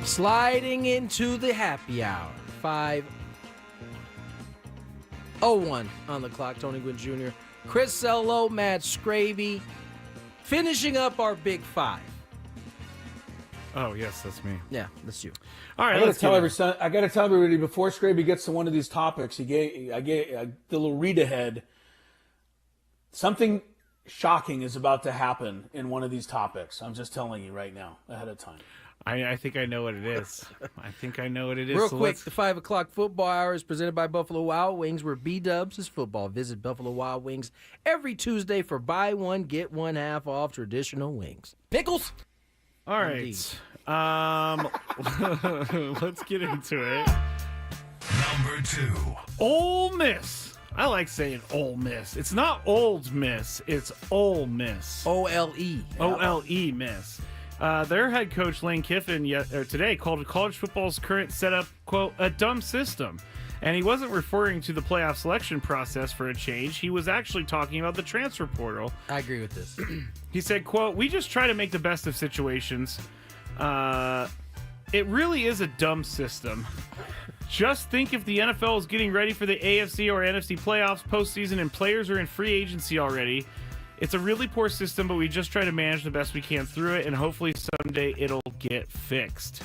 Sliding into the happy hour. 5:01 on the clock. Tony Gwynn Jr., Chris Sello, Matt Scraby, finishing up our Big Five.
Oh, yes, that's me.
Yeah, that's you.
All right,
I got to tell everybody before Scraby gets to one of these topics. I gave the little read ahead. Something shocking is about to happen in one of these topics. I'm just telling you right now, ahead of time.
I think I know what it is.
Real quick, the 5 o'clock football hour is presented by Buffalo Wild Wings, where B-Dubs is football. Visit Buffalo Wild Wings every Tuesday for buy one, get one half off traditional wings. Pickles?
All right. Let's get into it.
Number 2.
Ole Miss. I like saying Ole Miss. It's not Old Miss. It's Ole Miss.
O-L-E.
O-L-E Miss. Their head coach, Lane Kiffin, today called college football's current setup, quote, a dumb system. And he wasn't referring to the playoff selection process for a change. He was actually talking about the transfer portal.
I agree with this.
He said, quote, we just try to make the best of situations. It really is a dumb system. Just think if the NFL is getting ready for the AFC or NFC playoffs postseason and players are in free agency already. It's a really poor system, but we just try to manage the best we can through it, and hopefully someday it'll get fixed.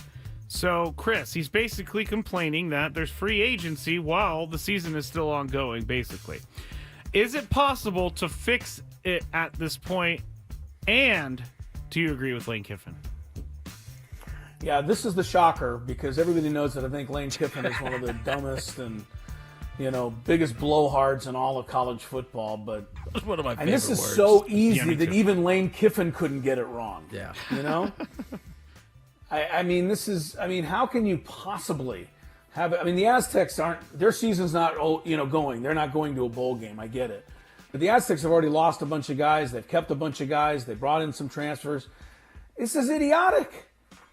So, Chris, he's basically complaining that there's free agency while the season is still ongoing, basically. Is it possible to fix it at this point? And do you agree with Lane Kiffin?
Yeah, this is the shocker because everybody knows that I think Lane Kiffin is one of the dumbest and biggest blowhards in all of college football. But
that's one of my favorite
and this is
words.
so easy that even Lane Kiffin couldn't get it wrong.
Yeah,
I mean, how can you possibly have it? I mean, the Aztecs their season's not going. They're not going to a bowl game. I get it, but the Aztecs have already lost a bunch of guys. They've kept a bunch of guys. They brought in some transfers. This is idiotic.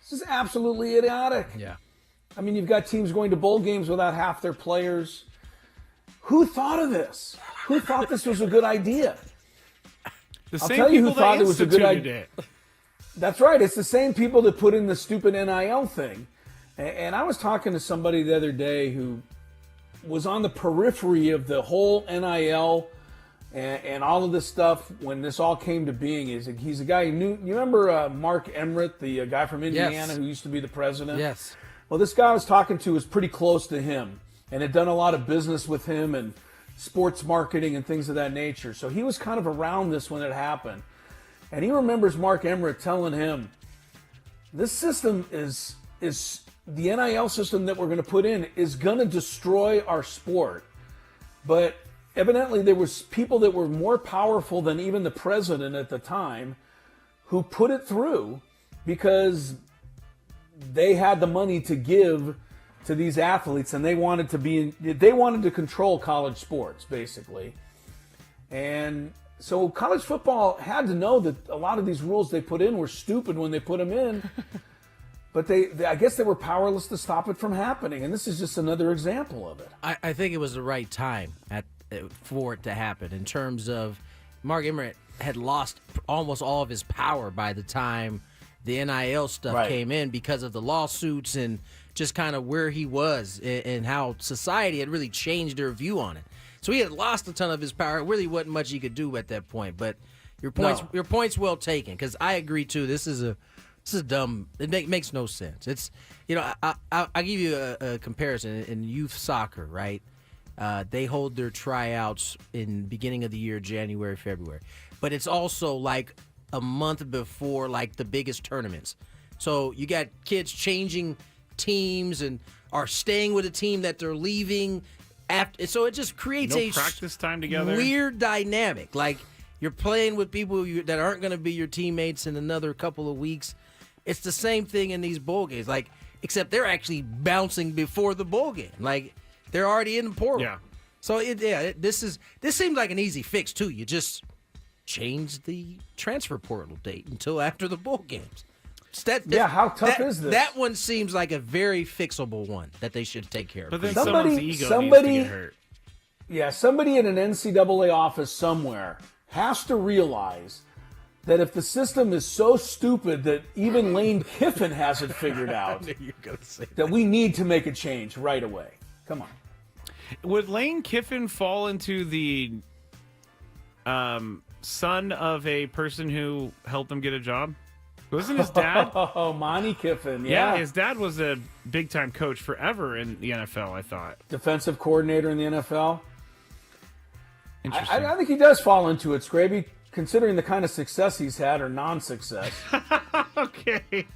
This is absolutely idiotic.
Yeah.
I mean, you've got teams going to bowl games without half their players. Who thought of this? Who thought this was a good idea?
I'll tell you who thought it was a good idea.
That's right. It's the same people that put in the stupid NIL thing. And I was talking to somebody the other day who was on the periphery of the whole NIL and all of this stuff when this all came to being. He's a guy who knew. You remember Mark Emmert, the guy from Indiana who used to be the president?
Yes.
Well, this guy I was talking to was pretty close to him and had done a lot of business with him and sports marketing and things of that nature. So he was kind of around this when it happened. And he remembers Mark Emmert telling him, this system is the NIL system that we're going to put in is going to destroy our sport. But evidently there was people that were more powerful than even the president at the time who put it through because they had the money to give to these athletes and they wanted to control college sports basically. And so college football had to know that a lot of these rules they put in were stupid when they put them in. But I guess they were powerless to stop it from happening. And this is just another example of it.
I think it was the right time for it to happen in terms of Mark Emmert had lost almost all of his power by the time the NIL stuff came in because of the lawsuits and just kind of where he was and how society had really changed their view on it. So he had lost a ton of his power. It really wasn't much he could do at that point. But your point's well taken because I agree too. This is dumb. It makes no sense. It's I'll give you a comparison in youth soccer, right? They hold their tryouts in beginning of the year, January, February. But it's also like a month before like the biggest tournaments. So you got kids changing teams and are staying with a team that they're leaving after. So it just creates
no practice time together.
Weird dynamic. Like you're playing with people that aren't going to be your teammates in another couple of weeks. It's the same thing in these bowl games, like except they're actually bouncing before the bowl game. Like they're already in the portal.
Yeah.
So this seems like an easy fix too. You just change the transfer portal date until after the bowl games.
How tough is this?
That one seems like a very fixable one that they should take care of.
But then someone's ego needs to get hurt.
Yeah, somebody in an NCAA office somewhere has to realize that if the system is so stupid that even Lane Kiffin hasn't figured out, that we need to make a change right away. Come on.
Would Lane Kiffin fall into the son of a person who helped him get a job? Wasn't his dad?
Oh, Monty Kiffin,
Yeah, his dad was a big-time coach forever in the NFL, I thought.
Defensive coordinator in the NFL.
Interesting.
I think he does fall into it, Scraby, considering the kind of success he's had or non-success.
Okay.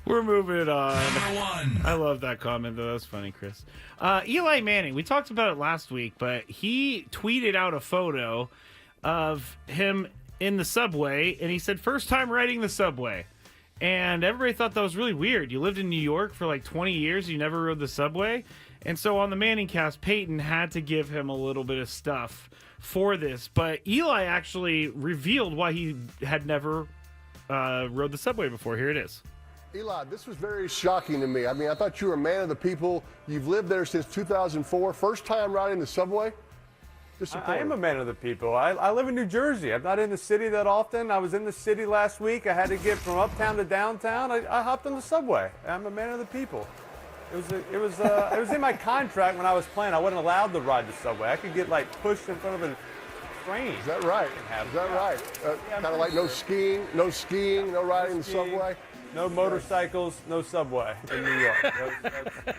We're moving on.
Number 1.
I love that comment, though. That was funny, Chris. Eli Manning, we talked about it last week, but he tweeted out a photo of him in the subway, and he said, first time riding the subway. And everybody thought that was really weird. You lived in New York for like 20 years, you never rode the subway. And so on the Manning cast, Peyton had to give him a little bit of stuff for this. But Eli actually revealed why he had never rode the subway before. Here it is.
Eli, this was very shocking to me. I mean, I thought you were a man of the people. You've lived there since 2004. First time riding the subway?
I am a man of the people. I live in New Jersey. I'm not in the city that often. I was in the city last week. I had to get from uptown to downtown. I hopped on the subway. I'm a man of the people. It was in my contract when I was playing. I wasn't allowed to ride the subway. I could get like pushed in front of a train.
Is that right? Is that right? Kind of like no skiing, no riding the subway.
No motorcycles, no subway in New York. You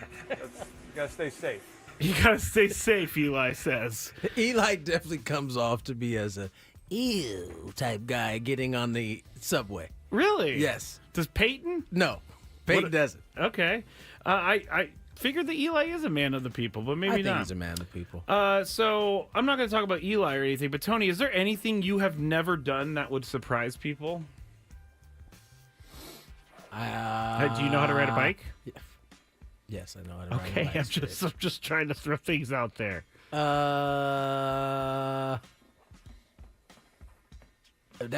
gotta stay safe.
You gotta stay safe, Eli says.
Eli definitely comes off to be as a ew type guy getting on the subway.
Really?
Yes.
Does Peyton?
No, Peyton doesn't.
Okay. I figured that Eli is a man of the people, but maybe
I think
not.
he's a man of the people.
So I'm not going to talk about Eli or anything, but Tony, is there anything you have never done that would surprise people? Do you know how to ride a bike?
Yeah. Yes, I know how to ride a
Okay,
bike.
I'm just trying to throw things out there.
That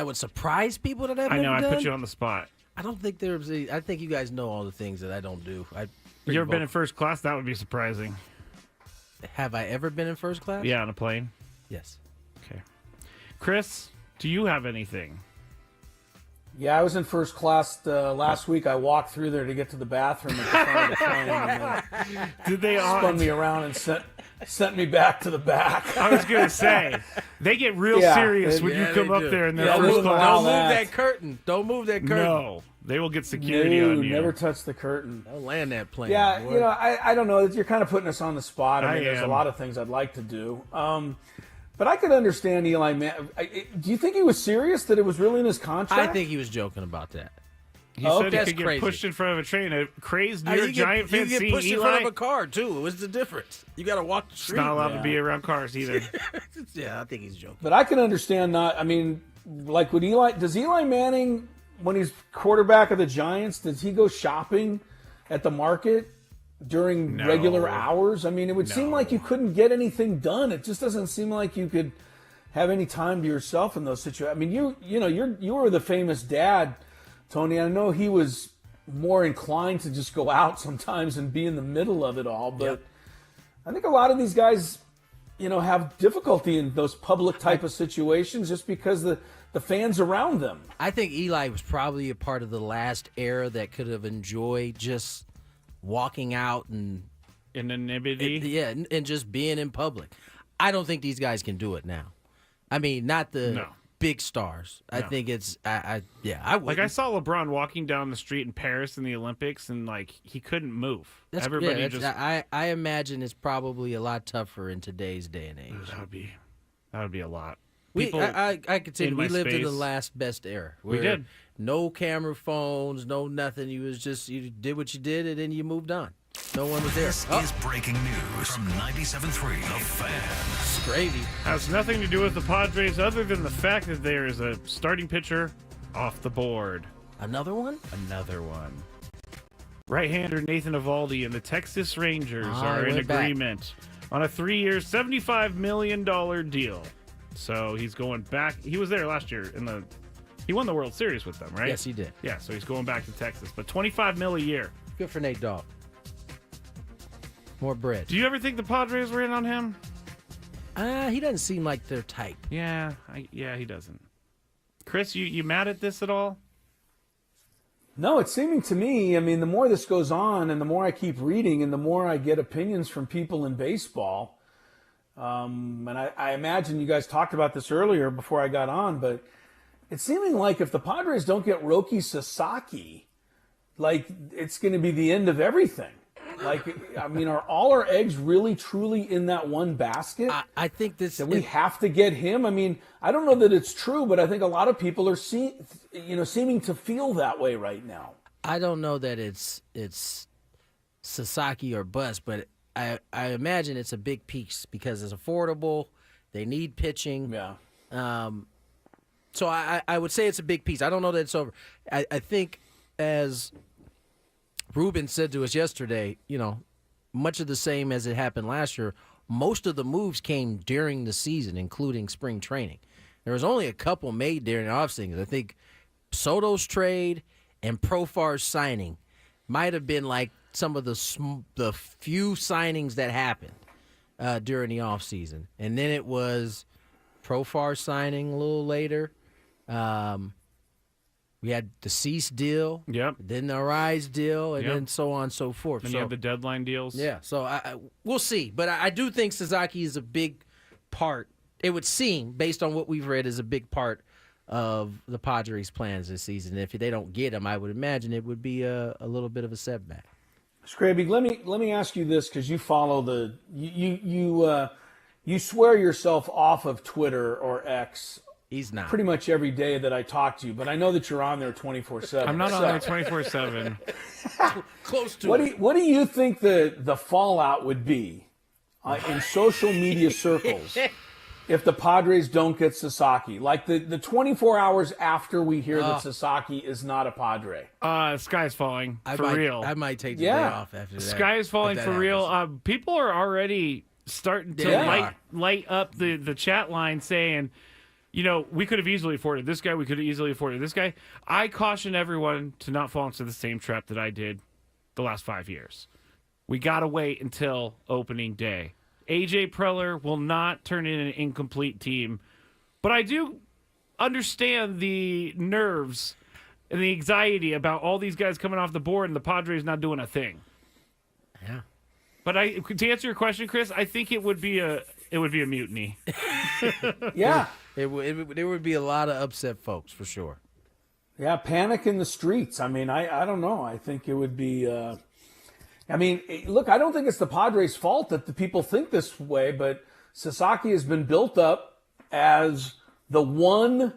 would surprise people that I've
I know,
never done?
I put you on the spot.
I don't think there's I think you guys know all the things that I don't do.
You ever been in first class? That would be surprising.
Have I ever been in first class?
Yeah, on a plane?
Yes.
Okay. Chris, do you have anything?
Yeah, I was in first class last week. I walked through there to get to the bathroom at the front of the plane. And
did they
spun me around and sent me back to the back?
I was going to say, they get real serious when you come up there in their first class.
Don't move that curtain. Don't move that curtain.
No, they will get security on you.
Never touch the curtain.
Don't land that plane.
Yeah,
boy.
I don't know. You're kind of putting us on the spot. I mean, there's a lot of things I'd like to do. But I could understand Eli Manning. Do you think he was serious that it was really in his contract?
I think he was joking about that.
He said he could get pushed in front of a train. A crazed New York Giant fan
You
seeing
get pushed in
Eli.
front of a car, too. What's the difference? You got to walk the street.
It's not allowed to be around cars either.
Yeah, I think he's joking.
But I can understand not. I mean, like with Eli, does Eli Manning, when he's quarterback of the Giants, does he go shopping at the market during regular hours? I mean, it would seem like you couldn't get anything done. It just doesn't seem like you could have any time to yourself in those situations. I mean, you were the famous dad, Tony. I know he was more inclined to just go out sometimes and be in the middle of it all, but I think a lot of these guys, have difficulty in those public type of situations just because the fans around them.
I think Eli was probably a part of the last era that could have enjoyed just walking out and
anonymity.
And just being in public. I don't think these guys can do it now. I mean, not the big stars. I think it's I would.
Like I saw LeBron walking down the street in Paris in the Olympics, and like he couldn't move.
I imagine it's probably a lot tougher in today's day and age.
That would be a lot.
I could say we lived in the
space.
last best era.
We did.
No camera phones, no nothing. You did what you did, and then you moved on. No one was there.
This is breaking news from 97.3 The Fan.
Gravy.
Has nothing to do with the Padres other than the fact that there is a starting pitcher off the board.
Another one?
Another one. Right-hander Nathan Eovaldi and the Texas Rangers are in agreement on a 3-year, $75 million deal. So he's going back. He was there last year he won the World Series with them, right?
Yes, he did.
Yeah, so he's going back to Texas. But $25 million a year.
Good for Nate Dogg. More bread.
Do you ever think the Padres were in on him?
He doesn't seem like their type.
Yeah, he doesn't. Chris, you mad at this at all?
No, it's seeming to me, I mean, the more this goes on and the more I keep reading and the more I get opinions from people in baseball, and I imagine you guys talked about this earlier before I got on, but it's seeming like if the Padres don't get Roki Sasaki, like it's going to be the end of everything. Like, I mean, are all our eggs really, truly in that one basket?
I think this.
That we have to get him. I mean, I don't know that it's true, but I think a lot of people are seeming to feel that way right now.
I don't know that it's Sasaki or bust, but I imagine it's a big piece because it's affordable. They need pitching.
Yeah.
So I would say it's a big piece. I don't know that it's over. I think as Ruben said to us yesterday, much of the same as it happened last year, most of the moves came during the season, including spring training. There was only a couple made during the offseason. I think Soto's trade and Profar's signing might have been like some of the few signings that happened during the offseason. And then it was Profar signing a little later. We had the Cease deal, then the Arise deal, and then so on and so forth.
And you have the deadline deals.
Yeah, so we'll see. But I do think Sasaki is a big part, it would seem, based on what we've read, is a big part of the Padres' plans this season. If they don't get him, I would imagine it would be a little bit of a setback.
Scraby, let me ask you this, because you follow you swear yourself off of Twitter or X.
He's not.
Pretty much every day that I talk to you, but I know that you're on there 24/7.
I'm not on there 24/7.
Close to
What do you think the fallout would be in social media circles if the Padres don't get Sasaki? Like the 24 hours after we hear that Sasaki is not a Padre.
Sky's falling real.
I might take the day off after that.
Sky is falling for real. People are already starting to light up the chat line saying, we could have easily afforded this guy. We could have easily afforded this guy. I caution everyone to not fall into the same trap that I did the last 5 years. We got to wait until opening day. A.J. Preller will not turn in an incomplete team. But I do understand the nerves and the anxiety about all these guys coming off the board and the Padres not doing a thing.
Yeah.
But to answer your question, Chris, I think it would be a mutiny.
Yeah.
There would be a lot of upset folks, for sure.
Yeah, panic in the streets. I mean, I don't know. I think it would be look, I don't think it's the Padres' fault that the people think this way, but Sasaki has been built up as the one,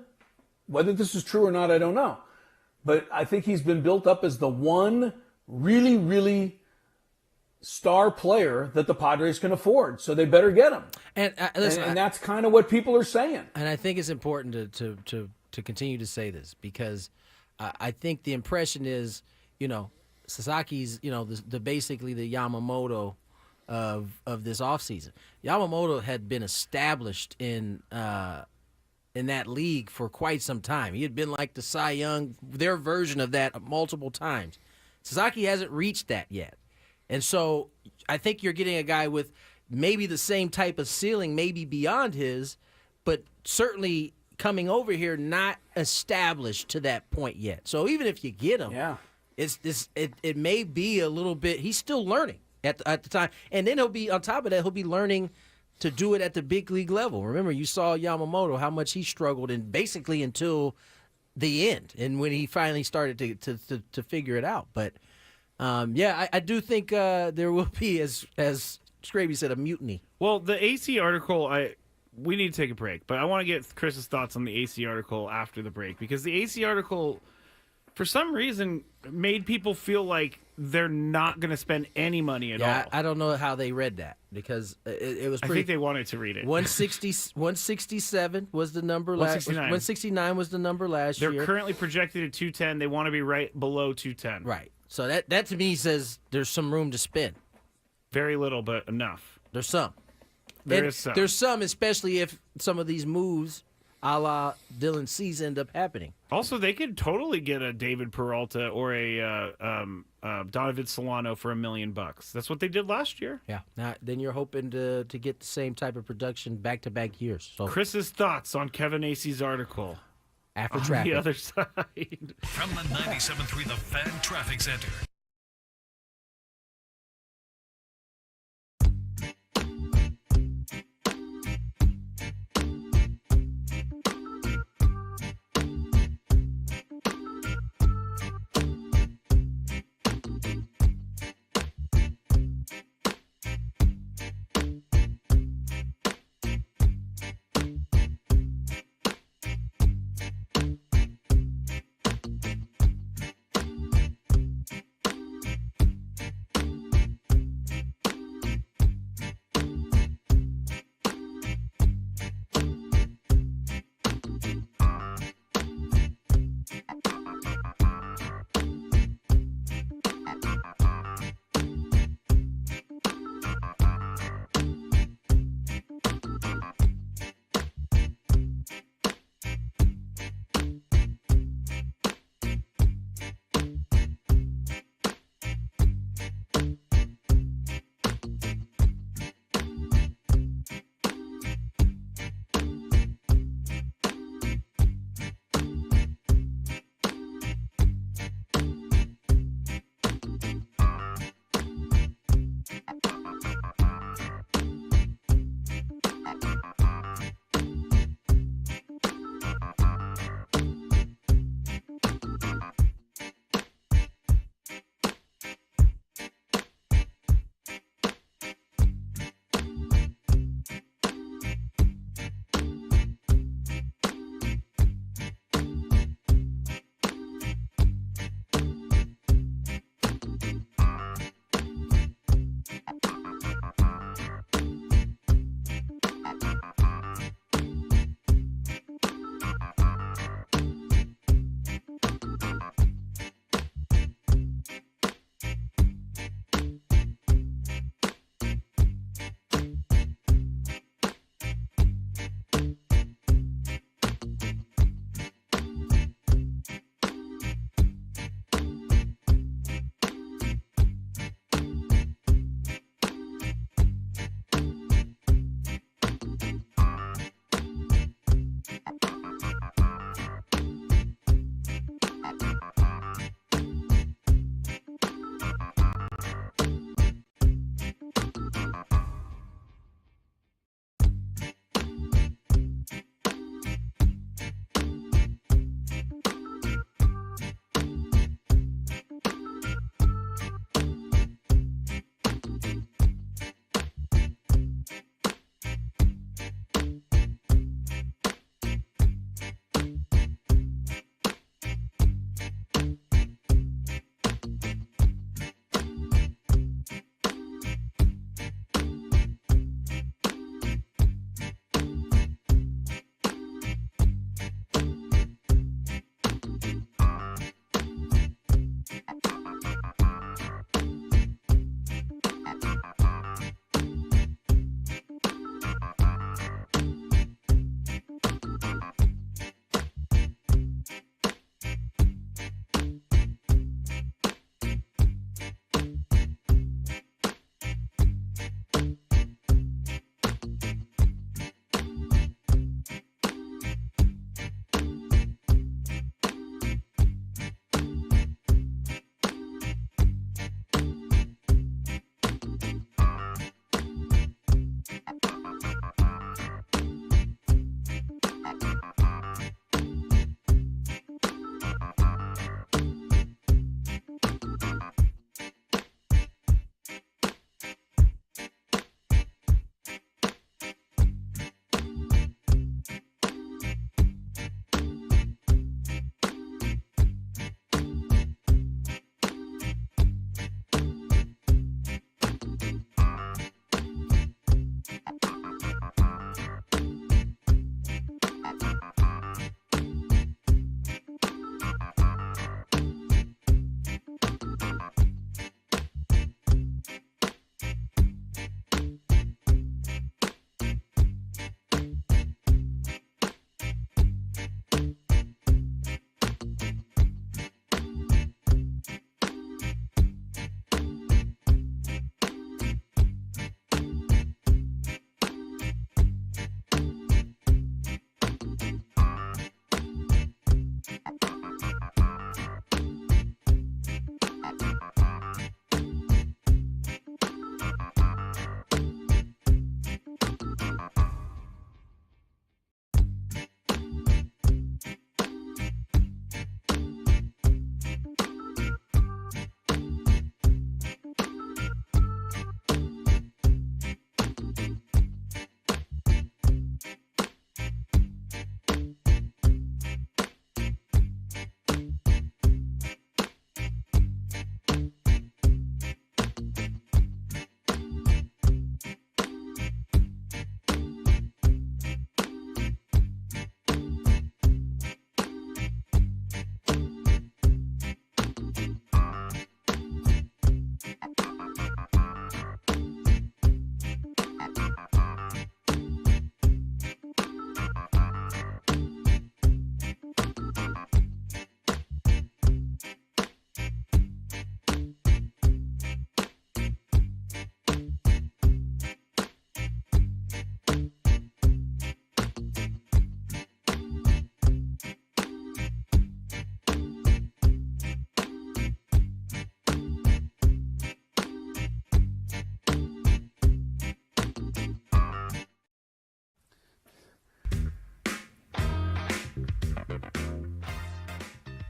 whether this is true or not, I don't know. But I think he's been built up as the one really, really star player that the Padres can afford, so they better get him. And listen, and that's kind of what people are saying.
And I think it's important to continue to say this because I think the impression is, Sasaki's, basically the Yamamoto of this offseason. Yamamoto had been established in that league for quite some time. He had been like the Cy Young, their version of that multiple times. Sasaki hasn't reached that yet. And so I think you're getting a guy with maybe the same type of ceiling, maybe beyond his, but certainly coming over here not established to that point yet. So even if you get him, it may be a little bit. He's still learning at the time, and then he'll be on top of that. He'll be learning to do it at the big league level. Remember, you saw Yamamoto how much he struggled, and basically until the end, and when he finally started to figure it out, but. I do think there will be, as Scraby said, a mutiny.
Well, the AC article, we need to take a break, but I want to get Chris's thoughts on the AC article after the break, because the AC article, for some reason, made people feel like they're not going to spend any money at all.
I don't know how they read that, because it was pretty...
I think they wanted to read it.
167 was the number last... 169 was the number last year.
They're currently projected at 210. They want to be right below 210.
Right. So that to me says there's some room to spend.
Very little, but enough.
There's some.
There's some.
There's some, especially if some of these moves, a la Dylan Cease, end up happening.
Also, they could totally get a David Peralta or a Donovan Solano for $1 million. That's what they did last year.
Yeah. Now, then you're hoping to get the same type of production back-to-back years. So
Chris's thoughts on Kevin Acey's article.
after
on
traffic.
the other side.
From the 97.3 The Fan Traffic Center.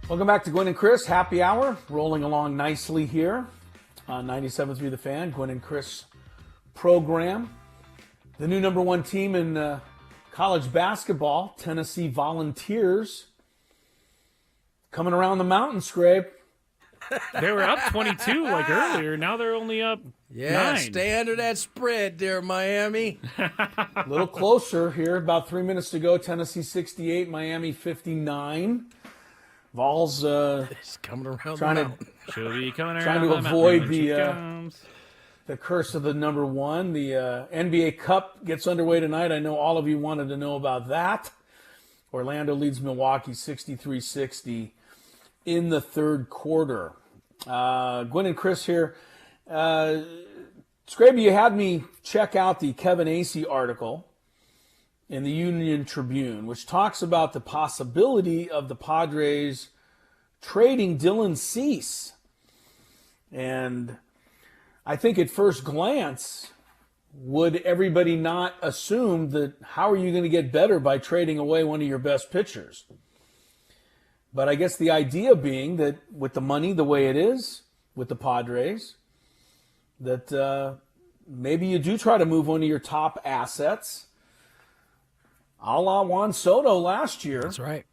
Welcome back to Gwynn and Chris. Happy hour. Rolling along nicely here on 97.3 The Fan. Gwynn and Chris program. The new number one team in college basketball, Tennessee Volunteers, coming around the mountain, Scrape.
They were up 22 like earlier. Now they're only up 9.
Stay under that spread there, Miami.
A little closer here. About 3 minutes to go. Tennessee 68, Miami 59. Vols
coming around
trying
the mountain.
She'll be coming
trying
around
to
the
avoid
mountain
the curse of the number one. The NBA Cup gets underway tonight. I know all of you wanted to know about that. Orlando leads Milwaukee 63-60 in the third quarter. Gwynn and Chris here. Scraby, you had me check out the Kevin Acee article in the Union Tribune, which talks about the possibility of the Padres trading Dylan Cease. And I think at first glance, would everybody not assume that how are you going to get better by trading away one of your best pitchers? But I guess the idea being that with the money the way it is with the Padres, that maybe you do try to move one of your top assets, a la Juan Soto last year.
That's right.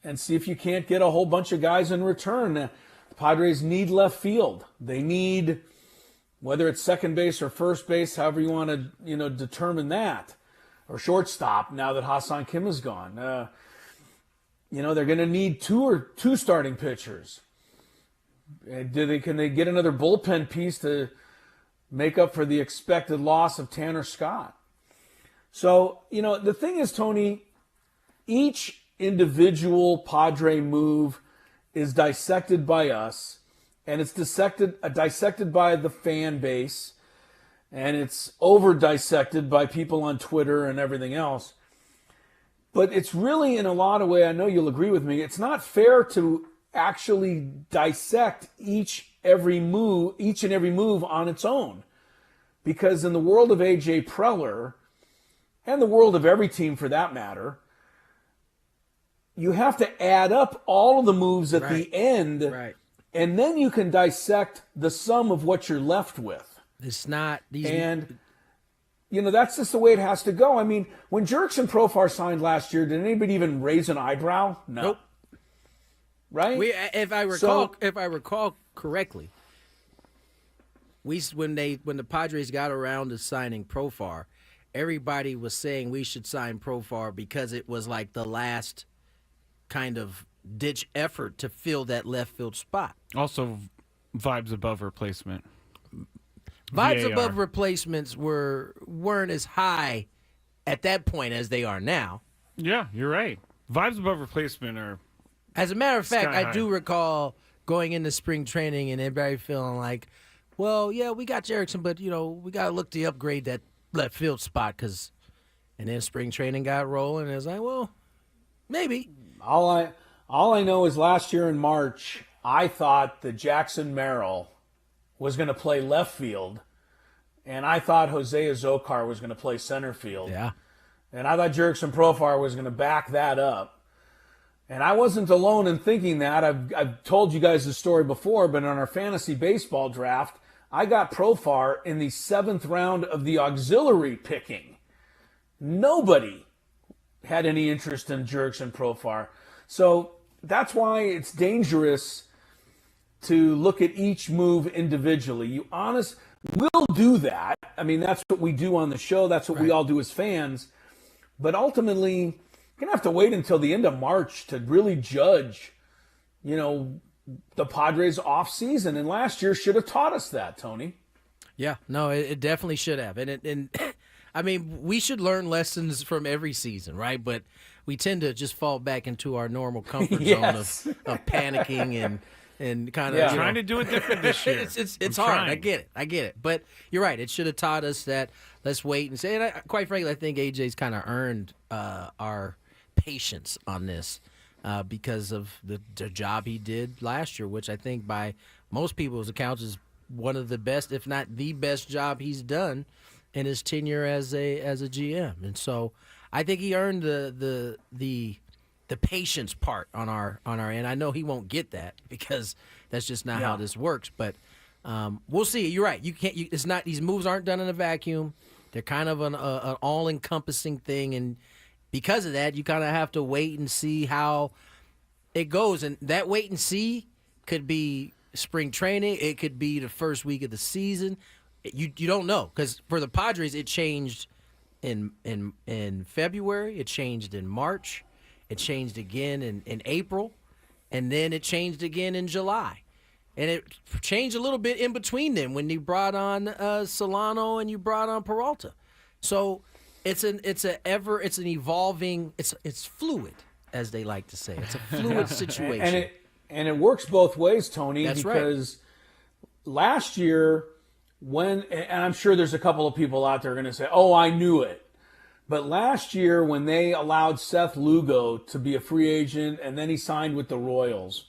And see if you can't get a whole bunch of guys in return. The Padres need left field. They need, whether it's second base or first base, however you want to determine that, or shortstop now that Hassan Kim is gone. They're going to need two starting pitchers. Can they get another bullpen piece to make up for the expected loss of Tanner Scott? So, the thing is, Tony, each individual Padre move is dissected by us, and it's dissected by the fan base, and it's over-dissected by people on Twitter and everything else. But it's really, in a lot of ways, I know you'll agree with me, it's not fair to actually dissect each and every move on its own. Because in the world of A.J. Preller, and the world of every team for that matter, you have to add up all of the moves at the end, and then you can dissect the sum of what you're left with.
It's not these.
And that's just the way it has to go. I mean, when Jerks and Profar signed last year, did anybody even raise an eyebrow? No.
Nope.
Right?
If I recall correctly, when the Padres got around to signing Profar, everybody was saying we should sign Profar because it was like the last kind of ditch effort to fill that left field spot.
Also, vibes above replacement.
Vibes
VAR.
above replacements weren't as high at that point as they are now.
Yeah, you're right. Vibes above replacement are.
As a matter of fact,
sky high.
I do recall going into spring training and everybody feeling like, well, yeah, we got Jerickson, but we got to look to upgrade that left field spot and then spring training got rolling, and it's like, well, maybe.
All I know is last year in March, I thought that Jackson Merrill was going to play left field, and I thought Jose Azocar was going to play center field.
Yeah.
And I thought Jerickson Profar was going to back that up. And I wasn't alone in thinking that. I've told you guys the story before, but on our fantasy baseball draft, I got Profar in the 7th round of the auxiliary picking. Nobody had any interest in Jerickson Profar. So that's why it's dangerous to look at each move individually. We'll do that. I mean, that's what we do on the show. That's what we all do as fans. But ultimately, you're going to have to wait until the end of March to really judge, the Padres off season. And last year should have taught us that, Tony.
Yeah, no, it definitely should have. And I mean, we should learn lessons from every season, right? But we tend to just fall back into our normal comfort zone of panicking and kind of
trying to do it different this year.
It's hard. Trying. I get it. But you're right. It should have taught us that. Let's wait and say. And quite frankly, I think AJ's kind of earned our patience on this because of the job he did last year, which I think by most people's accounts is one of the best, if not the best, job he's done in his tenure as a GM. And so I think he earned the the patience part on our end. I know he won't get that because that's just not how this works. But we'll see. You're right. It's not. These moves aren't done in a vacuum. They're kind of an all-encompassing thing, and because of that, you kind of have to wait and see how it goes. And that wait and see could be spring training. It could be the first week of the season. You don't know, because for the Padres, it changed in February. It changed in March. It changed again in April, and then it changed again in July. And it changed a little bit in between them when you brought on Solano and you brought on Peralta. So it's an evolving, it's fluid, as they like to say. It's a fluid situation.
And it works both ways, Tony.
That's
because last year, and I'm sure there's a couple of people out there going to say, "Oh, I knew it." But last year, when they allowed Seth Lugo to be a free agent and then he signed with the Royals,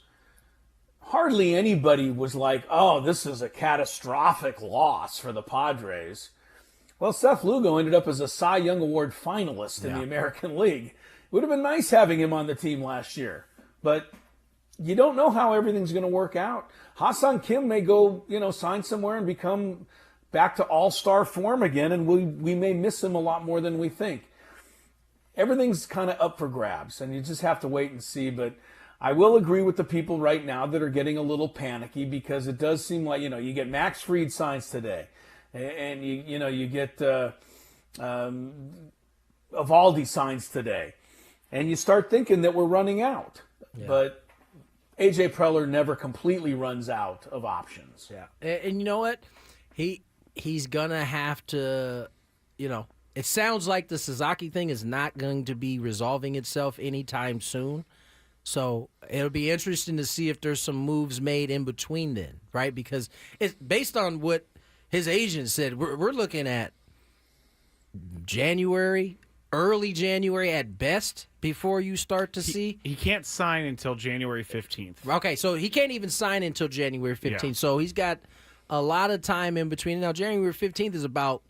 hardly anybody was like, "Oh, this is a catastrophic loss for the Padres." Well, Seth Lugo ended up as a Cy Young Award finalist in the American League. It would have been nice having him on the team last year, but you don't know how everything's going to work out. Ha-Seong Kim may go, sign somewhere and become back to all-star form again, and we may miss him a lot more than we think. Everything's kind of up for grabs, and you just have to wait and see. But I will agree with the people right now that are getting a little panicky, because it does seem like, you get Max Fried signs today, and you get Evaldi signs today, and you start thinking that we're running out. Yeah. But A.J. Preller never completely runs out of options.
Yeah, and you know what? He's going to have to, it sounds like the Sasaki thing is not going to be resolving itself anytime soon. So it'll be interesting to see if there's some moves made in between then, right? Because it's based on what his agent said, we're looking at January, early January at best before you start to see.
He can't sign until January 15th.
Okay, so he can't even sign until January 15th. Yeah. So he's got a lot of time in between. Now, January 15th is about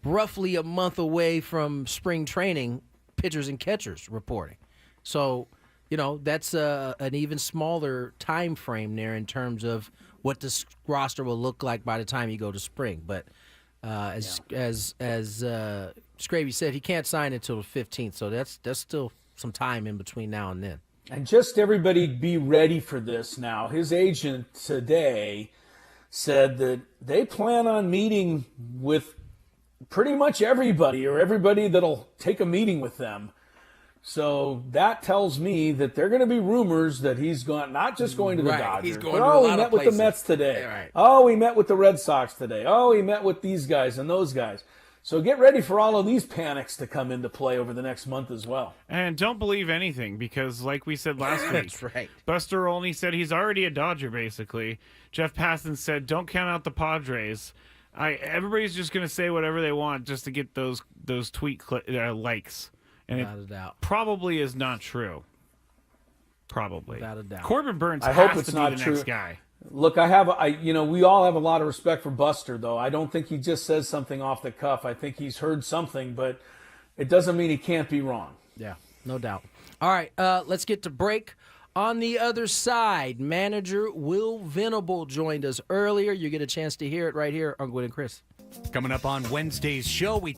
roughly a month away from spring training, pitchers and catchers reporting. So, that's an even smaller time frame there in terms of what this roster will look like by the time you go to spring. But as Scravy said, he can't sign until the 15th, so that's still some time in between now and then.
And just everybody be ready for this now. His agent today said that they plan on meeting with pretty much everybody, or everybody that'll take a meeting with them. So that tells me that there are going to be rumors that he's not just going to the Dodgers.
He's going to a lot
he met
of places.
With the Mets today.
Yeah, right.
Oh, he met with the Red Sox today. Oh, he met with these guys and those guys. So get ready for all of these panics to come into play over the next month as well.
And don't believe anything, because like we said last week,
that's right.
Buster Olney said he's already a Dodger, basically. Jeff Passan said, don't count out the Padres. Everybody's just going to say whatever they want just to get those tweet likes. And
Without a doubt.
Probably is not true. Probably.
Without a doubt.
Corbin Burns
I
has
hope it's
to be
not
the
true.
next guy.
Look, we all have a lot of respect for Buster, though. I don't think he just says something off the cuff. I think he's heard something, but it doesn't mean he can't be wrong.
Yeah, no doubt. All right, let's get to break. On the other side, manager Will Venable joined us earlier. You get a chance to hear it right here on Gwynn and Chris.
Coming up on Wednesday's show, we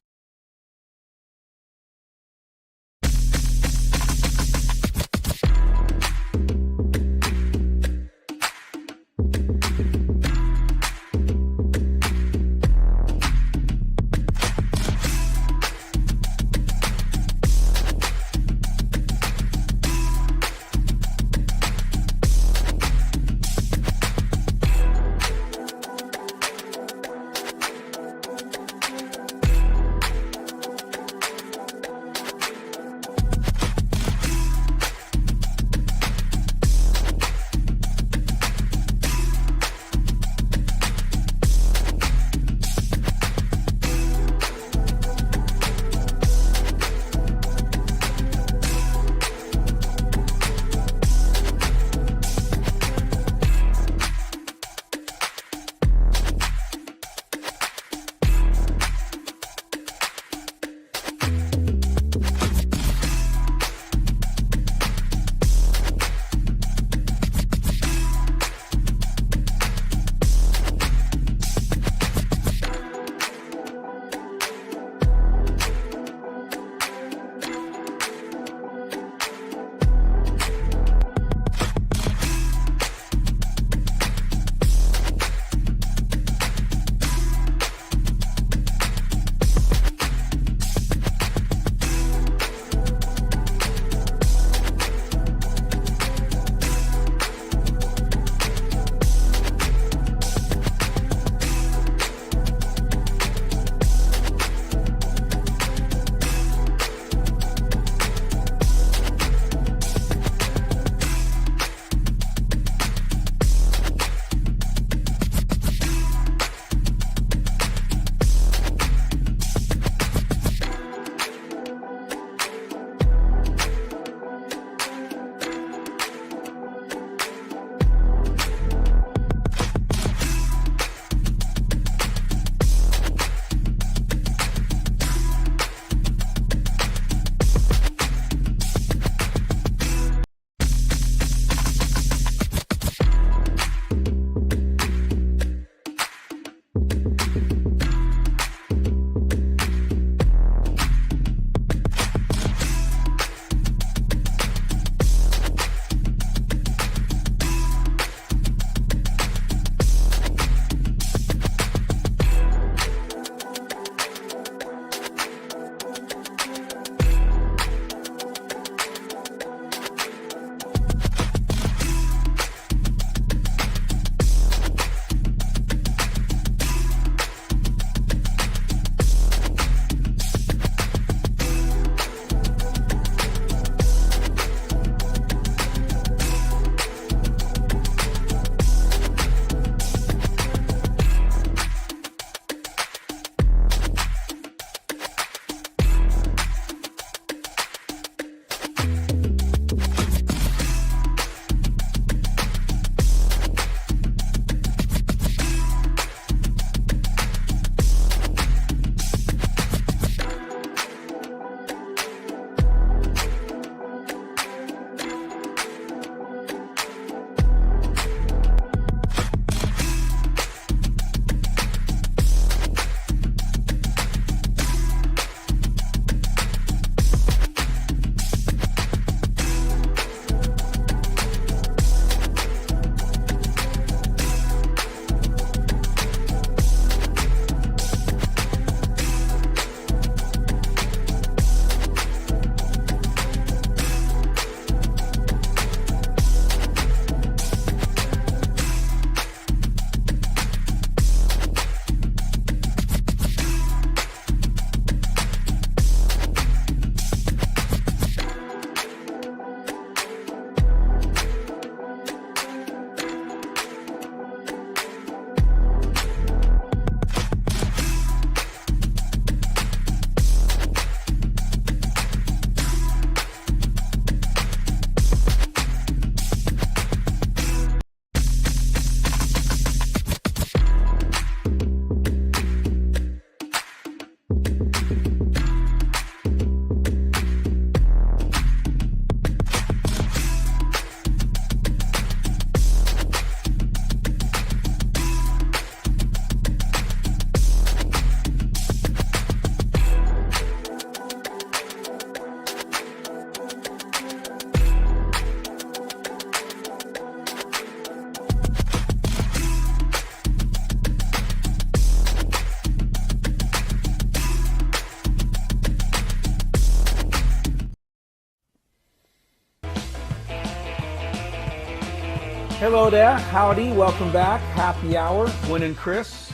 Hello there. Howdy. Welcome back. Happy hour. Gwynn and Chris.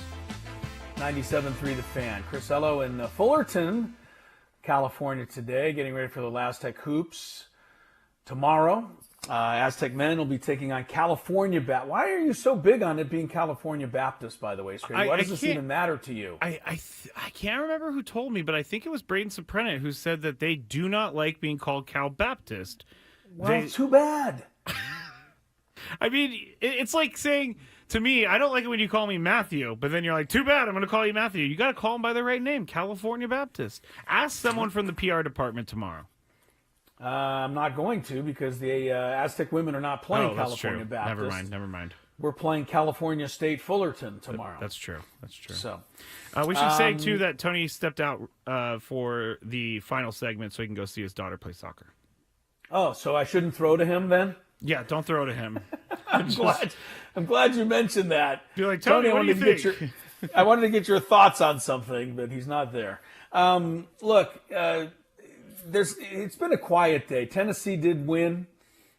97.3 The Fan. Chris Ello in Fullerton, California today, getting ready for the Aztec Hoops. Tomorrow, Aztec men will be taking on California Baptist. Why are you so big on it being California Baptist, by the way, Scrappy? Why does this even matter to you?
I can't remember who told me, but I think it was Braden Soprano who said that they do not like being called Cal Baptist.
Well, too bad.
I mean, it's like saying to me, I don't like it when you call me Matthew, but then you're like, too bad, I'm going to call you Matthew. You got to call them by their right name, California Baptist. Ask someone from the PR department tomorrow.
I'm not going to because the Aztec women are not playing
that's
California
true.
Baptist.
Never mind.
We're playing California State Fullerton tomorrow.
That's true.
So
we should say, too, that Tony stepped out for the final segment so he can go see his daughter play soccer.
Oh, so I shouldn't throw to him then?
Yeah, don't throw to him.
I'm glad you mentioned that.
Be like, Tony, what do you think?
I wanted to get your thoughts on something, but he's not there. Look, it's been a quiet day. Tennessee did win,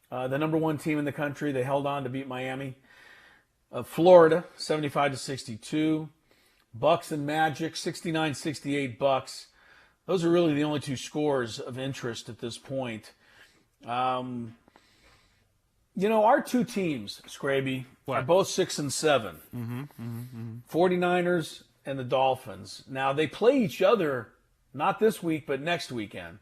the number one team in the country. They held on to beat Miami. Florida, 75-62. Bucks and Magic, 69-68 Bucks. Those are really the only two scores of interest at this point. Our two teams, Scraby, are both 6 and 7. 49ers and the Dolphins. Now, they play each other not this week, but next weekend.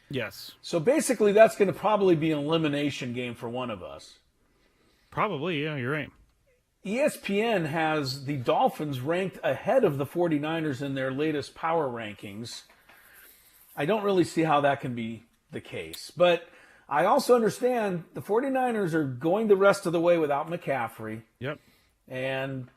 Yes.
So basically, that's going to probably be an elimination game for one of us.
Probably, yeah, you're right.
ESPN has the Dolphins ranked ahead of the 49ers in their latest power rankings. I don't really see how that can be the case. But I also understand the 49ers are going the rest of the way without McCaffrey.
Yep.
And,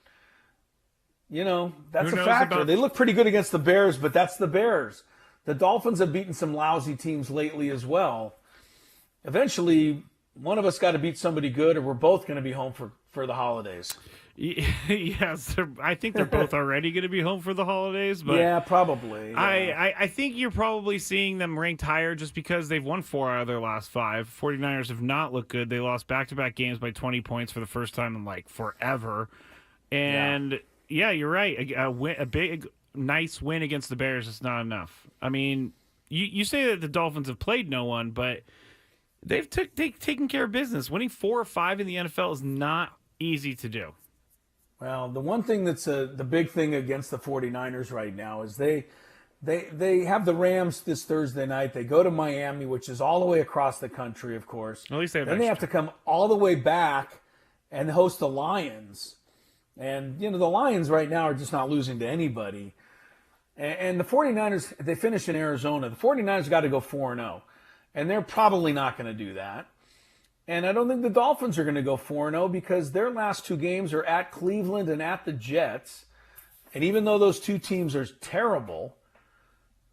that's a factor. They look pretty good against the Bears, but that's the Bears. The Dolphins have beaten some lousy teams lately as well. Eventually, one of us got to beat somebody good, or we're both going to be home for the holidays.
Yes, I think they're both already going to be home for the holidays. But
yeah, probably. Yeah.
I think you're probably seeing them ranked higher just because they've won 4 out of their last 5. 49ers have not looked good. They lost back-to-back games by 20 points for the first time in, forever. And, yeah you're right. A big, nice win against the Bears is not enough. I mean, you say that the Dolphins have played no one, but they've taken care of business. Winning 4 or 5 in the NFL is not easy to do.
Well, the one thing that's the big thing against the 49ers right now is they have the Rams this Thursday night. They go to Miami, which is all the way across the country, of course.
At least they have
Then they have to come all the way back and host the Lions. And, the Lions right now are just not losing to anybody. And the 49ers, they finish in Arizona. The 49ers got to go 4-0. And they're probably not going to do that. And I don't think the Dolphins are going to go 4-0 because their last 2 games are at Cleveland and at the Jets. And even though those 2 teams are terrible,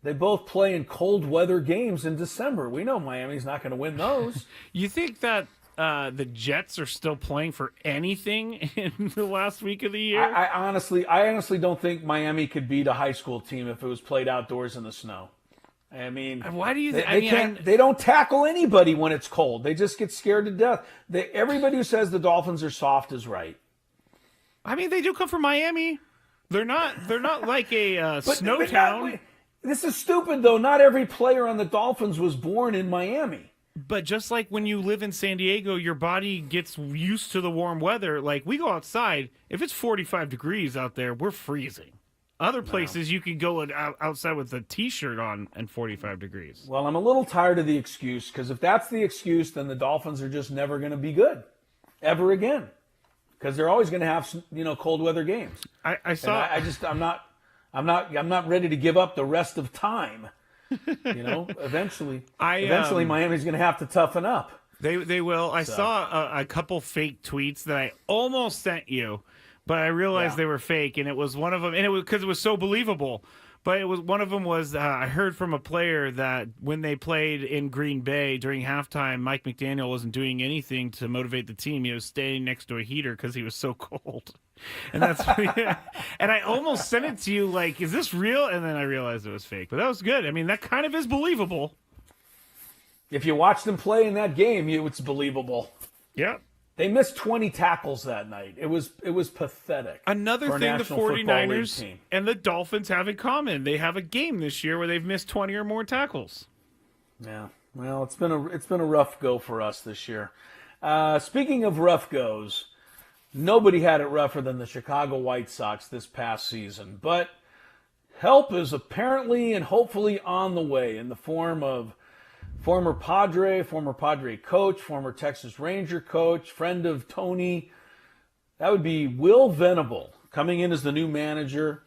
they both play in cold weather games in December. We know Miami's not going to win those.
You think that the Jets are still playing for anything in the last week of the year?
I honestly don't think Miami could beat a high school team if it was played outdoors in the snow. I mean,
why do you?
They don't tackle anybody when it's cold. They just get scared to death. Everybody who says the Dolphins are soft is right.
I mean, they do come from Miami. They're not like a snow town.
This is stupid, though. Not every player on the Dolphins was born in Miami.
But just like when you live in San Diego, your body gets used to the warm weather. Like, we go outside. If it's 45 degrees out there, we're freezing. Other places you can go outside with a T-shirt on and 45 degrees.
Well, I'm a little tired of the excuse because if that's the excuse, then the Dolphins are just never going to be good ever again because they're always going to have cold weather games. I'm not ready to give up the rest of time. Eventually Miami's going to have to toughen up.
They will. I saw a couple fake tweets that I almost sent you. But I realized they were fake, and it was one of them, and it was because it was so believable. But it was one of them was I heard from a player that when they played in Green Bay during halftime, Mike McDaniel wasn't doing anything to motivate the team. He was staying next to a heater because he was so cold, and that's and I almost sent it to you like, is this real? And then I realized it was fake. But that was good. I mean, that kind of is believable.
If you watch them play in that game, it's believable.
Yeah.
They missed 20 tackles that night. It was pathetic.
Another
for a
thing the
National Football League
49ers
team.
and the Dolphins have in common. They have a game this year where they've missed 20 or more tackles.
Yeah. Well, it's been a rough go for us this year. Speaking of rough goes, nobody had it rougher than the Chicago White Sox this past season. But help is apparently and hopefully on the way in the form of former Padre coach, former Texas Ranger coach, friend of Tony. That would be Will Venable coming in as the new manager.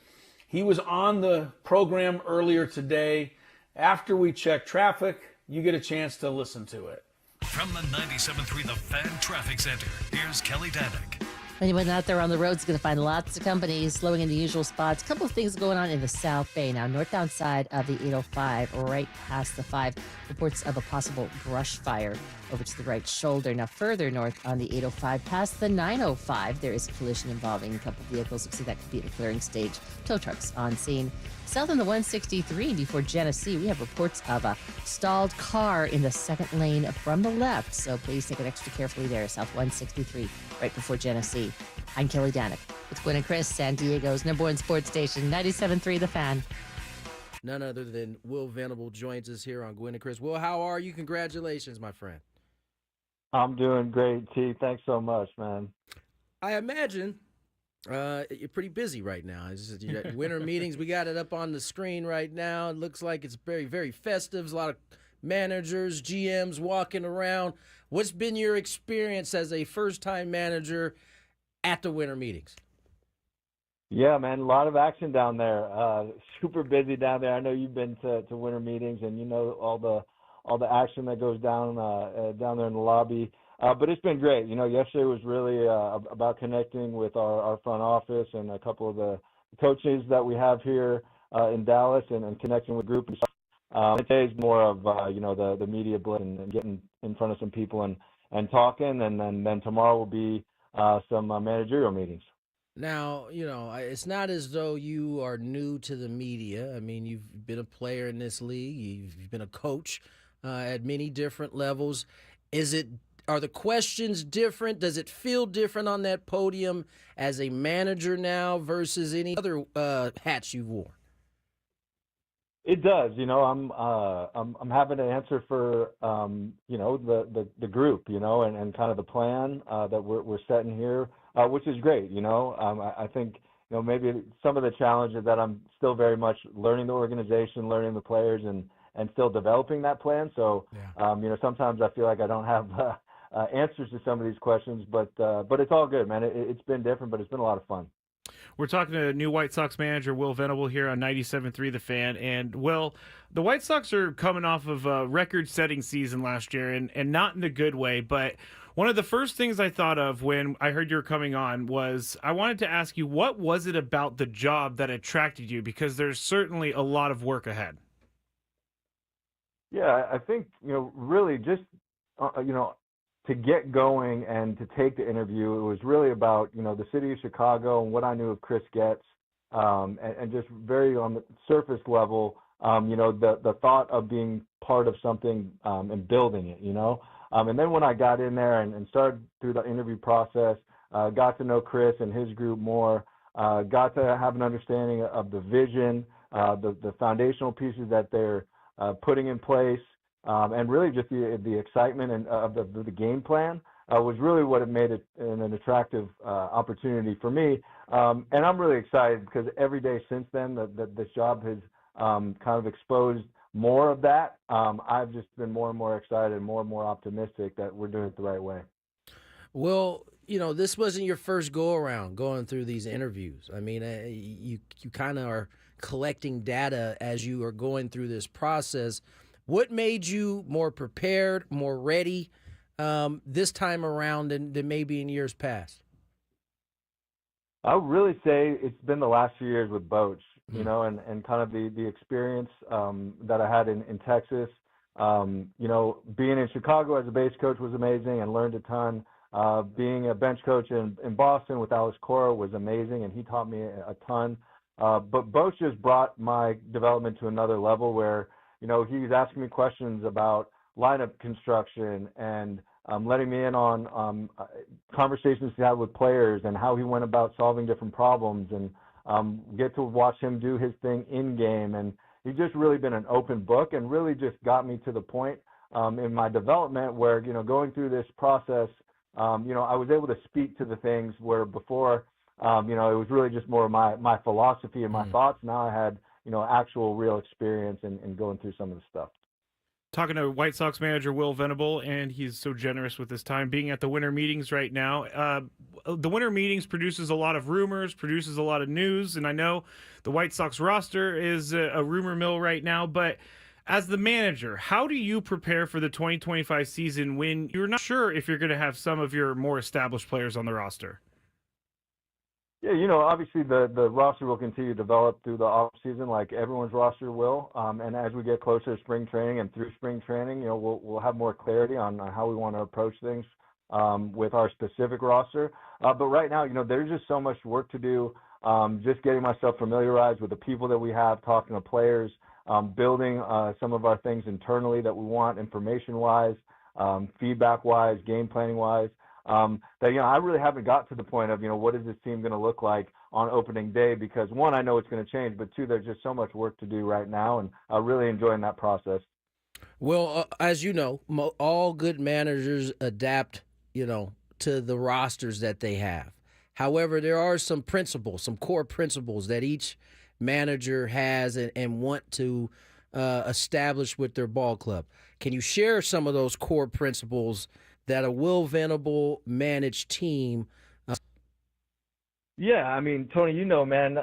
He was on the program earlier today. After we check traffic, you get a chance to listen to it.
From the 97.3 The Fan Traffic Center, here's Kelly Danick.
Anyone out there on the road is going to find lots of companies slowing in the usual spots. A couple of things going on in the South Bay now. Northbound side of the 805, right past the 5. Reports of a possible brush fire over to the right shoulder. Now further north on the 805, past the 905, there is a collision involving a couple of vehicles. Looks like that could be at the clearing stage. Tow trucks on scene. South on the 163 before Genesee, we have reports of a stalled car in the second lane from the left. So please take it extra carefully there. South 163, right before Genesee. I'm Kelly Danick with Gwynn and Chris, San Diego's #1 sports station, 97.3 The Fan.
None other than Will Venable joins us here on Gwynn and Chris. Will, how are you? Congratulations, my friend.
I'm doing great, T. Thanks so much, man.
I imagine you're pretty busy right now. You got winter meetings. We got it up on the screen right now. It looks like it's very, very festive. There's a lot of managers, GMs walking around. What's been your experience as a first-time manager at the winter meetings?
Yeah, man, a lot of action down there. Super busy down there. I know you've been to winter meetings, and you know all the action that goes down there in the lobby. But it's been great. You know, yesterday was really about connecting with our front office and a couple of the coaches that we have here in Dallas and connecting with group. Today is more of, the media blitz and getting in front of some people and talking. And then tomorrow will be some managerial meetings.
Now, it's not as though you are new to the media. I mean, you've been a player in this league. You've been a coach at many different levels. Are the questions different? Does it feel different on that podium as a manager now versus any other hats you've worn?
It does. I'm having to answer for the group, and kind of the plan that we're setting here, which is great. I think maybe some of the challenges that I'm still very much learning the organization, learning the players, and still developing that plan. So sometimes I feel like I don't have answers to some of these questions, but it's all good, man. It's been different, but it's been a lot of fun.
We're talking to new White Sox manager Will Venable here on 97.3 The Fan. And, Will, the White Sox are coming off of a record-setting season last year, and not in a good way. But one of the first things I thought of when I heard you were coming on was I wanted to ask you, what was it about the job that attracted you? Because there's certainly a lot of work ahead.
Yeah, I think, really just, to get going and to take the interview, it was really about, the city of Chicago and what I knew of Chris Getz, and just very on the surface level, the thought of being part of something and building it, and then when I got in there and started through the interview process, got to know Chris and his group more, got to have an understanding of the vision, the foundational pieces that they're putting in place, and really just the excitement and of the game plan was really what it made it an attractive opportunity for me. And I'm really excited because every day since then that this job has kind of exposed more of that. I've just been more and more excited and more optimistic that we're doing it the right way.
Well, this wasn't your first go-around going through these interviews. I mean, you kind of are collecting data as you are going through this process. What made you more prepared, more ready this time around than maybe in years past?
I would really say it's been the last few years with Boch, and kind of the experience that I had in Texas. Being in Chicago as a base coach was amazing and learned a ton. Being a bench coach in Boston with Alex Cora was amazing, and he taught me a ton. But Boch just brought my development to another level where, he was asking me questions about lineup construction and letting me in on conversations he had with players and how he went about solving different problems, and get to watch him do his thing in game. And he's just really been an open book and really just got me to the point in my development where, going through this process, I was able to speak to the things where before, it was really just more of my philosophy and my thoughts. Now I had, actual real experience in going through some of the stuff.
Talking to White Sox manager Will Venable, and he's so generous with his time being at the winter meetings right now. The winter meetings produces a lot of rumors, produces a lot of news, and I know the White Sox roster is a rumor mill right now, but as the manager, how do you prepare for the 2025 season when you're not sure if you're going to have some of your more established players on the roster?
Yeah, obviously the roster will continue to develop through the off season, like everyone's roster will. And as we get closer to spring training and through spring training, we'll have more clarity on how we want to approach things with our specific roster. But right now, there's just so much work to do. Just getting myself familiarized with the people that we have, talking to players, building some of our things internally that we want, information-wise, feedback-wise, game planning-wise. That I really haven't got to the point of what is this team going to look like on opening day, because one, I know it's going to change, but two, there's just so much work to do right now, and I'm really enjoying that process.
Well, as you know, all good managers adapt, to the rosters that they have. However, there are some principles, some core principles that each manager has and want to establish with their ball club. Can you share some of those core principles that a Will Venable managed team?
Yeah, I mean, Tony, man,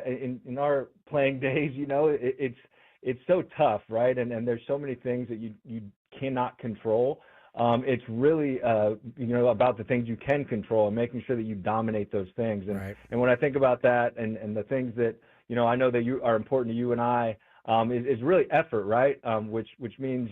in our playing days, it's so tough, right? And there's so many things that you cannot control. It's really, about the things you can control and making sure that you dominate those things. And,
right.
And when I think about that and the things that, I know that you are important to you and I, is really effort, right? Which means,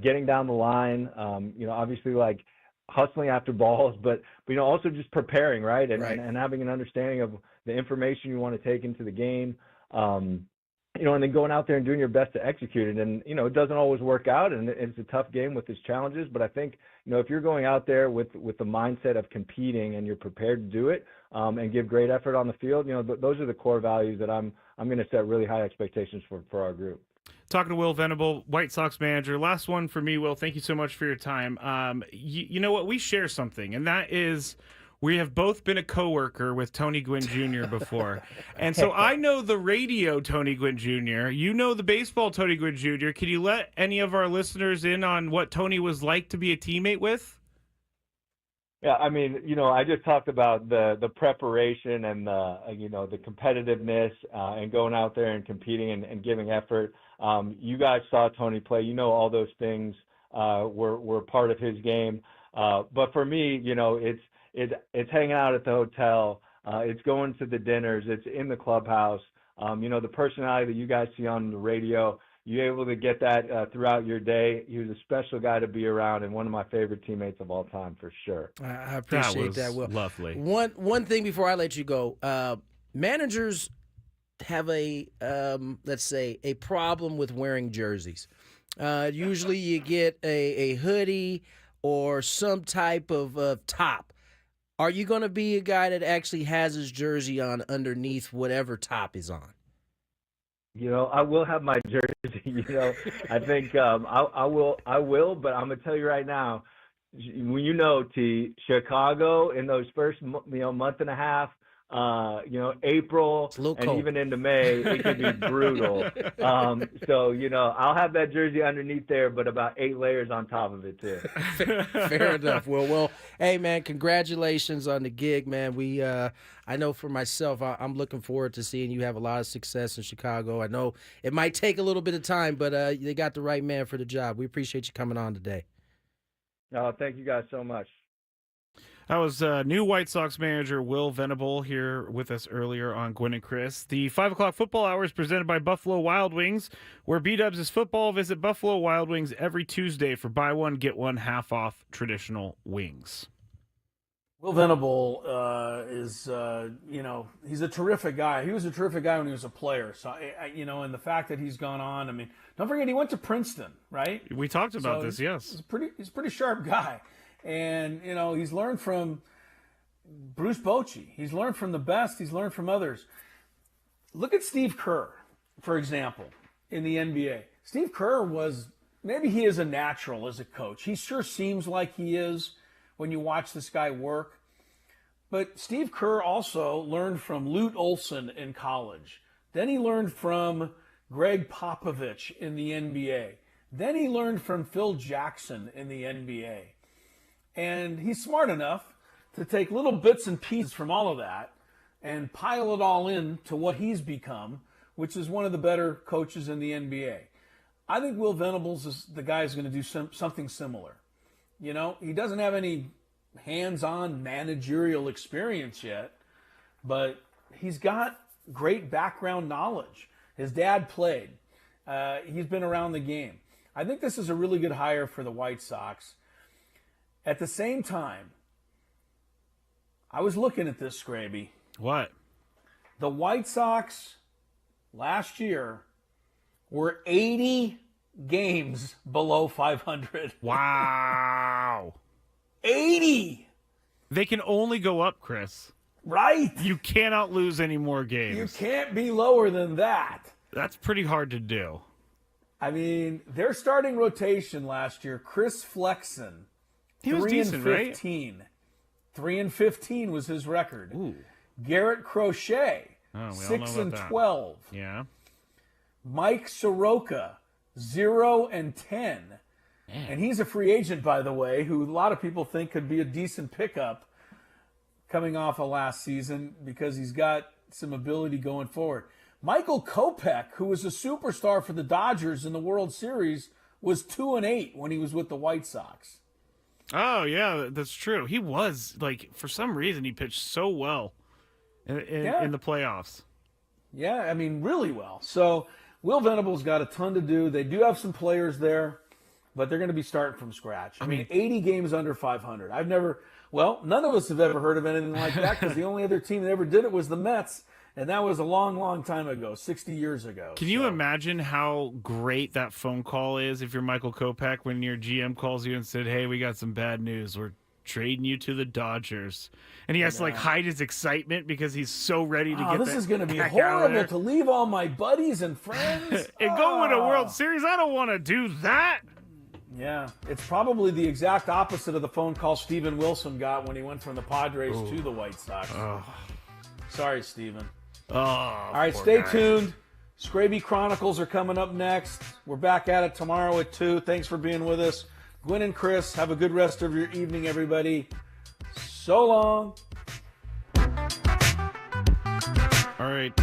getting down the line, obviously like hustling after balls, but also just preparing, right? And having an understanding of the information you want to take into the game, and then going out there and doing your best to execute it. And, it doesn't always work out, and it's a tough game with its challenges, but I think, if you're going out there with the mindset of competing and you're prepared to do it, and give great effort on the field, those are the core values that I'm going to set really high expectations for our group.
Talking to Will Venable, White Sox manager. Last one for me, Will. Thank you so much for your time. You know what? We share something, and that is we have both been a coworker with Tony Gwynn Jr. before. And so I know the radio Tony Gwynn Jr. You know the baseball Tony Gwynn Jr. Can you let any of our listeners in on what Tony was like to be a teammate with?
Yeah, I mean, I just talked about the preparation and the competitiveness and going out there and competing and giving effort. You guys saw Tony play. All those things were part of his game. But for me, it's hanging out at the hotel. It's going to the dinners. It's in the clubhouse. The personality that you guys see on the radio, you're able to get that throughout your day. He was a special guy to be around and one of my favorite teammates of all time, for sure.
I appreciate that, Will.
Lovely.
One thing before I let you go, managers have let's say, a problem with wearing jerseys. Usually you get a hoodie or some type of top. Are you going to be a guy that actually has his jersey on underneath whatever top is on?
I will have my jersey. I think I will, but I'm gonna tell you right now, T, Chicago in those first month and a half, April and even into May, it can be brutal. So I'll have that jersey underneath there, but about 8 layers on top of it too.
Fair enough. Well, hey man, congratulations on the gig, man. I know for myself, I'm looking forward to seeing you have a lot of success in Chicago. I know it might take a little bit of time, but they got the right man for the job. We appreciate you coming on today.
Thank you guys so much.
That was new White Sox manager Will Venable here with us earlier on Gwynn and Chris. The 5 o'clock football hour is presented by Buffalo Wild Wings, where B-Dubs is football. Visit Buffalo Wild Wings every Tuesday for buy one, get one half off traditional wings.
Will Venable is, he's a terrific guy. He was a terrific guy when he was a player. So, and the fact that he's gone on, I mean, don't forget he went to Princeton, right?
We talked about this, yes.
He's a pretty sharp guy. And, he's learned from Bruce Bochy. He's learned from the best. He's learned from others. Look at Steve Kerr, for example, in the NBA. Steve Kerr maybe he is a natural as a coach. He sure seems like he is when you watch this guy work. But Steve Kerr also learned from Lute Olson in college. Then he learned from Greg Popovich in the NBA. Then he learned from Phil Jackson in the NBA. And he's smart enough to take little bits and pieces from all of that and pile it all in to what he's become, which is one of the better coaches in the NBA. I think Will Venables is the guy who's going to do something similar. He doesn't have any hands-on managerial experience yet, but he's got great background knowledge. His dad played. He's been around the game. I think this is a really good hire for the White Sox. At the same time, I was looking at this, Scraby.
What?
The White Sox last year were 80 games below 500.
Wow.
80!
They can only go up, Chris.
Right?
You cannot lose any more games.
You can't be lower than that.
That's pretty hard to do.
I mean, their starting rotation last year, Chris Flexen,
he was
3
decent,
and 15.
Right?
3 and 15 was his record.
Ooh.
Garrett Crochet, 6 and 12.
Yeah.
Mike Soroka, 0 and 10. Man. And he's a free agent, by the way, who a lot of people think could be a decent pickup coming off of last season because he's got some ability going forward. Michael Kopech, who was a superstar for the Dodgers in the World Series, was 2 and 8 when he was with the White Sox.
Oh, yeah, that's true. He was, for some reason, he pitched so well in the playoffs.
Yeah, I mean, really well. So Will Venable's got a ton to do. They do have some players there, but they're going to be starting from scratch. I mean, 80 games under 500. None of us have ever heard of anything like that because the only other team that ever did it was the Mets, and that was a long, long time ago, 60 years ago.
Can you imagine how great that phone call is if you're Michael Kopech when your GM calls you and said, hey, we got some bad news. We're trading you to the Dodgers. And he has to hide his excitement because he's so ready to get
this is going to be horrible to leave all my buddies and friends.
And go win a World Series. I don't want to do that.
Yeah, it's probably the exact opposite of the phone call Steven Wilson got when he went from the Padres to the White Sox.
Oh.
Sorry, Steven.
Oh,
all right, stay tuned. Scraby Chronicles are coming up next. We're back at it tomorrow at 2. Thanks for being with us. Gwynn and Chris, have a good rest of your evening, everybody. So long.
All right.